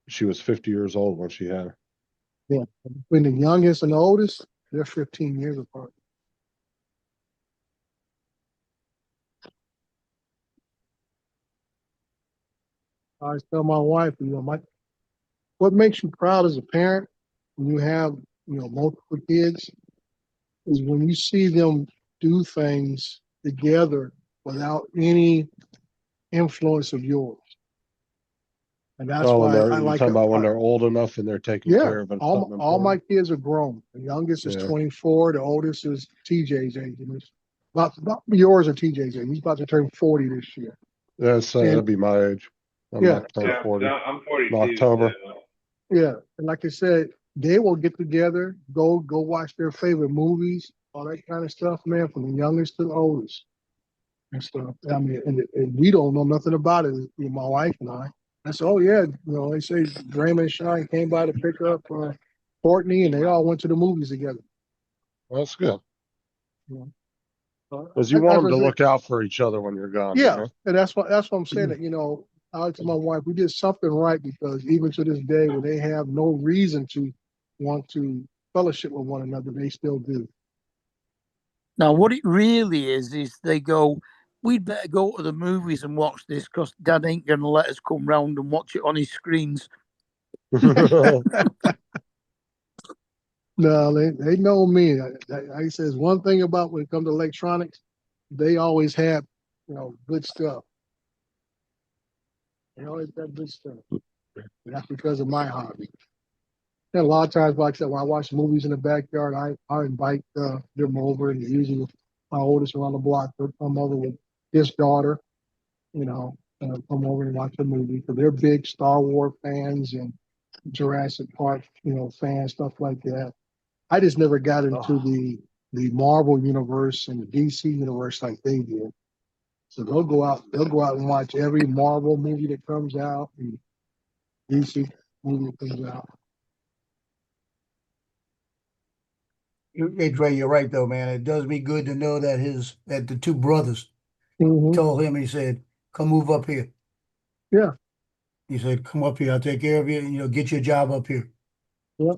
she was 50 years old when she had her. Yeah. Between the youngest and the oldest, they're 15 years apart. I always tell my wife, what makes you proud as a parent when you have, multiple kids is when you see them do things together without any influence of yours. And that's Oh, when why they're, I you're like talking it. about when they're old enough and they're taking Yeah, care of it. all my kids are grown. The youngest is Yeah. 24. The oldest is TJ's age. And it's about yours or TJ's age. He's about to turn 40 this year. That'd be my age. I'm Yeah. not turned 40. I'm 42. In October. so- Yeah, and like I said, they will get together, go watch their favorite movies, all that kind of stuff, man, from the youngest to the oldest and stuff. I mean, and we don't know nothing about it, my wife and I. I said, oh yeah, they say Draymond and Shine came by to pick up Courtney, and they all went to the movies together. Well, that's good. Because Because you want them to look out for each other when you're gone. Yeah, you know? and that's what I'm saying. That I like to my wife, we did something right because even to this day, when they have no reason to want to fellowship with one another, they still do. Now, what it really is they go, we'd better go to the movies and watch this because Dad ain't going to let us come round and watch it on his screens. No, they know me. I says one thing about when it comes to electronics, they always have, good stuff. They always got good stuff. And that's because of my hobby. And a lot of times, like I said, when I watch movies in the backyard, I invite them over, and usually my oldest around the block, they'll come over with his daughter, and come over and watch a movie because they're big Star Wars fans and Jurassic Park, fans, stuff like that. I just never got into the Marvel universe and the DC universe like they did. So they'll go out and watch every Marvel movie that comes out and DC movie that comes out. Hey, Dre, you're right though, man. It does me good to know that that the two brothers Mhm. told him, he said, come move up here. Yeah. He said, come up here, I'll take care of you, get your job up here. Yep.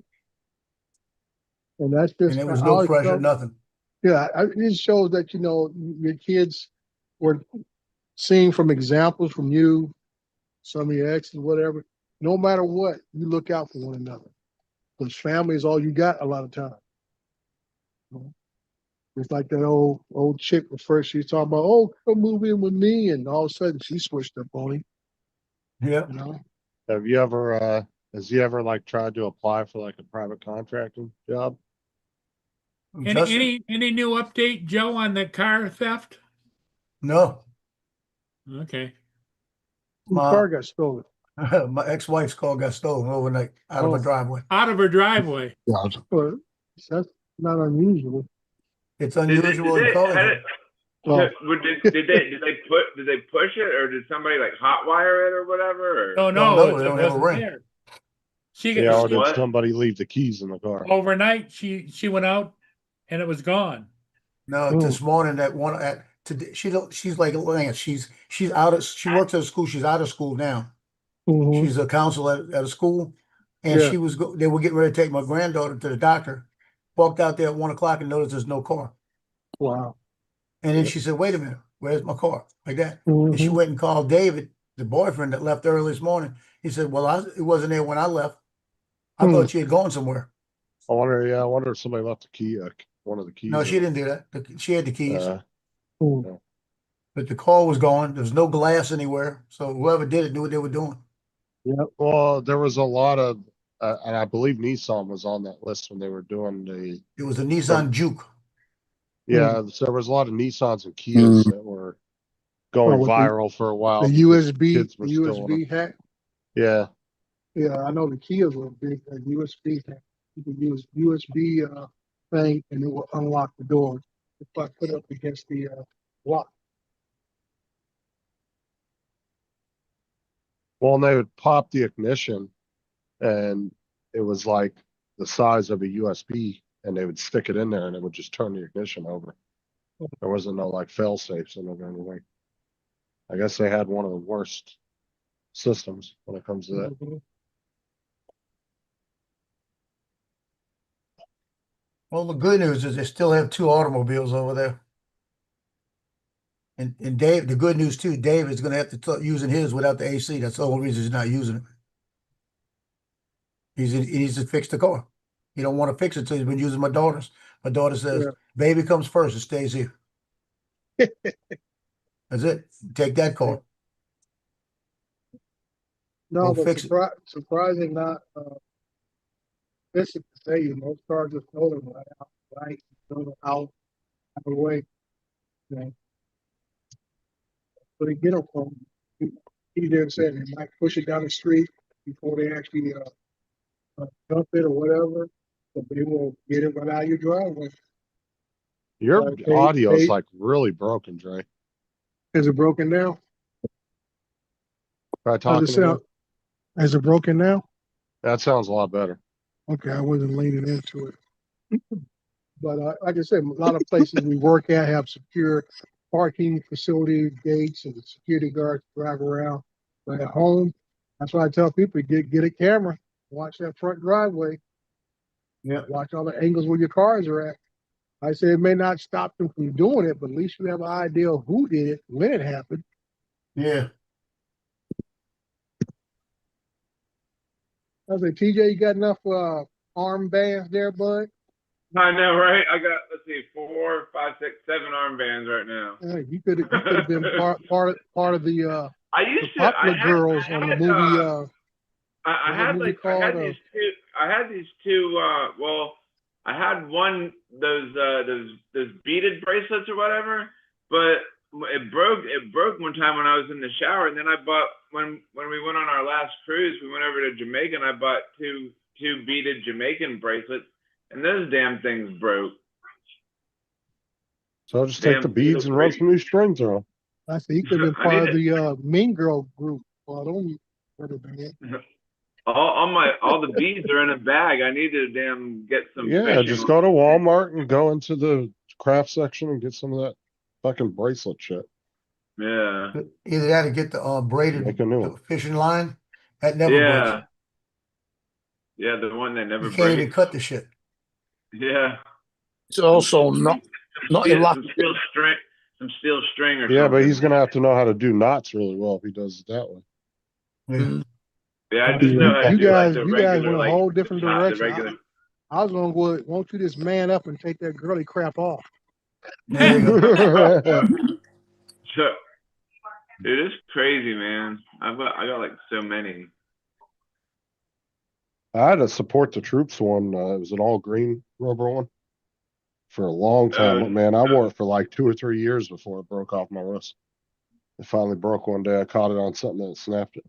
And that's And just there was I no always pressure, felt- nothing. Yeah, it just shows that your kids were seeing from examples from you, some of your exes, whatever. No matter what, you look out for one another because family is all you got a lot of time. It's like that old chick. At first, she was talking about, "Oh, come move in with me," and all of a sudden, she switched up on him. Yeah. Have you ever, has he ever like tried to apply for like a private contracting job? Any new update, Joe, on the car theft? No. Okay. My car got stolen. My ex-wife's car got stolen overnight out of a driveway. Out of her driveway. But that's not unusual. It's unusual in color. Well, Did they push it, or did somebody like hotwire it or whatever? Or? Oh No, no, they it don't have a wasn't ring. there. She Yeah, or got did What? somebody leave the keys in the car? overnight. She went out and it was gone. No, this morning that one today she's like Lance. She's out of she works at a school. She's out of school now. mhm. She's a counselor at a school, and Yeah. they were getting ready to take my granddaughter to the doctor. Walked out there at 1 o'clock and noticed there's no car. Wow. And then she said, "Wait a minute, where's my car?" Like that. And she Mhm. went and called David, the boyfriend that left early this morning. He said, "Well, it wasn't there when I left. I thought she had gone somewhere." I wonder if somebody left the key, one of the keys. No, she in it. didn't do that. She had the keys, Mhm. but the car was gone. There was no glass anywhere, so whoever did it knew what they were doing. Yep. Well, there was a lot of, and I believe Nissan was on that list when they were doing the. It was a Nissan Juke. Yeah, so there was a lot of Nissans and Kias that were going with the- viral for a while. The because USB, kids the were stealing them. USB hack. Yeah, Yeah, I know the Kias were big. USB hack. You could use USB thing, and it will unlock the door if I put up against the lock. Well, and they would pop the ignition and it was like the size of a USB and they would stick it in there and it would just turn the ignition over. There wasn't no like fail safes in it or anything. I guess they had one of the worst systems when it comes to that. Mhm. Well, the good news is they still have 2 automobiles over there. And Dave, the good news too, Dave is gonna have to start using his without the AC. That's the only reason he's not using it. He needs to fix the car. He don't want to fix it, so he's been using my daughter's. My daughter says, Yeah. baby comes first, it stays here. That's it. Take that car. No, Go but fix it. surprising not, this is to say, most cars just throw them right out, right? Throw them out of the way. You know. So they get them from, he did say they might push it down the street before they actually, dump it or whatever, but they will get it right out of your driveway. Your They- audio is they- like really broken, Dre. Is it broken now? Try How's talking it sound? again. Is it broken now? That sounds a lot better. Okay, I wasn't leaning into it. But like I said, a lot of places we work at have secure parking facility gates and security guards drive around. But at home, that's why I tell people, get a camera, watch that front driveway. Yeah. Watch all the angles where your cars are at. I say it may not stop them from doing it, but at least you have an idea of who did it, when it happened. Yeah. I was like, TJ, you got enough armbands there, bud? I know, right? I got, let's see, 4, 5, 6, 7 armbands right now. You could have been part of the I used to. Popular Girls on the movie. I what's the had movie like called? I had these two. Well, I had one those beaded bracelets or whatever, but it broke one time when I was in the shower, and then I bought when we went on our last cruise, we went over to Jamaica, and I bought two beaded Jamaican bracelets, and those damn things broke. So just take the beads and run some new strings through them. I said he could have been I part of need the Mean Girl group. Well, I don't remember that. All the beads are in a bag. I need to damn get some. Yeah, fishing just on- go to Walmart and go into the craft section and get some of that fucking bracelet shit. Yeah. Either that or get the braided Make a new one. fishing line. That never Yeah. breaks. Yeah, the one that never You can't even breaks. cut the shit. Yeah. It's also not Some elastic. steel string. Some steel string or Yeah, something. but he's gonna have to know how to do knots really well if he does it that way. Yeah. Yeah, I just know how to You do guys, like the you guys regular, went a like, whole different not the direction. regular. I was gonna go. Won't you just man up and take that girly crap off? There you go. So, dude, it's crazy, man. I got like so many. I had a support the troops one. It was an all green rubber one for a long time. But man, I wore it for like 2 or 3 years before it broke off my wrist. It finally broke one day. I caught it on something that snapped it.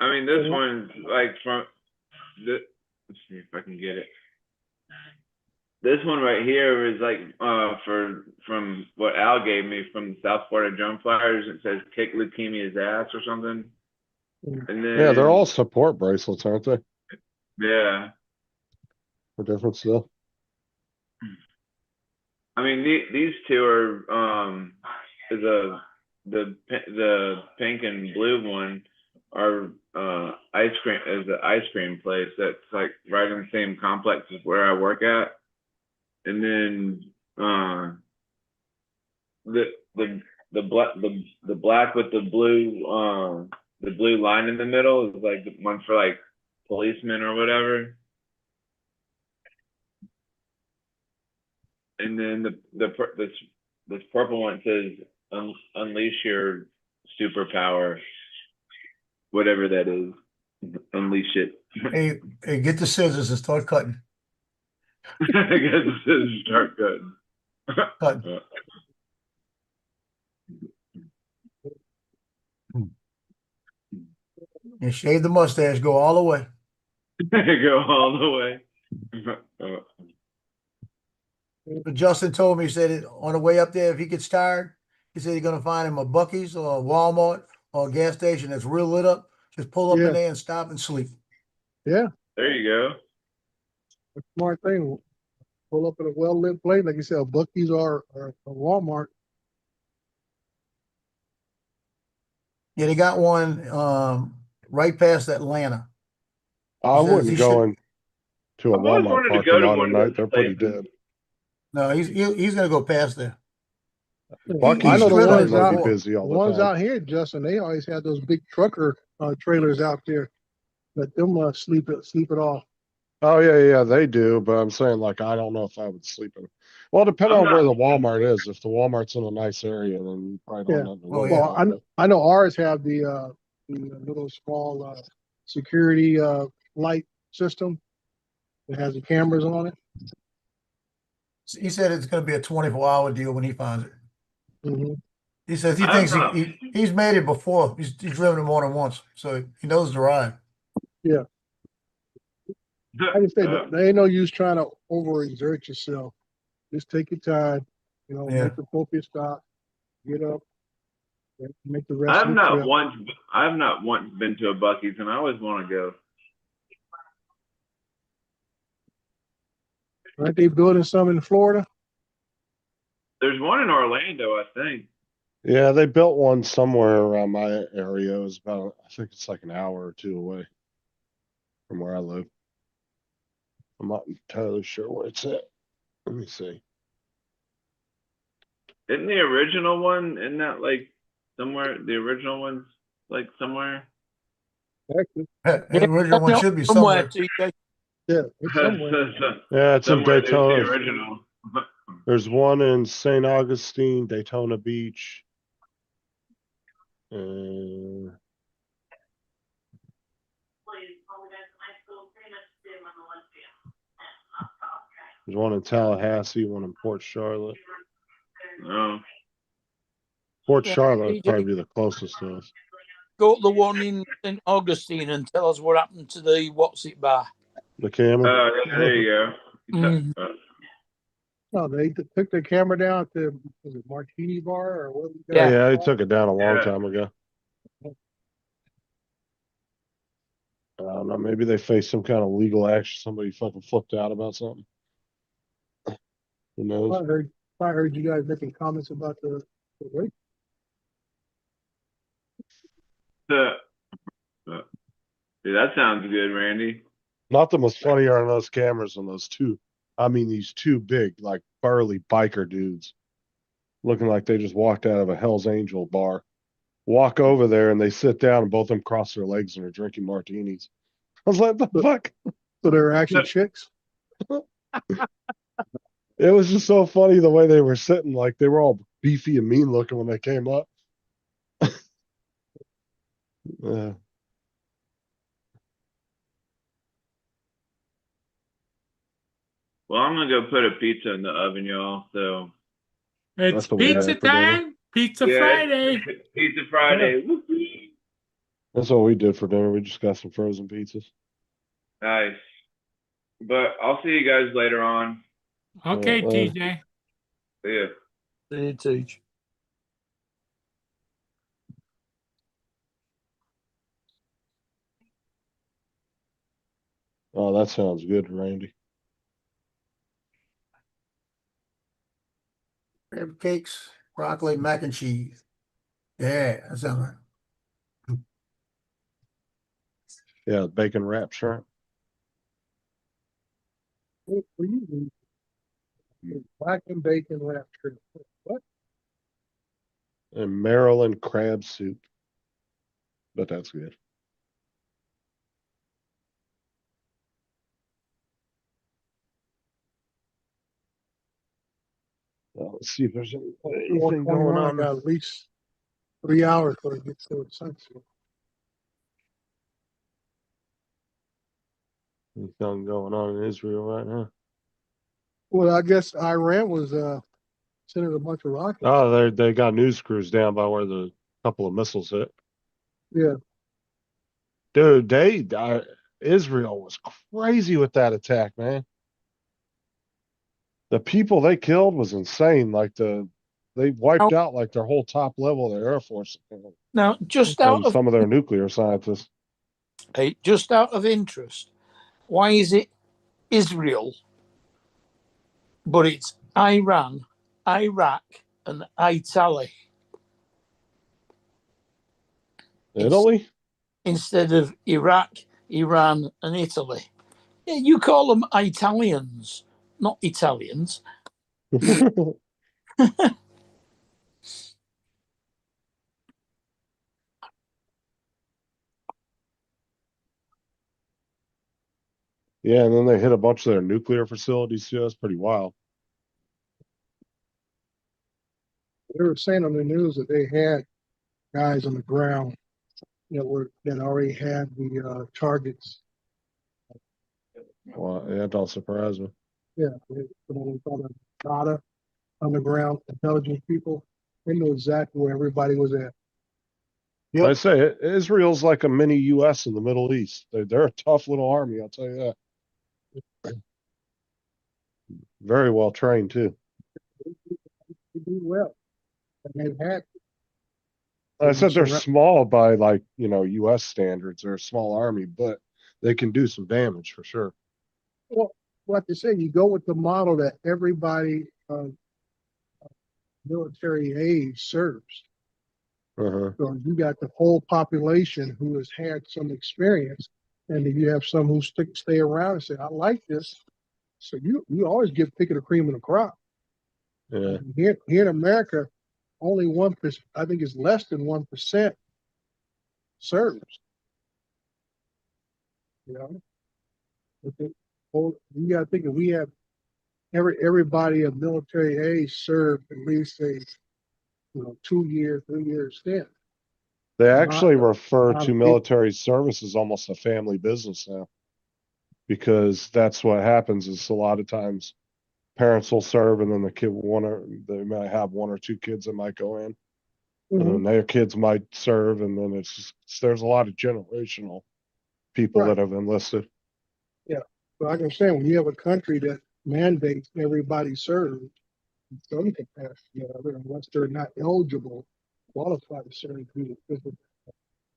I mean, this one's like from the. Let's see if I can get it. This one right here is like from what Al gave me from the South Florida Drum Flyers. It says "kick leukemia's ass" or something. And then Yeah, they're all support bracelets, aren't they? yeah. For different stuff. I mean, these two are the pink and blue one are ice cream place that's like right in the same complex as where I work at, and then the black with the blue line in the middle is like the one for like policemen or whatever. And then this purple one says unleash your superpower, whatever that is. Unleash it. Hey, get the scissors and start cutting. I guess it says start cutting. Cutting. And shave the mustache, go all the way. Go all the way. But Justin told me, he said it on the way up there, if he gets tired, he said he's gonna find him a Buc-ee's or a Walmart or a gas station that's real lit up. Just pull up Yeah. in there and stop and sleep. Yeah, There you go. a smart thing. Pull up at a well-lit place, like you said, a Buc-ee's or a Walmart. Yeah, they got one right past Atlanta. I He says wouldn't he go should- into a I've always Walmart wanted to parking go to lot one at of night. those They're pretty places. dead. No, he's gonna go past there. Buc-ee's I know the just driven ones might be out, busy the all the ones time. out here, Justin, they always have those big trucker trailers out there. Let them sleep it off. Oh yeah, they do. But I'm saying like I don't know if I would sleep in. Well, depending I'm on where not- the Walmart is. If the Walmart's in a nice area, then you probably don't Yeah. have to Oh, worry yeah. Well, about it. I know ours have the little small security light system. It has the cameras on it. He said it's gonna be a 24-hour deal when he finds it. Mhm. He says he I'm thinks not- he's made it before. He's driven it more than once, so he knows the ride. I just say there ain't no use trying to overexert yourself. Just take your time, Yeah. make the appropriate stop, get up, and make the rest I've of the trip. I've not once been to a Buc-ee's, and I always want to go. Aren't they building some in Florida? There's one in Orlando, I think. Yeah, they built one somewhere around my area. It was about, I think it's like an hour or two away from where I live. I'm not entirely sure where it's at. Let me see. Isn't the original one in that like somewhere? The original one's like somewhere. Texas. The original one should be somewhere. TJ. Yeah, it's somewhere. Yeah, it's in Somewhere there's the Daytona. original. There's one in St. Augustine, Daytona Beach. There's one in Tallahassee, one in Port Charlotte. Oh. Port Yeah, Charlotte would TJ. probably be the closest to us. Go to the one in St. Augustine and tell us what happened to the what's it bar. The camera. There you go. Mm. No, they took their camera down at the was it Martini Bar or what? Yeah, he took it down a long Yeah. time ago. I don't know. Maybe they faced some kind of legal action. Somebody fucking flipped out about something. Who knows? I heard you guys making comments about the race. Dude, that sounds good, Randy. Nothing was funnier on those cameras than those two. I mean, these two big, like burly biker dudes, looking like they just walked out of a Hell's Angel bar. Walk over there and they sit down and both of them cross their legs and are drinking martinis. I was like, the fuck? So they're actually chicks. It was just so funny the way they were sitting, like they were all beefy and mean looking when they came up. Yeah. Well, I'm gonna go put a pizza in the oven, y'all. So It's That's what we pizza had for dinner. time. Pizza Yeah. Friday. Pizza Friday. Woo-hoo. That's what we did for dinner. We just got some frozen pizzas. Nice. But I'll see you guys later on. Okay, TJ. See ya. They teach. Oh, that sounds good, Randy. Crab cakes, broccoli, mac and cheese. Yeah, that sounds right. Yeah, bacon wrapped shrimp. What were you eating? Black and bacon wrapped shrimp. What? And Maryland crab soup. But that's good. Let's see if there's anything going I on. got at least 3 hours before it gets to the sunset. Anything going on in Israel right now? Well, I guess Iran was sending a bunch of rockets. Oh, they got news crews down by where the couple of missiles hit. Yeah. Dude, Israel was crazy with that attack, man. The people they killed was insane. Like they wiped out like their whole top level of the Air Force Now, just out and of some of their nuclear scientists. just out of interest, why is it Israel, but it's Iran, Iraq, and Italy Italy? instead of Iraq, Iran, and Italy? Yeah, you call them Italians, not Italians. Yeah, and then they hit a bunch of their nuclear facilities too. That's pretty wild. They were saying on the news that they had guys on the ground that already had the targets. Well, yeah, don't surprise me. Yeah, they call them data underground intelligence people. They knew exactly where everybody was at. I say Israel's like a mini U.S. in the Middle East. They're a tough little army, I'll tell you that. Very well trained too. They do well. And they've had. I said they're small by like, U.S. standards. They're a small army, but they can do some damage for sure. Well, like they say, you go with the model that everybody military age serves. So you got the whole population who has had some experience, and then you have some who stay around and say, "I like this." So you always give pick of the cream of the crop. Yeah. Here in America, only 1%. I think it's less than 1% serves. You got to think if we have everybody of military age served at least a 2-year, 3-year stint. They actually refer to military service as almost a family business now, because that's what happens is a lot of times parents will serve and then the kid they might have 1 or 2 kids that might go in, and then their kids might serve, and then there's a lot of generational people that have enlisted. Yeah, but like I'm saying, when you have a country that mandates everybody serve in some capacity or other, unless they're not eligible, qualified to serve due to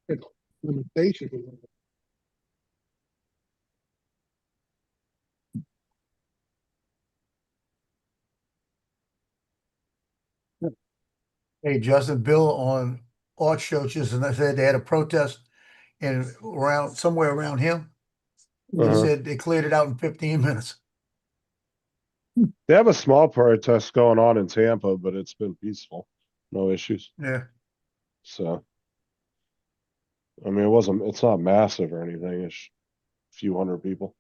physical limitations. Hey, Justin, Bill on Art Churches, and they said they had a protest somewhere around him. He said they cleared it out in 15 minutes. They have a small protest going on in Tampa, but it's been peaceful. No issues. Yeah. So, I mean, it's not massive or anything. It's a few hundred people.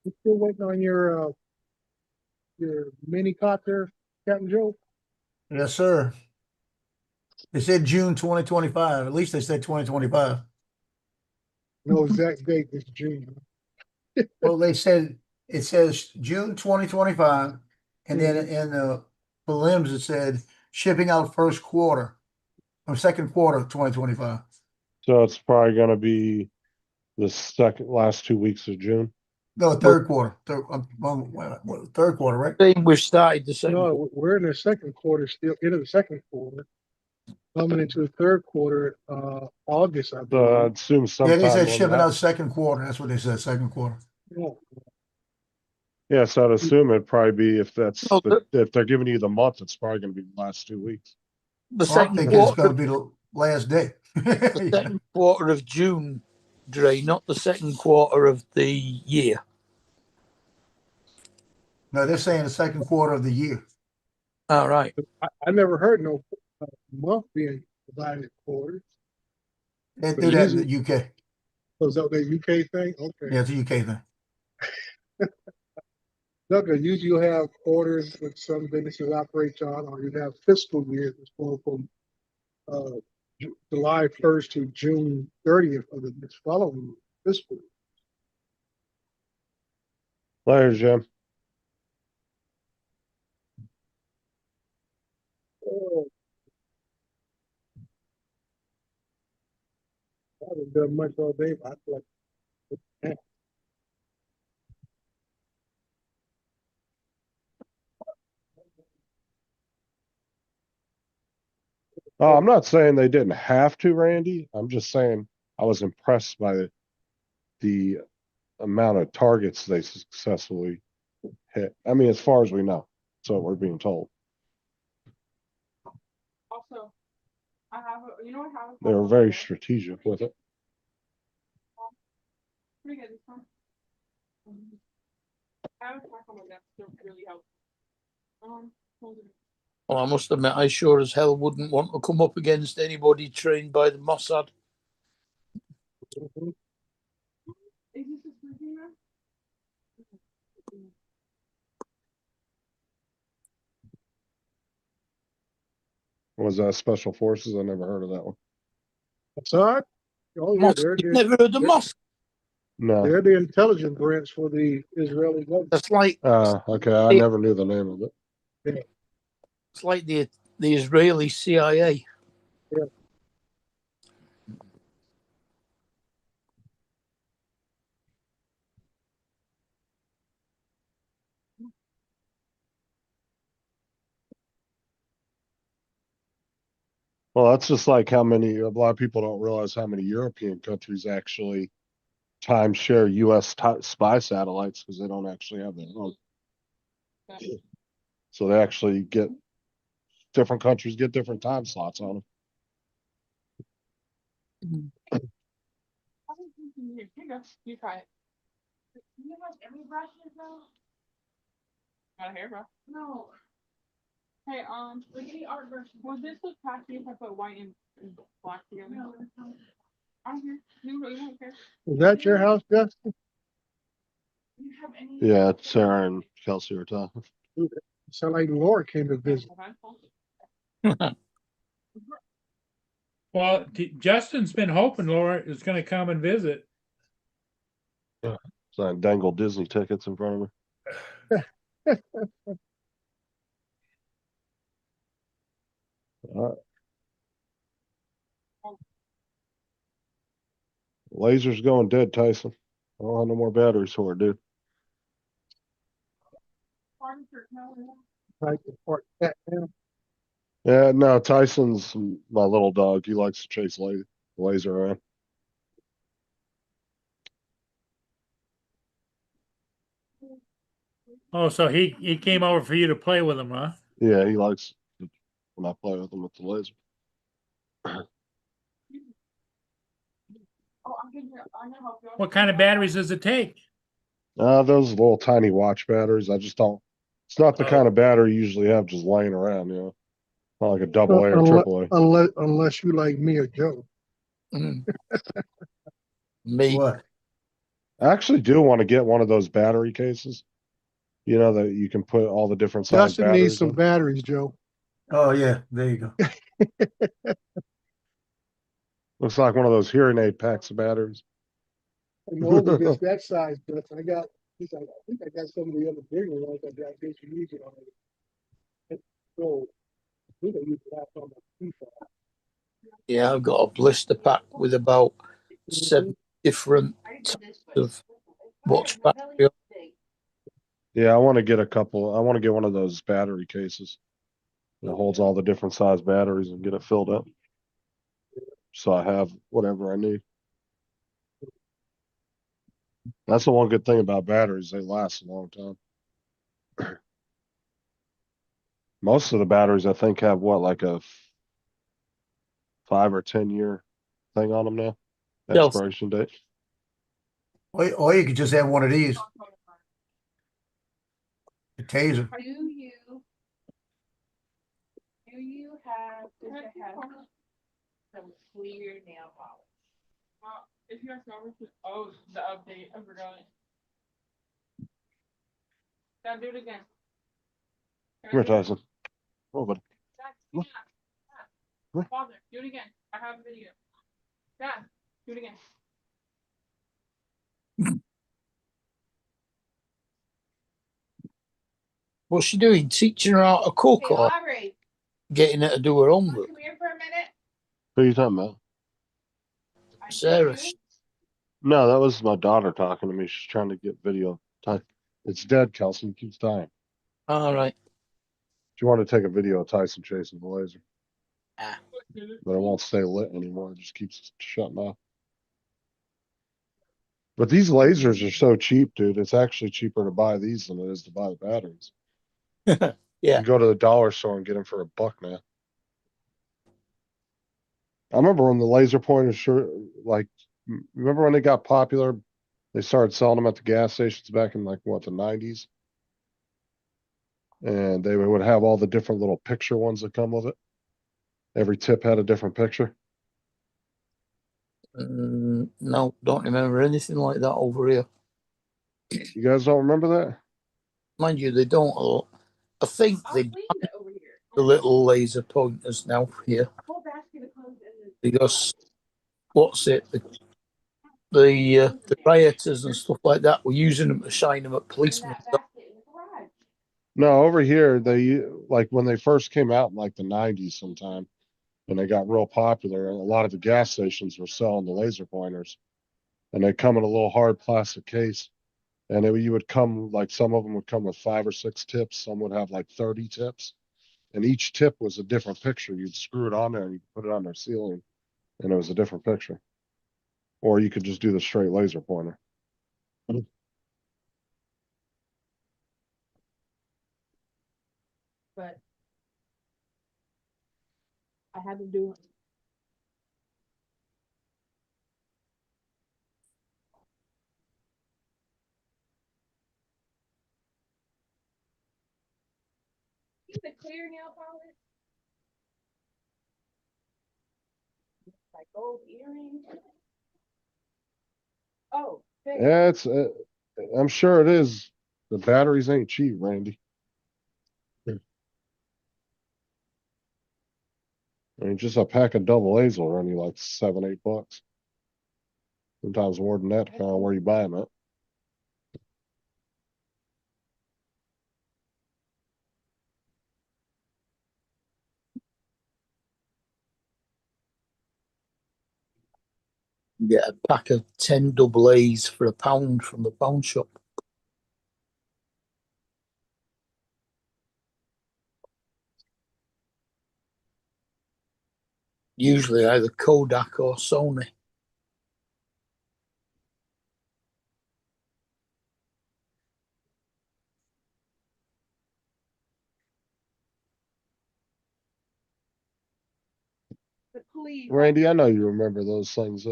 You still waiting on your mini copter, Captain Joe? Yes, sir. They said June 2025. At least they said 2025. No exact date. It's June. Well, it says June 2025, and then in the prelims it said shipping out first quarter or second quarter of 2025. So it's probably going to be the last 2 weeks of June. No, third quarter. Third quarter, right? We started the second. No, we're in the second quarter still. Into the second quarter, coming into the third quarter, August. I believe. I'd assume sometime. Yeah, they said shipping out second quarter. That's what they said, second quarter. Yeah, so I'd assume it'd probably be if they're giving you the month, it's probably going to be the last 2 weeks. The Well, I'm second thinking it's quarter, going to be the last day. the second quarter of June, Dre, not the second quarter of the year. No, they're saying the second quarter of the year. All right. I never heard no month being divided in quarters. They do that in the UK. So is that the UK thing? Okay. Yeah, it's a UK thing. No, because usually you have quarters that some businesses operate on, or you have fiscal years that's going from July 1st to June 30th of the next following fiscal year. Later, Jim. I haven't done much all day, but I feel like. Oh, I'm not saying they didn't have to, Randy. I'm just saying I was impressed by the amount of targets they successfully hit. I mean, as far as we know, that's what we're being told. Also, I have, you know what I have? They were very strategic with it. Pretty good this one. I have a pack on my desk, they're really helpful. Hold it. Well, I must admit, I sure as hell wouldn't want to come up against anybody trained by the Mossad. Is this a sleeping room? Was that Special Forces? I never heard of that one. That's all right. Oh, yeah, Moss, they're you've never heard of Moss? No. they're the intelligence branch for the Israeli government. That's like Okay. I never knew the name of it. it's like the Israeli CIA. Yeah. Well, that's just like how many, a lot of people don't realize how many European countries actually timeshare U.S. spy satellites because they don't actually have their own. So they actually get, different countries get different time slots on them. Here you go. You try it. Do you have any brushes though? Got a hairbrush? No. Hey, would any art brush? Would this look tacky if I put white and black together? No, it's not. I'm here. You don't care. Is that your house, Justin? Do you have any? Yeah, Sarah and Kelsey are talking. Sound like Laura came to visit. Well, Justin's been hoping Laura is going to come and visit. So I dangle Disney tickets in front of her. Laser's going dead, Tyson. I don't have no more batteries for it, dude. Like the part cat now. Yeah, no, Tyson's my little dog. He likes to chase laser around. Oh, so he came over for you to play with him, huh? Yeah, he likes when I play with him with the laser. What kind of batteries does it take? Those little tiny watch batteries. I just don't. It's not the kind of battery you usually have just laying around, you know. Not like a double A or triple A. Unless you like me or Joe. Me. What? I actually do want to get one of those battery cases. You know, that you can put all the different size Justin batteries needs some in. batteries, Joe. Oh, yeah, there you go. Looks like one of those hearing aid packs of batteries. No, but it's that size, but I think I got some of the other bigger ones that I guess you use it already. So, I think I use that on my FIFA. Yeah, I've got a blister pack with about 7 different types of watch battery. Yeah, I want to get a couple. I want to get one of those battery cases that holds all the different size batteries and get it filled up. So I have whatever I need. That's the one good thing about batteries. They last a long time. Most of the batteries, I think, have what, like a 5 or 10 year thing on them now? Yes. Expiration date. Or you could just have one of these. The taser. Do you have, does it have some clear nail polish? If you ask over to, oh, the update, I forgot it. Now do it again. Come here, Tyson. Oh, buddy. Dad, Father, do it again. I have a video. Dad, do it again. What's she doing? Teaching her how to cook Hey, or getting her to do her homework? Come here for a minute. Who are you talking about? Sarah. No, that was my daughter talking to me. She's trying to get video. It's dead, Kelsey. It keeps dying. All right. She wanted to take a video of Tyson chasing the laser, Ah. but it won't stay lit anymore. It just keeps shutting off. But these lasers are so cheap, dude. It's actually cheaper to buy these than it is to buy the batteries. Yeah. You go to the dollar store and get them for $1 now. I remember when the laser pointers, remember when they got popular? They started selling them at the gas stations back in like what, the 90s? And they would have all the different little picture ones that come with it. Every tip had a different picture. No, don't remember anything like that over here. You guys don't remember that? Mind you, they don't a lot. I think they banned the little laser pointers now here because what's it? The rioters and stuff like that were using them to shine them at policemen. No, over here they like when they first came out in like the 90s sometime, and they got real popular. And a lot of the gas stations were selling the laser pointers, and they come in a little hard plastic case. And you would come like some of them would come with 5 or 6 tips. Some would have like 30 tips, and each tip was a different picture. You'd screw it on there and you could put it on their ceiling, and it was a different picture. Or you could just do the straight laser pointer. But I had to do it. The clear nail polish. Like gold earrings. Oh. Yeah, I'm sure it is. The batteries ain't cheap, Randy. I mean, just a pack of double A's will run you like $7, $8. Sometimes more than that, depending on where you buy them at. Get a pack of 10 double A's for £1 from the pound shop. Usually either Kodak or Sony. Randy, I know you remember those things.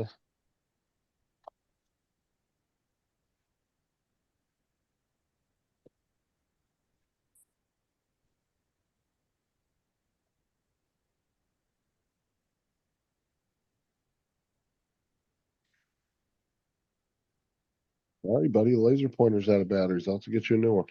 All right, buddy, laser pointer's out of batteries. I'll have to get you a new one.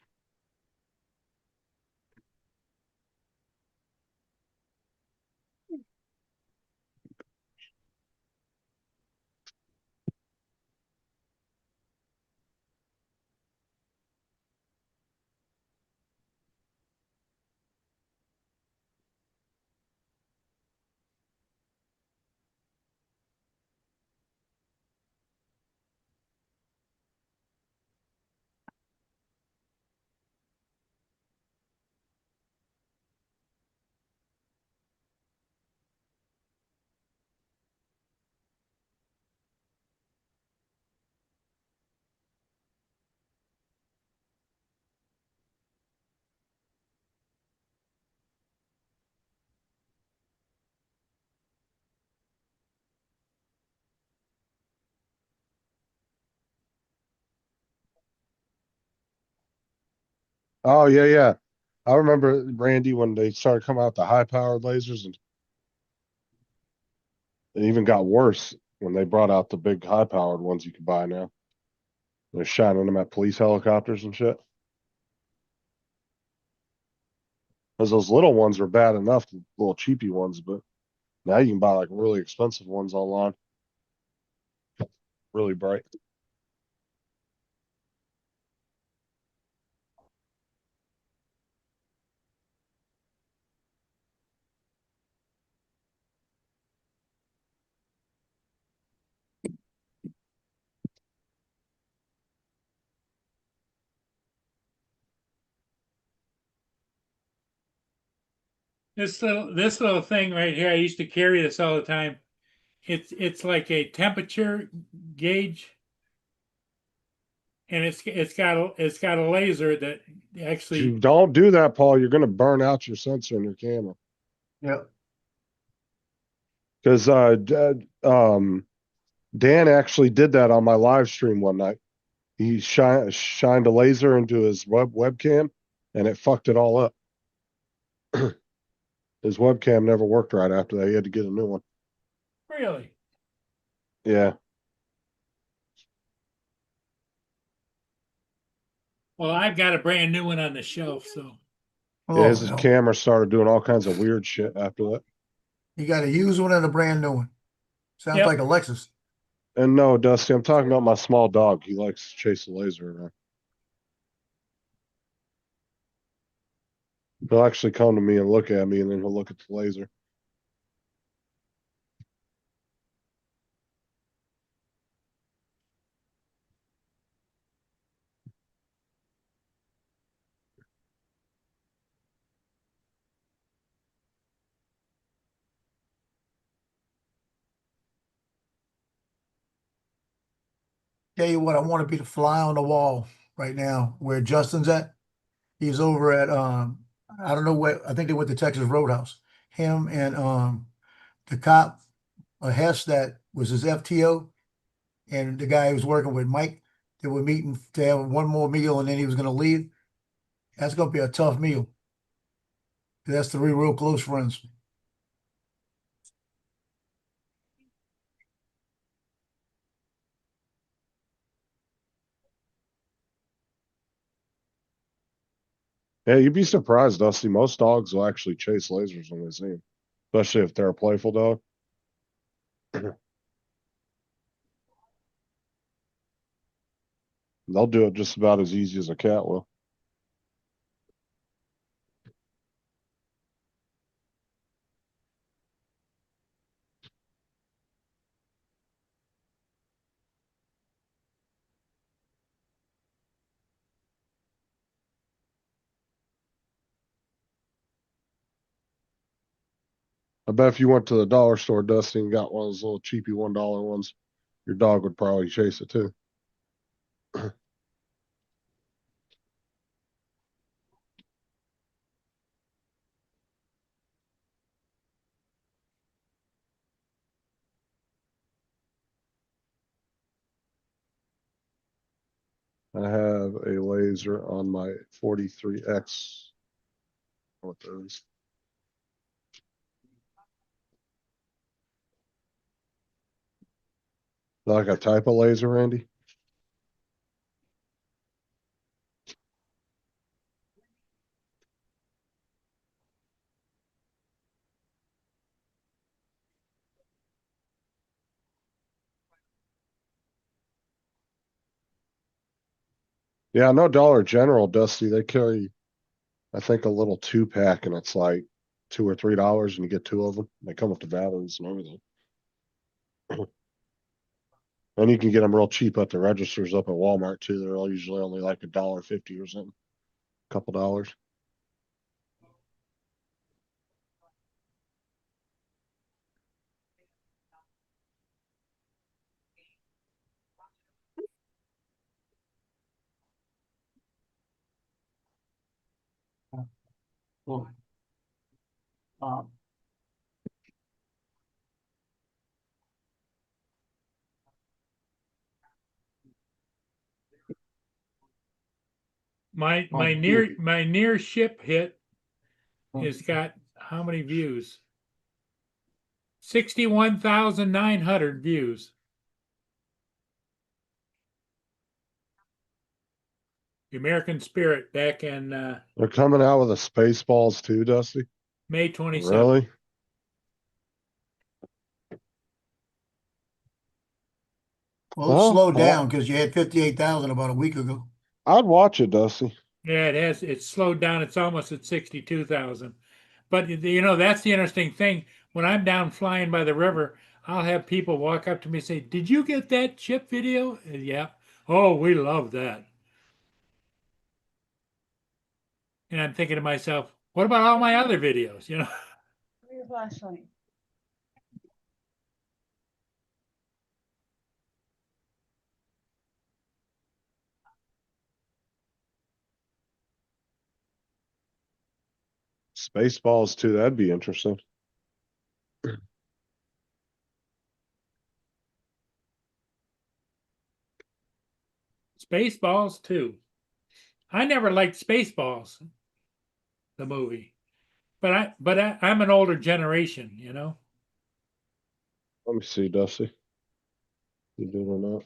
Oh, yeah, yeah. I remember, Randy, when they started coming out with the high-powered lasers, and it even got worse when they brought out the big high-powered ones you could buy now. They're shining them at police helicopters and shit. Because those little ones were bad enough, the little cheapy ones, but now you can buy like really expensive ones online. Really bright. This little thing right here, I used to carry this all the time. It's like a temperature gauge, and it's got a laser that actually. Don't do that, Paul. You're gonna burn out your sensor in your camera. Yeah. Because Dan actually did that on my live stream one night. He shined a laser into his webcam, and it fucked it all up. His webcam never worked right after that. He had to get a new one. Really? Yeah. Well, I've got a brand new one on the shelf, so. Yeah, his no. camera started doing all kinds of weird shit after that. You got a used one and a brand new one. Sounds Yep. like a Lexus. And no, Dusty, I'm talking about my small dog. He likes to chase the laser around. He'll actually come to me and look at me, and then he'll look at the laser. Tell you what, I want to be the fly on the wall right now where Justin's at. He's over at I don't know where, I think they went to Texas Roadhouse. Him and the cop, Hess, that was his FTO, and the guy who was working with Mike, they were meeting to have one more meal and then he was gonna leave. That's gonna be a tough meal. That's three real close friends. Yeah, you'd be surprised, Dusty. Most dogs will actually chase lasers when they see them, especially if they're a playful dog. They'll do it just about as easy as a cat will. I bet if you went to the dollar store, Dusty, and got one of those little cheapy $1 ones, your dog would probably chase it too. I have a laser on my 43X. What those? Like a type of laser, Randy? Yeah, no Dollar General, Dusty. They carry, I think, a little 2-pack, and it's like $2 or $3, and you get 2 of them. They come with the batteries and everything. And you can get them real cheap at the registers up at Walmart too. They're all usually only like $1.50 or something, a couple dollars. Cool. My near ship hit has got how many views? 61,900 views. The American Spirit back in They're coming out with a Spaceballs too, Dusty. May 27th. Really? Well, it slowed down because you had 58,000 about a week ago. I'd watch it, Dusty. Yeah, it has. It's slowed down. It's almost at 62,000. But you know, that's the interesting thing. When I'm down flying by the river, I'll have people walk up to me and say, "Did you get that chip video?" Yeah. Oh, we love that. And I'm thinking to myself, What about all my other videos, you know? Where's your flashlight? Spaceballs too. That'd be interesting. Spaceballs too. I never liked Spaceballs, the movie, but I'm an older generation, you know. Let me see, Dusty. You did or not?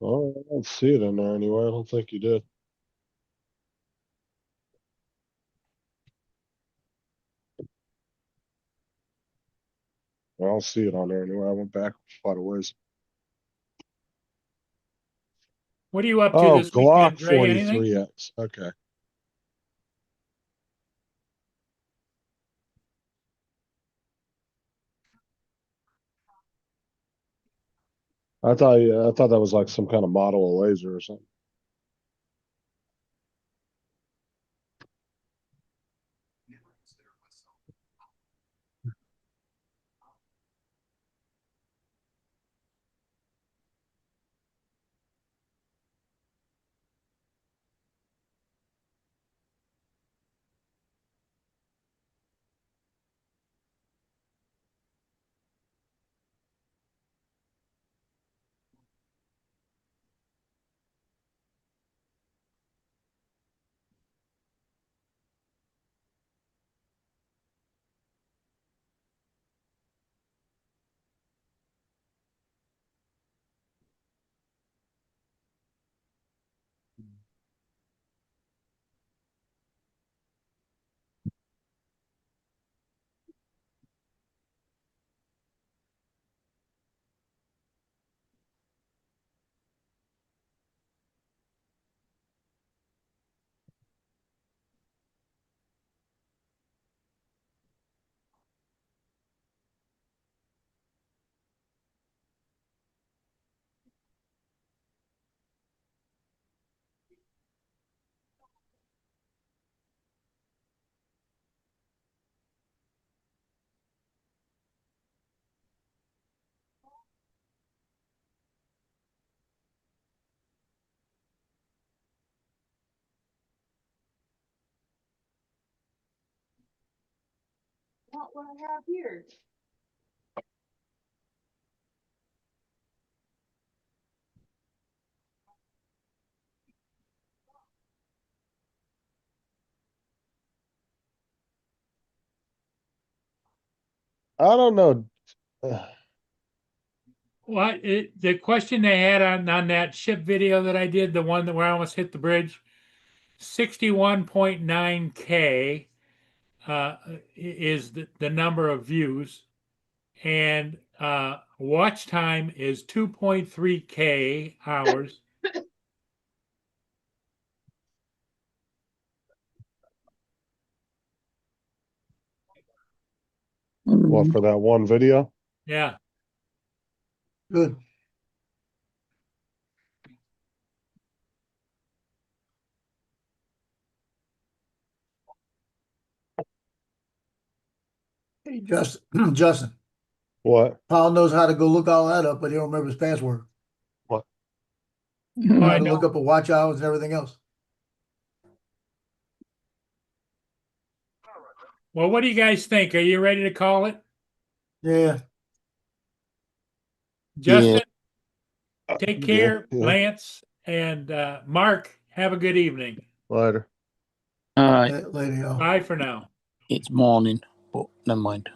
Oh, I don't see it in there anywhere. I don't think you did. I don't see it on there anywhere. I went back quite a ways. What are you up to Oh, this Glock weekend, Dre? Anything? 43X. Okay. I thought that was like some kind of model of laser or something. Not what I have here. I don't know. The question they had on that ship video that I did, the one where I almost hit the bridge, 61.9K is the number of views, and watch time is 2.3K hours. What, for that one video? Yeah. Good. Hey, Justin, Justin, What? Paul knows how to go look all that up, but he don't remember his password. What? How to look up a watch hours and everything else. Well, what do you guys think? Are you ready to call it? Yeah. Justin, take Yeah, care. yeah. Lance and Mark, have a good evening. Later. All right. Later, y'all. Bye for now. It's morning, but never mind.